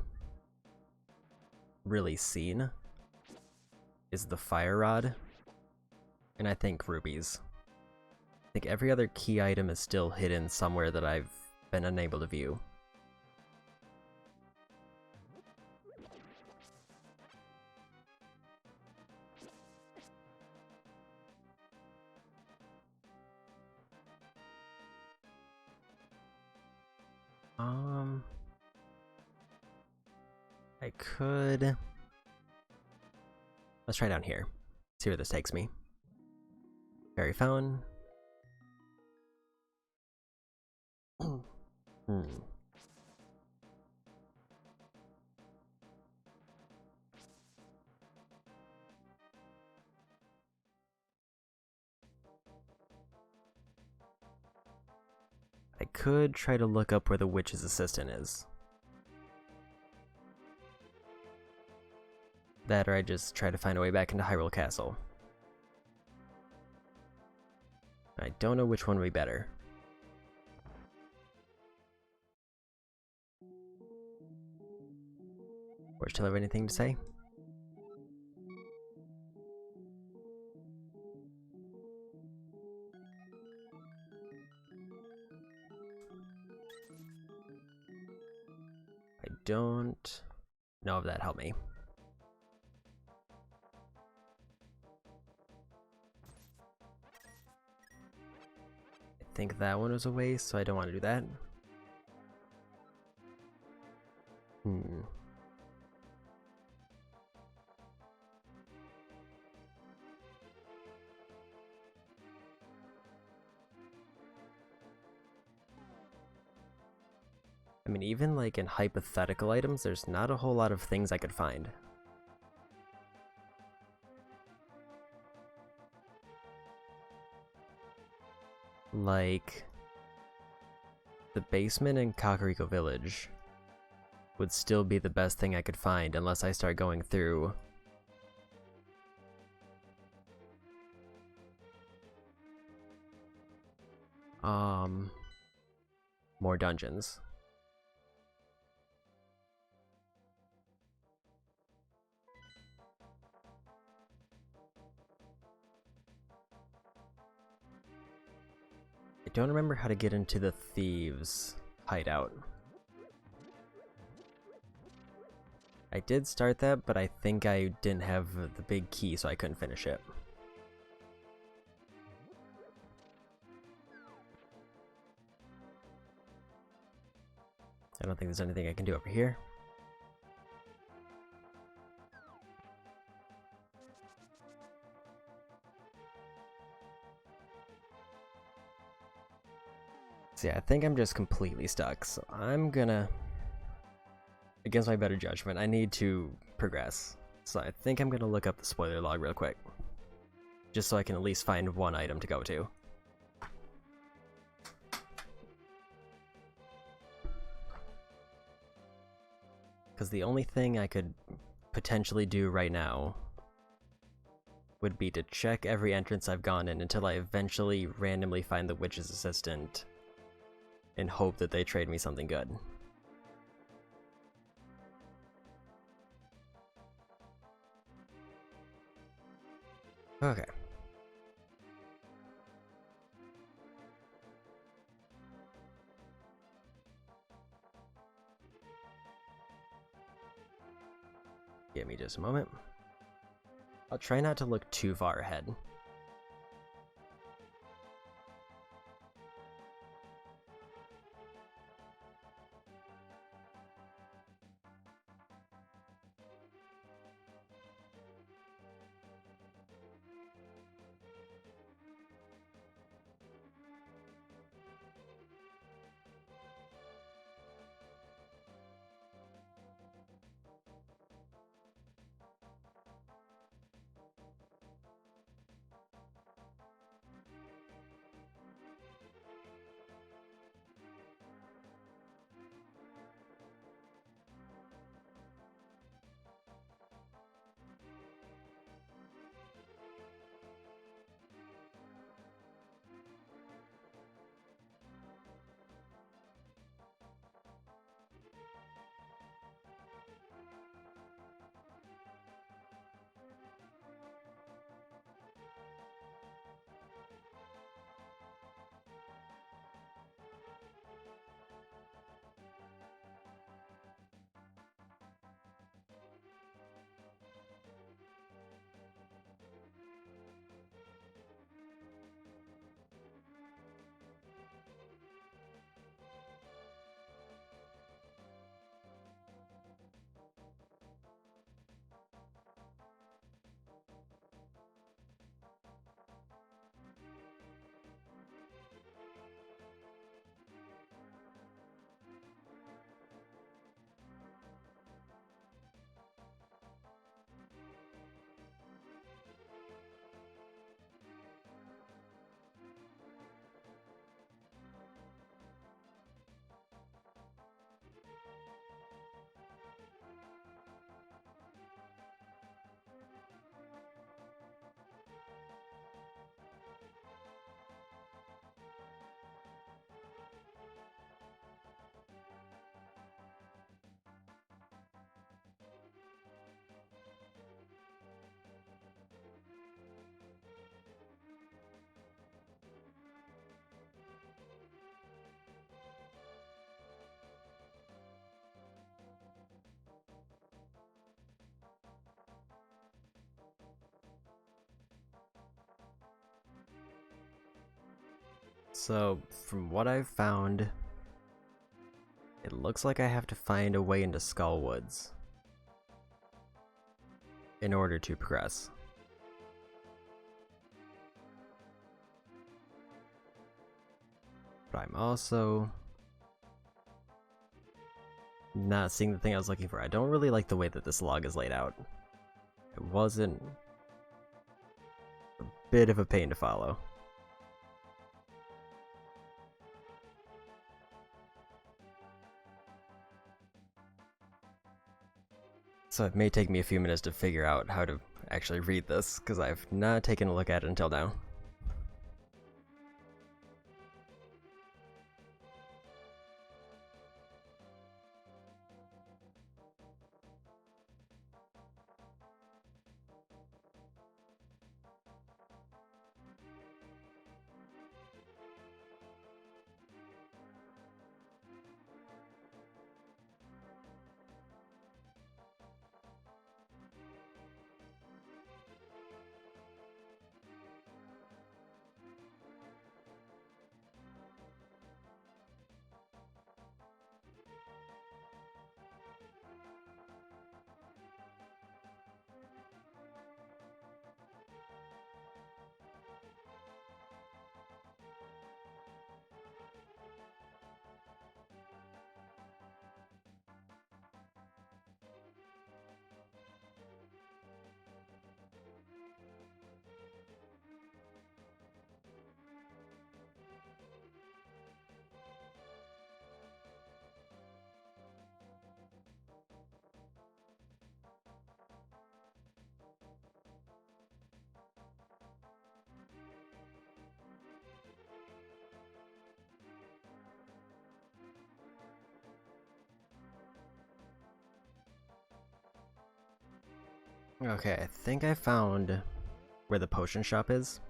really seen is the fire rod, and I think rubies. I think every other key item is still hidden somewhere that I've been unable to view. I could... Let's try down here. See where this takes me. Fairy fountain. I could try to look up where the witch's assistant is. That, or I just try to find a way back into Hyrule Castle. I don't know which one would be better. Or still have anything to say? I don't know if that helped me. I think that one was a waste, so I don't want to do that. I mean, even like in hypothetical items, there's not a whole lot of things I could find. Like, the basement in Kakariko Village would still be the best thing I could find unless I start going through more dungeons. I don't remember how to get into the Thieves Hideout. I did start that, but I think I didn't have the big key, so I couldn't finish it. I don't think there's anything I can do over here. So yeah, I think I'm just completely stuck, so I'm gonna... Against my better judgment, I need to progress. So I think I'm gonna look up the spoiler log real quick. Just so I can at least find one item to go to. Because the only thing I could potentially do right now would be to check every entrance I've gone in until I eventually randomly find the witch's assistant and hope that they trade me something good. Okay. Give me just a moment. I'll try not to look too far ahead. So, from what I've found, it looks like I have to find a way into Skull Woods in order to progress. But I'm also not seeing the thing I was looking for. I don't really like the way that this log is laid out. It wasn't a bit of a pain to follow. So it may take me a few minutes to figure out how to actually read this, because I've not taken a look at it until now. Okay, I think I found where the potion shop is.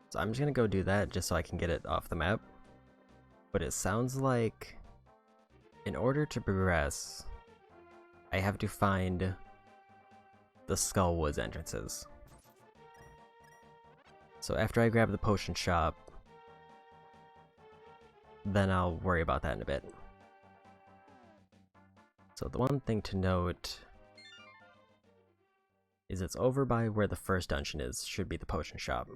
So I'm just gonna go do that just so I can get it off the map. But it sounds like in order to progress, I have to find the Skull Woods entrances. So after I grab the potion shop, then I'll worry about that in a bit. So the one thing to note is it's over by where the first dungeon is, should be the potion shop.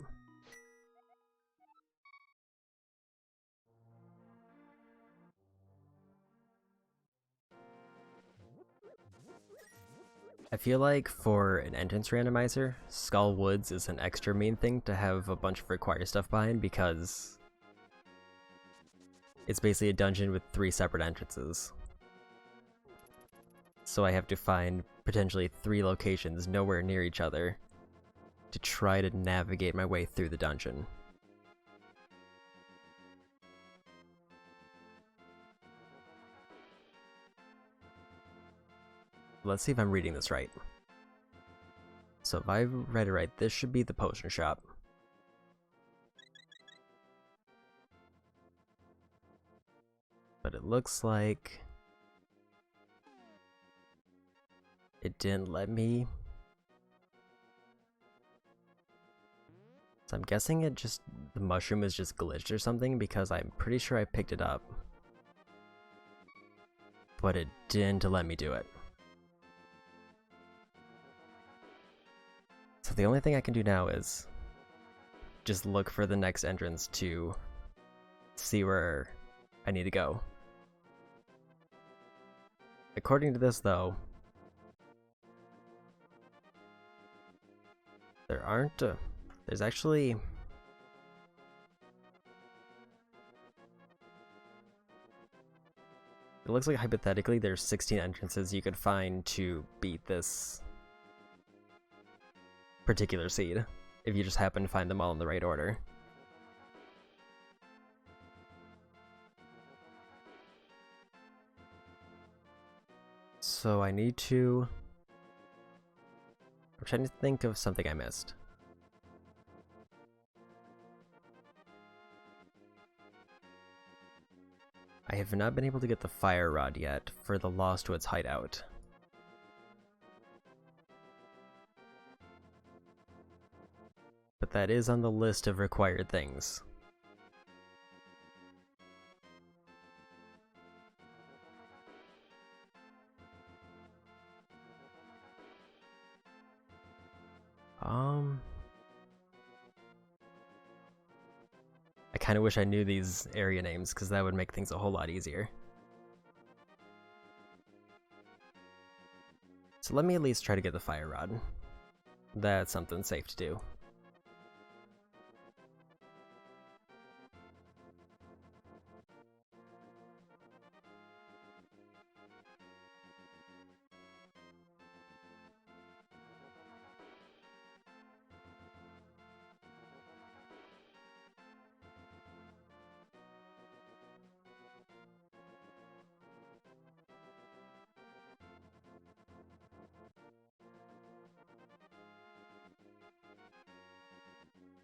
I feel like for an entrance randomizer, Skull Woods is an extra mean thing to have a bunch of required stuff behind because it's basically a dungeon with 3 separate entrances. So I have to find potentially 3 locations nowhere near each other to try to navigate my way through the dungeon. Let's see if I'm reading this right. So if I read it right, this should be the potion shop. But it looks like it didn't let me. So I'm guessing the mushroom is just glitched or something because I'm pretty sure I picked it up. But it didn't let me do it. So the only thing I can do now is just look for the next entrance to see where I need to go. According to this though, there's actually it looks like hypothetically there's 16 entrances you could find to beat this particular seed, if you just happen to find them all in the right order. So I'm trying to think of something I missed. I have not been able to get the fire rod yet for the Lost Woods Hideout. But that is on the list of required things. I kind of wish I knew these area names because that would make things a whole lot easier. So let me at least try to get the fire rod. That's something safe to do.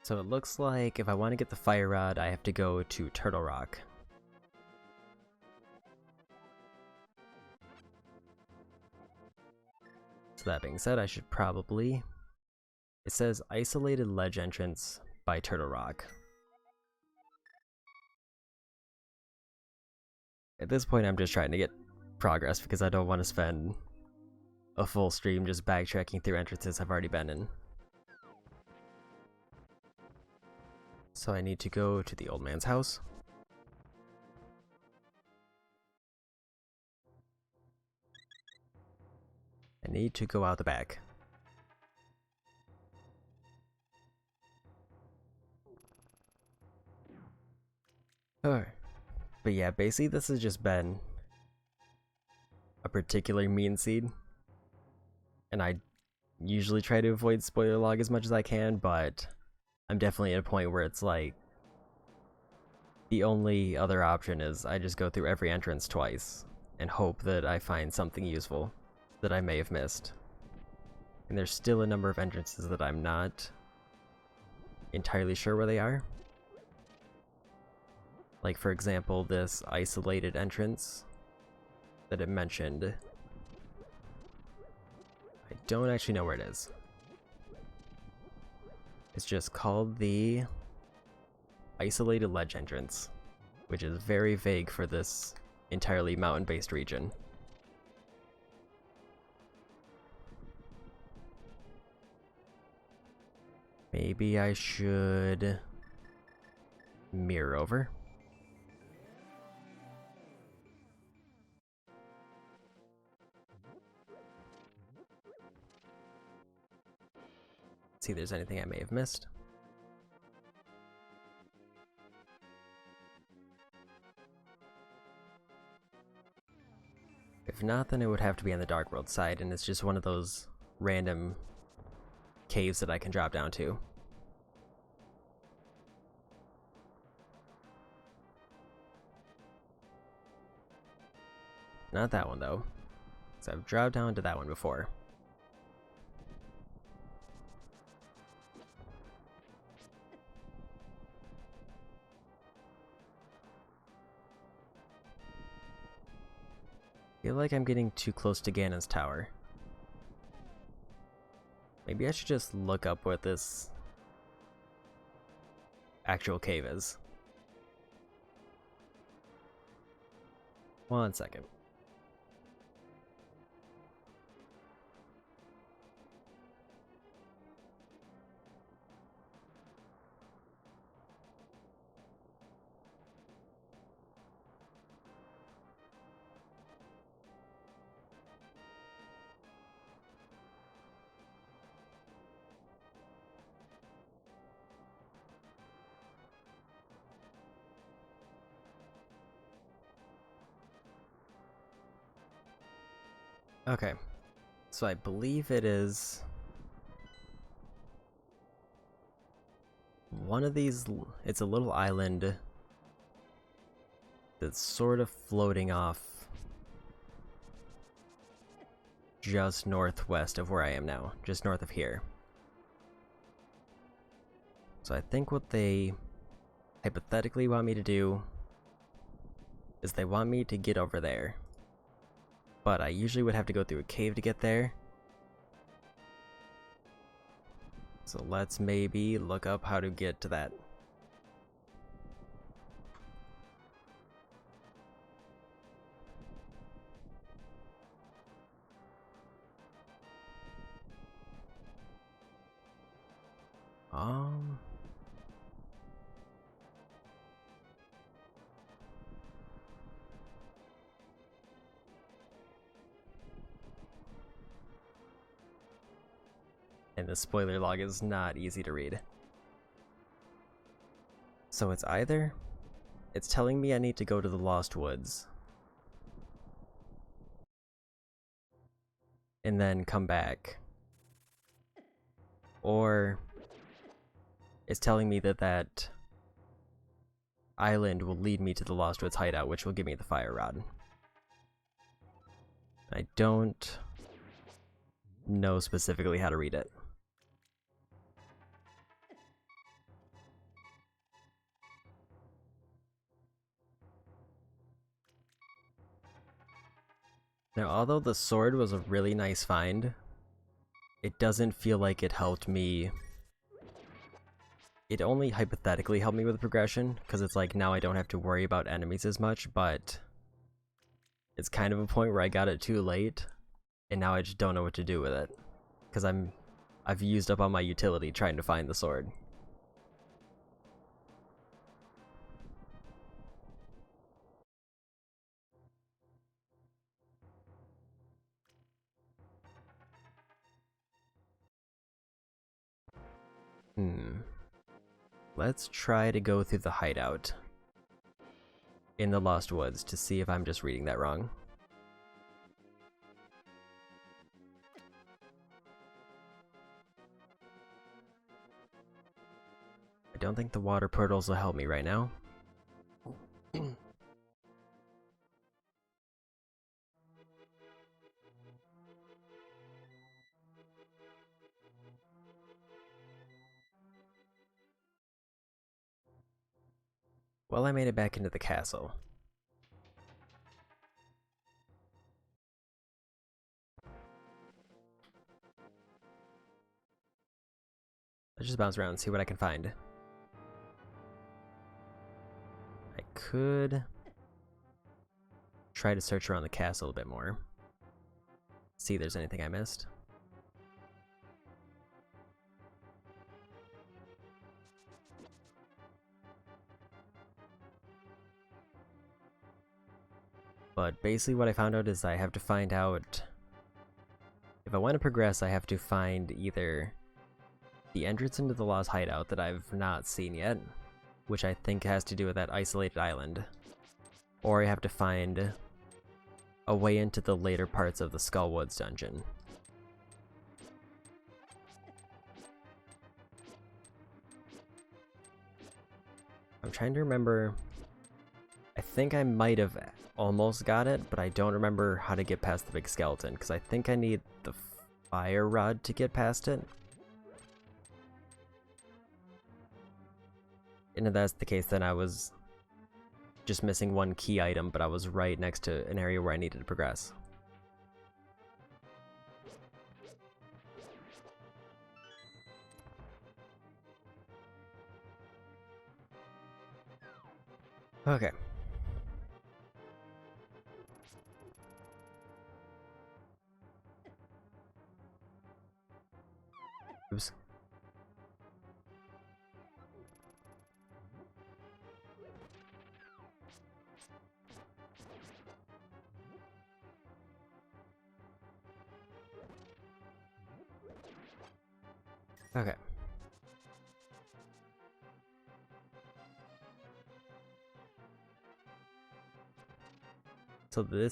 So it looks like if I want to get the fire rod, I have to go to Turtle Rock. So that being said, I should probably... It says isolated ledge entrance by Turtle Rock. At this point, I'm just trying to get progress because I don't want to spend a full stream just backtracking through entrances I've already been in. So I need to go to the old man's house. I need to go out the back. Alright. But yeah, basically this has just been a particularly mean seed. And I usually try to avoid spoiler log as much as I can, but I'm definitely at a point where it's like the only other option is I just go through every entrance twice and hope that I find something useful that I may have missed. And there's still a number of entrances that I'm not entirely sure where they are. Like for example, this isolated entrance that it mentioned. I don't actually know where it is. It's just called the Isolated Ledge Entrance, which is very vague for this entirely mountain-based region. Maybe I should mirror over. See if there's anything I may have missed. If not, then it would have to be on the Dark World side, and it's just one of those random caves that I can drop down to. Not that one, though, because I've dropped down to that one before. I feel like I'm getting too close to Ganon's tower. Maybe I should just look up what this actual cave is. One second. Okay, so I believe it is one of these. It's a little island that's sort of floating off just northwest of where I am now, just north of here. So I think what they hypothetically want me to do is they want me to get over there. But I usually would have to go through a cave to get there. So let's maybe look up how to get to that. And the spoiler log is not easy to read. So it's telling me I need to go to the Lost Woods and then come back, or it's telling me that that island will lead me to the Lost Woods hideout, which will give me the fire rod. I don't know specifically how to read it. Now, although the sword was a really nice find, it doesn't feel like it helped me. It only hypothetically helped me with progression, because it's like now I don't have to worry about enemies as much, but it's kind of a point where I got it too late, and now I just don't know what to do with it, because I've used up all my utility trying to find the sword. Let's try to go through the hideout in the Lost Woods to see if I'm just reading that wrong. I don't think the water portals will help me right now. Well, I made it back into the castle. Let's just bounce around and see what I can find. I could try to search around the castle a bit more. See if there's anything I missed. But basically what I found out is I have to find out... If I want to progress, I have to find either the entrance into the Lost Hideout that I've not seen yet, which I think has to do with that isolated island, or I have to find a way into the later parts of the Skullwoods dungeon. I'm trying to remember... I think I might have almost got it, but I don't remember how to get past the big skeleton, because I think I need the fire rod to get past it. And if that's the case, then I was just missing one key item, but I was right next to an area where I needed to progress. Okay. Oops. Okay. So the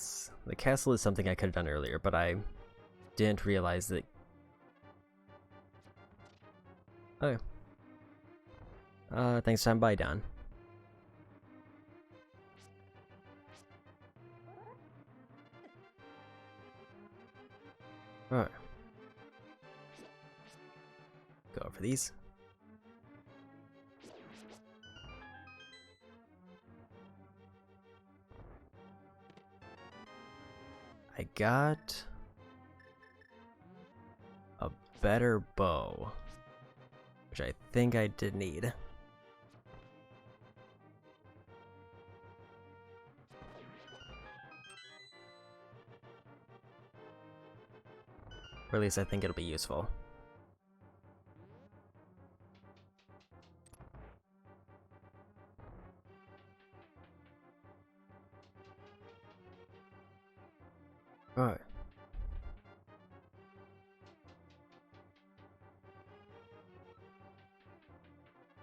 castle is something I could have done earlier, but I didn't realize that... Okay. Thanks for stopping by, Don. Alright. Go over these. I got a better bow, which I think I did need. Or at least I think it'll be useful. Alright.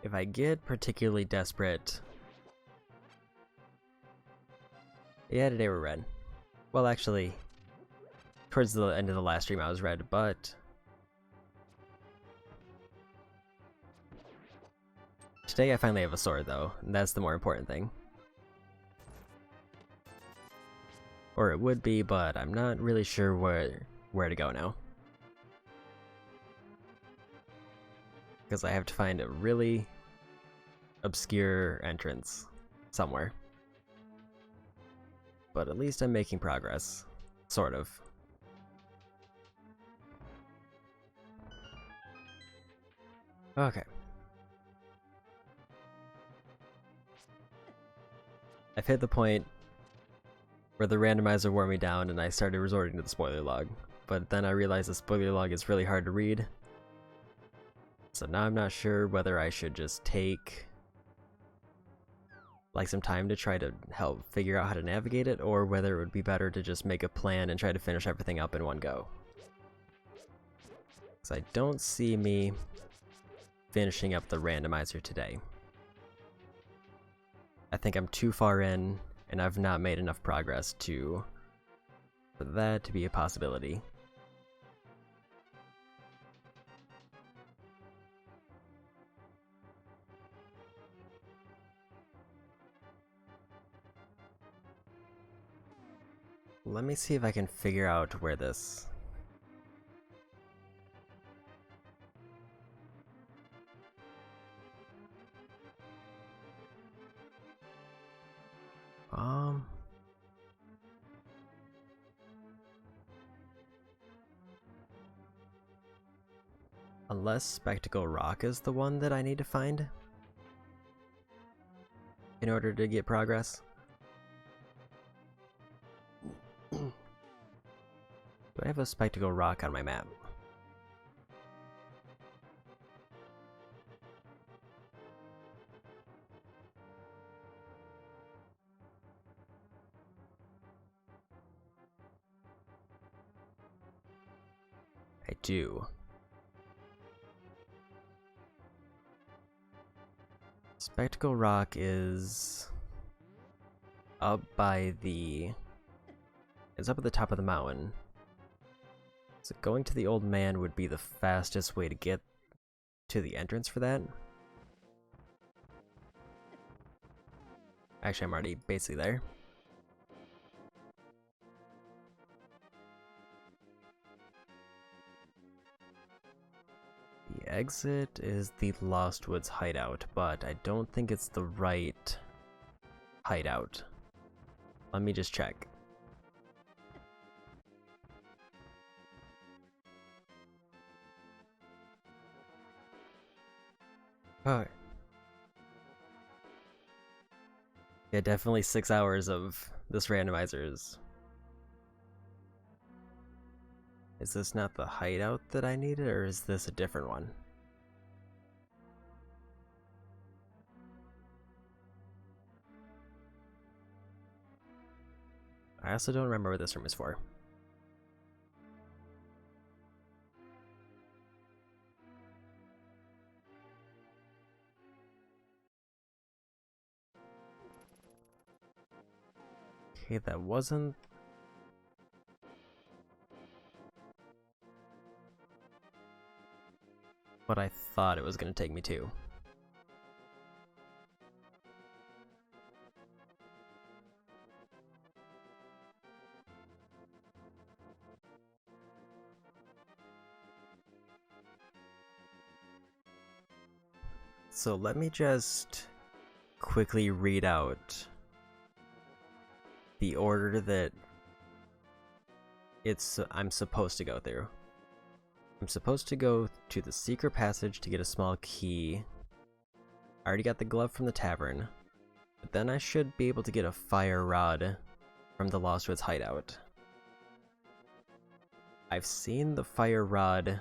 If I get particularly desperate... Yeah, today we're red. Well, actually, towards the end of the last stream I was red, but... Today I finally have a sword, though, and that's the more important thing. Or it would be, but I'm not really sure where to go now. Because I have to find a really obscure entrance somewhere. But at least I'm making progress. Sort of. Okay. I've hit the point where the randomizer wore me down and I started resorting to the spoiler log. But then I realized the spoiler log is really hard to read. So now I'm not sure whether I should just take like some time to try to help figure out how to navigate it, or whether it would be better to just make a plan and try to finish everything up in one go. Because I don't see me finishing up the randomizer today. I think I'm too far in, and I've not made enough progress for that to be a possibility. Let me see if I can figure out where this... Unless Spectacle Rock is the one that I need to find in order to get progress. Do I have a Spectacle Rock on my map? I do. Spectacle Rock is up by the... It's up at the top of the mountain. So going to the old man would be the fastest way to get to the entrance for that. Actually, I'm already basically there. The exit is the Lost Woods Hideout, but I don't think it's the right hideout. Let me just check. Alright. Yeah, definitely 6 hours of this randomizer is... Is this not the hideout that I needed, or is this a different one? I also don't remember what this room is for. Okay, that wasn't... what I thought it was going to take me to. So let me just quickly read out the order that I'm supposed to go through. I'm supposed to go to the secret passage to get a small key. I already got the glove from the tavern, but then I should be able to get a fire rod from the Lost Woods hideout. I've seen the fire rod,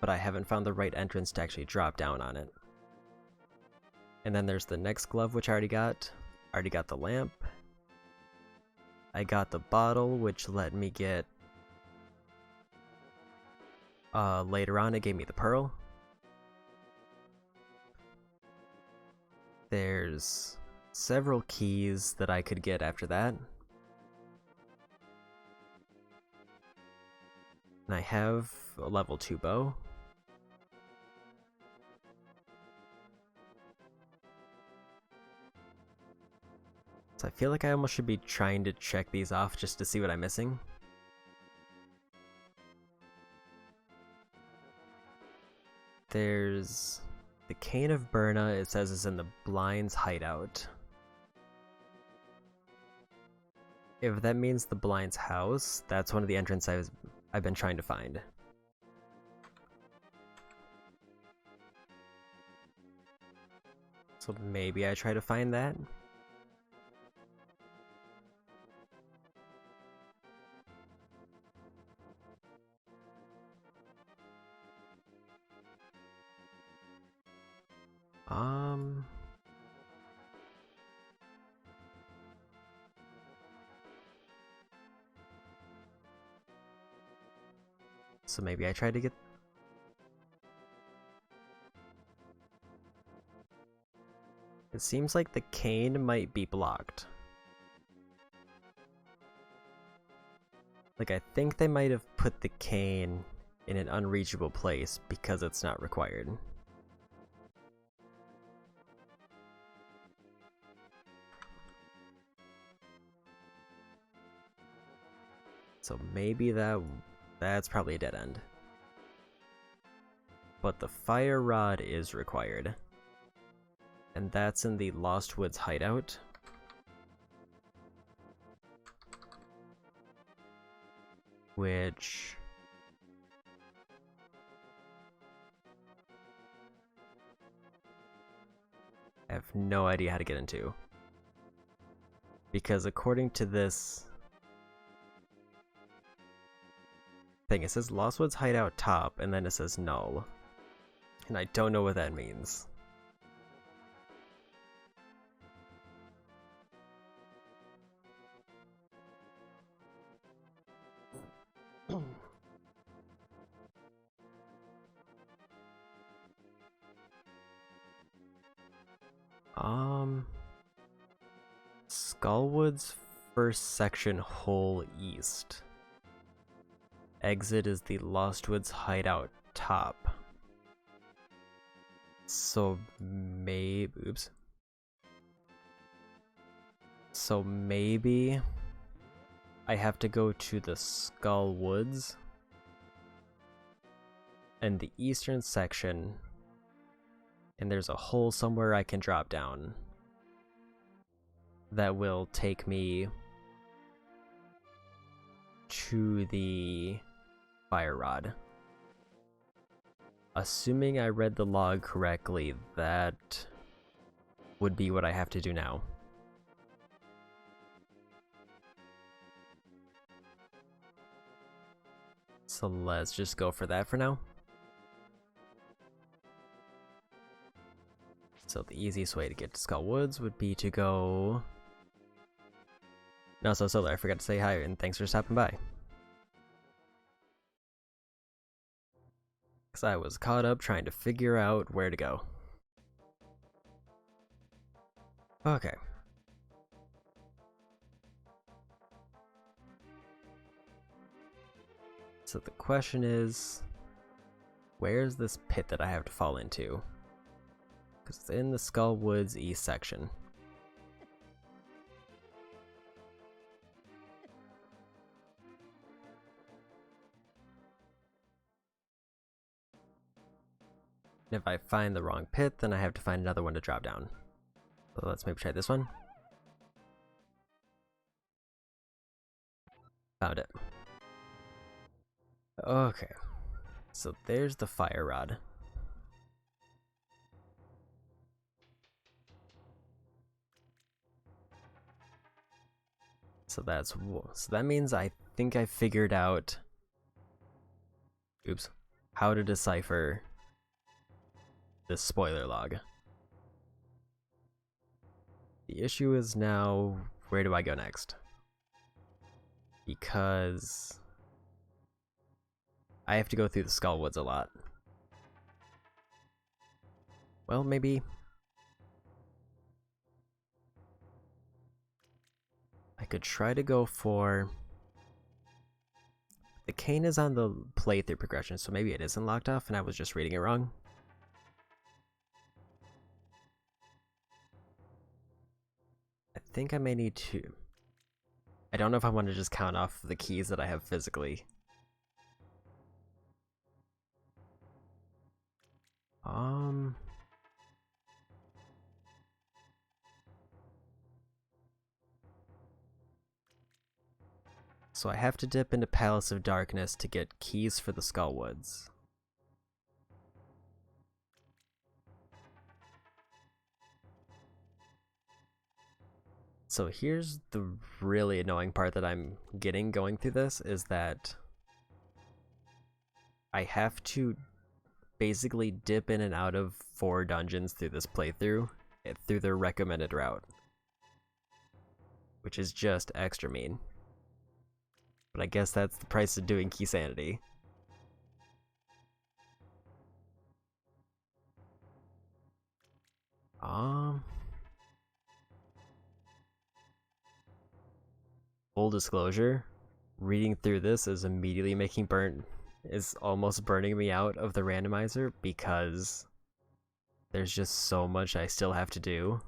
but I haven't found the right entrance to actually drop down on it. And then there's the next glove, which I already got. I already got the lamp. I got the bottle, which let me get... later on, it gave me the pearl. There's several keys that I could get after that. And I have a level 2 bow. So I feel like I almost should be trying to check these off just to see what I'm missing. There's the Cane of Burna, it says is in the Blind's hideout. If that means the Blind's house, that's one of the entrances I've been trying to find. So maybe I try to find that. So maybe I try to get... It seems like the cane might be blocked. Like, I think they might have put the cane in an unreachable place because it's not required. So maybe that's probably a dead end. But the fire rod is required. And that's in the Lost Woods hideout. Which... have no idea how to get into. Because according to this thing, it says Lost Woods Hideout top, and then it says null. And I don't know what that means. Skullwood's first section, hole east. Exit is the Lost Woods Hideout top. So maybe, oops. So maybe I have to go to the Skull Woods and the eastern section, and there's a hole somewhere I can drop down that will take me to the fire rod. Assuming I read the log correctly, that would be what I have to do now. So let's just go for that for now. So the easiest way to get to Skull Woods would be to go... No, so Solar, I forgot to say hi and thanks for stopping by. Because I was caught up trying to figure out where to go. Okay. So the question is, where's this pit that I have to fall into? Because it's in the Skull Woods East section. And if I find the wrong pit, then I have to find another one to drop down. So let's maybe try this one. Found it. Okay. So there's the fire rod. So that means I think I figured out, oops, how to decipher this spoiler log. The issue is now, where do I go next? Because I have to go through the Skull Woods a lot. Well, maybe I could try to go for... The cane is on the playthrough progression, so maybe it isn't locked off and I was just reading it wrong. I think I may need to... I don't know if I want to just count off the keys that I have physically. So I have to dip into Palace of Darkness to get keys for the Skull Woods. So here's the really annoying part that I'm getting going through this, is that I have to basically dip in and out of 4 dungeons through this playthrough, through the recommended route. Which is just extra mean. But I guess that's the price of doing Key Sanity. Full disclosure, reading through this is immediately is almost burning me out of the randomizer, because there's just so much I still have to do.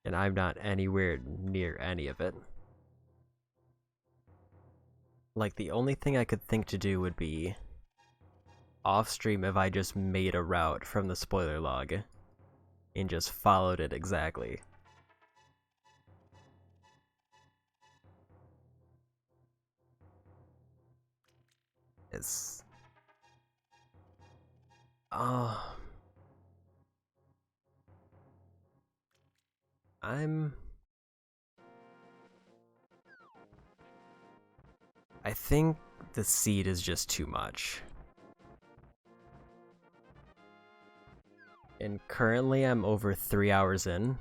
And I'm not anywhere near any of it. Like, the only thing I could think to do would be off stream if I just made a route from the spoiler log and just followed it exactly. It's... I think the seed is just too much. And currently I'm over 3 hours in.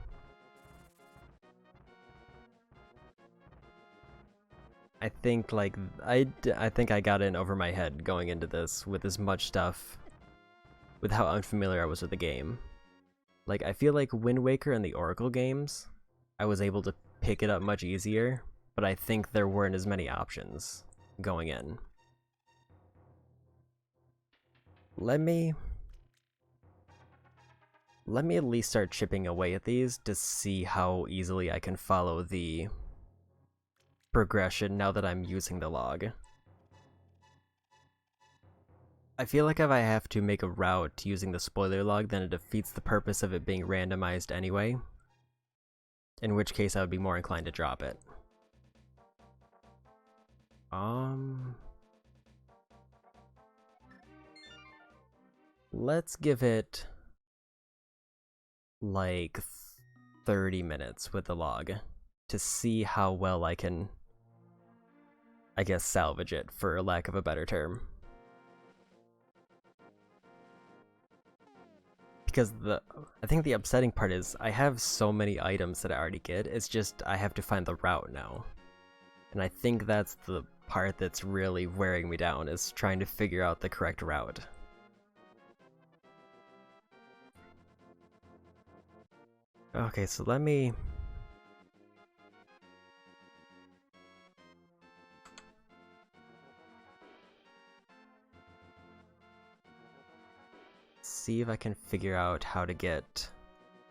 I think like I think I got in over my head going into this with as much stuff, with how unfamiliar I was with the game. Like I feel like Wind Waker and the Oracle games, I was able to pick it up much easier, but I think there weren't as many options going in. Let me at least start chipping away at these to see how easily I can follow the progression now that I'm using the log. I feel like if I have to make a route using the spoiler log, then it defeats the purpose of it being randomized anyway, in which case I would be more inclined to drop it. Let's give it like 30 minutes with the log to see how well I can, I guess, salvage it, for lack of a better term. Because I think the upsetting part is I have so many items that I already get, it's just I have to find the route now. And I think that's the part that's really wearing me down, is trying to figure out the correct route. Okay, so let me... see if I can figure out how to get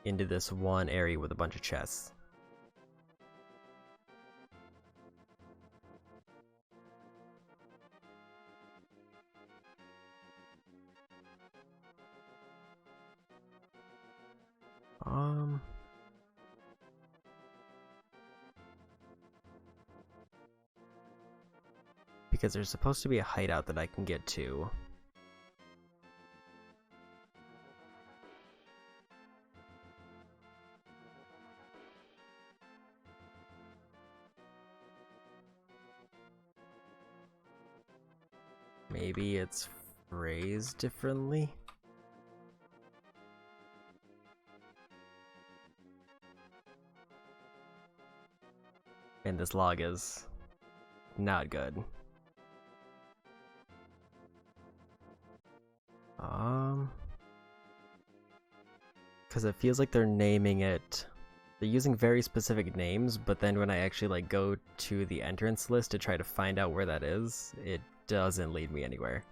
into this one area with a bunch of chests. Because there's supposed to be a hideout that I can get to. Maybe it's phrased differently? And this log is not good. Because it feels like they're naming it, they're using very specific names, but then when I actually like go to the entrance list to try to find out where that is, it doesn't lead me anywhere.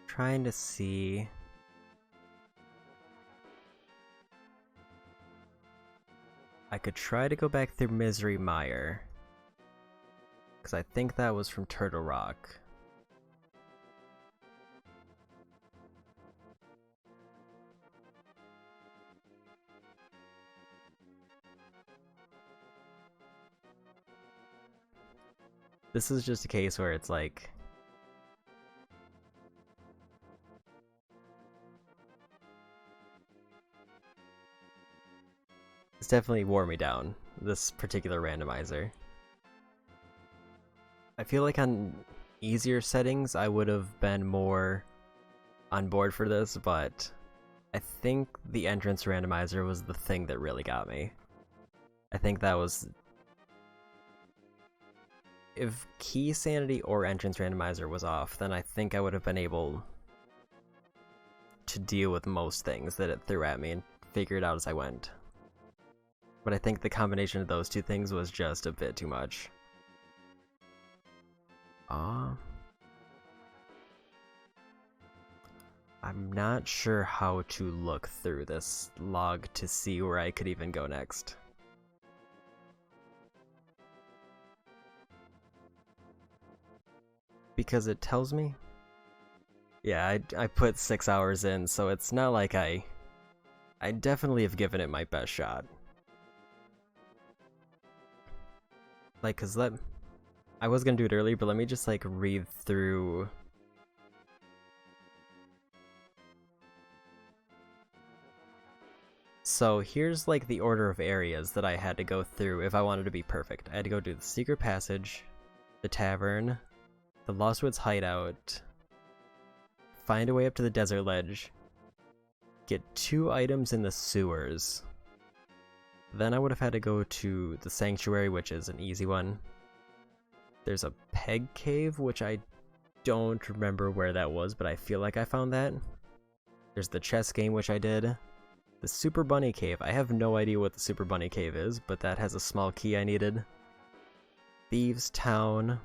Trying to see. I could try to go back through Misery Mire, because I think that was from Turtle Rock. This is just a case where it's like, it's definitely wore me down, this particular randomizer. I feel like on easier settings I would have been more on board for this, but I think the entrance randomizer was the thing that really got me. I think that was... if key sanity or entrance randomizer was off, then I think I would have been able to deal with most things that it threw at me and figure it out as I went. But I think the combination of those two things was just a bit too much. I'm not sure how to look through this log to see where I could even go next. because it tells me. Yeah, I put 6 hours in, so it's not like I definitely have given it my best shot. Like, cause I was gonna do it earlier, but let me just like read through. So here's like the order of areas that I had to go through if I wanted to be perfect. I had to go do the secret passage, the tavern, the Lost Woods hideout, find a way up to the desert ledge, get 2 items in the sewers. Then I would have had to go to the sanctuary, which is an easy one. There's a peg cave, which I don't remember where that was, but I feel like I found that. There's the chess game, which I did. The Super Bunny Cave. I have no idea what the Super Bunny Cave is, but that has a small key I needed. Thieves Town.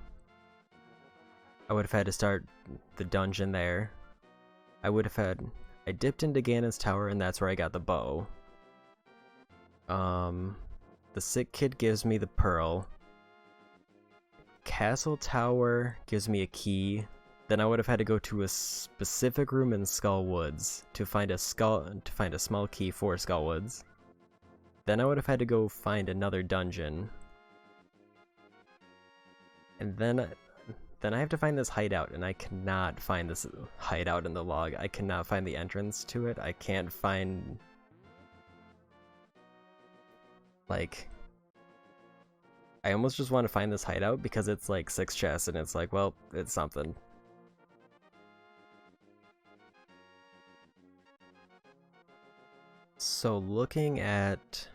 I would have had to start the dungeon there. I dipped into Ganon's tower, and that's where I got the bow. The sick kid gives me the pearl. Castle Tower gives me a key. Then I would have had to go to a specific room in Skull Woods to find a small key for Skull Woods. Then I would have had to go find another dungeon. And then I have to find this hideout, and I cannot find this hideout in the log. I cannot find the entrance to it. I can't find... Like... I almost just want to find this hideout because it's like 6 chests, and it's like, well, it's something. So looking at...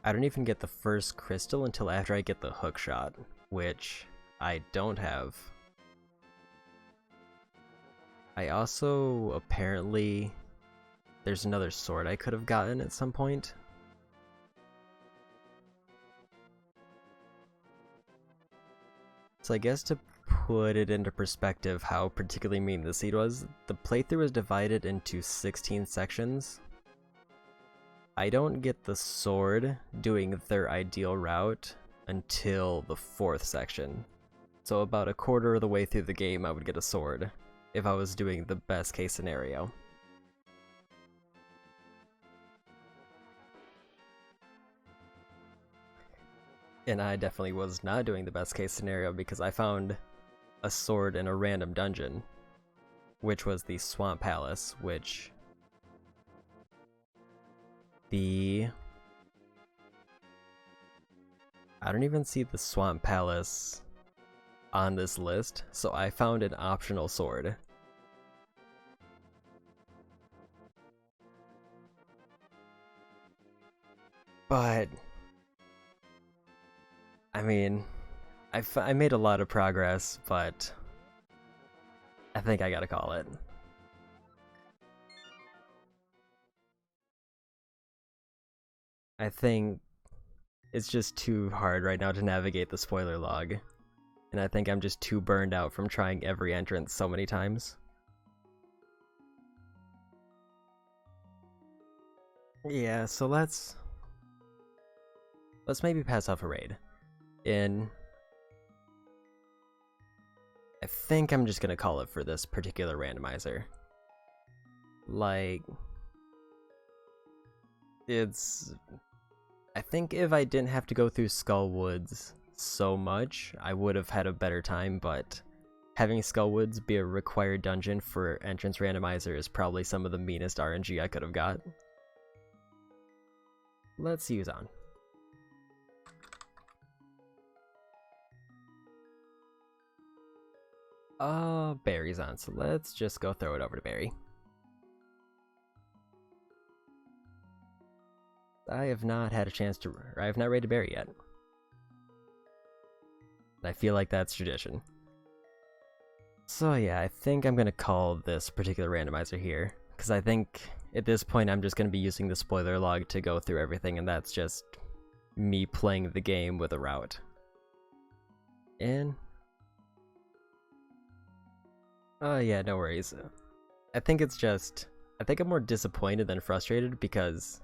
I don't even get the first crystal until after I get the hook shot, which I don't have. I also apparently... There's another sword I could have gotten at some point. So I guess to put it into perspective how particularly mean the seed was, the playthrough was divided into 16 sections. I don't get the sword doing their ideal route until the 4th section. So about a quarter of the way through the game I would get a sword, if I was doing the best case scenario. And I definitely was not doing the best case scenario because I found a sword in a random dungeon, which was the Swamp Palace, which... I don't even see the Swamp Palace on this list, so I found an optional sword. But... I mean, I made a lot of progress, but I think I gotta call it. I think it's just too hard right now to navigate the spoiler log, and I think I'm just too burned out from trying every entrance so many times. Yeah, so let's maybe pass off a raid. I think I'm just gonna call it for this particular randomizer. Like, I think if I didn't have to go through Skull Woods so much, I would have had a better time, but having Skull Woods be a required dungeon for entrance randomizer is probably some of the meanest RNG I could have got. Let's use on. Barry's on, so let's just go throw it over to Barry. I have not had a chance to, I have not raided Barry yet. I feel like that's tradition. So yeah, I think I'm gonna call this particular randomizer here, because I think at this point I'm just gonna be using the spoiler log to go through everything, and that's just me playing the game with a route. And yeah, no worries. I think I'm more disappointed than frustrated because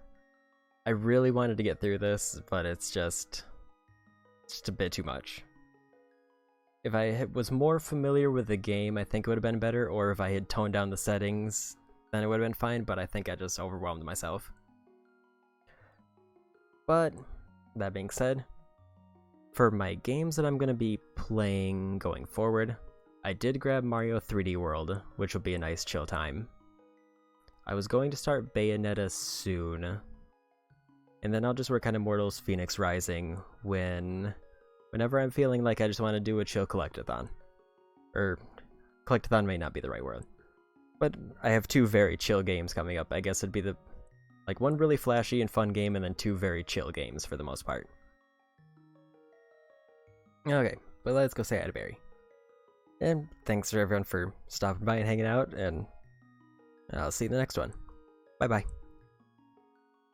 I really wanted to get through this, but it's just... just a bit too much. If I was more familiar with the game, I think it would have been better, or if I had toned down the settings, then it would have been fine, but I think I just overwhelmed myself. But, that being said, for my games that I'm going to be playing going forward, I did grab Mario 3D World, which will be a nice chill time. I was going to start Bayonetta soon, and then I'll just work on Immortals Phoenix Rising whenever I'm feeling like I just want to do a chill collectathon. Or, collectathon may not be the right word. But I have 2 very chill games coming up. I guess it'd be one really flashy and fun game, and then 2 very chill games for the most part. Okay, but let's go say hi to Barry. And thanks for everyone for stopping by and hanging out, and I'll see you in the next one. Bye-bye.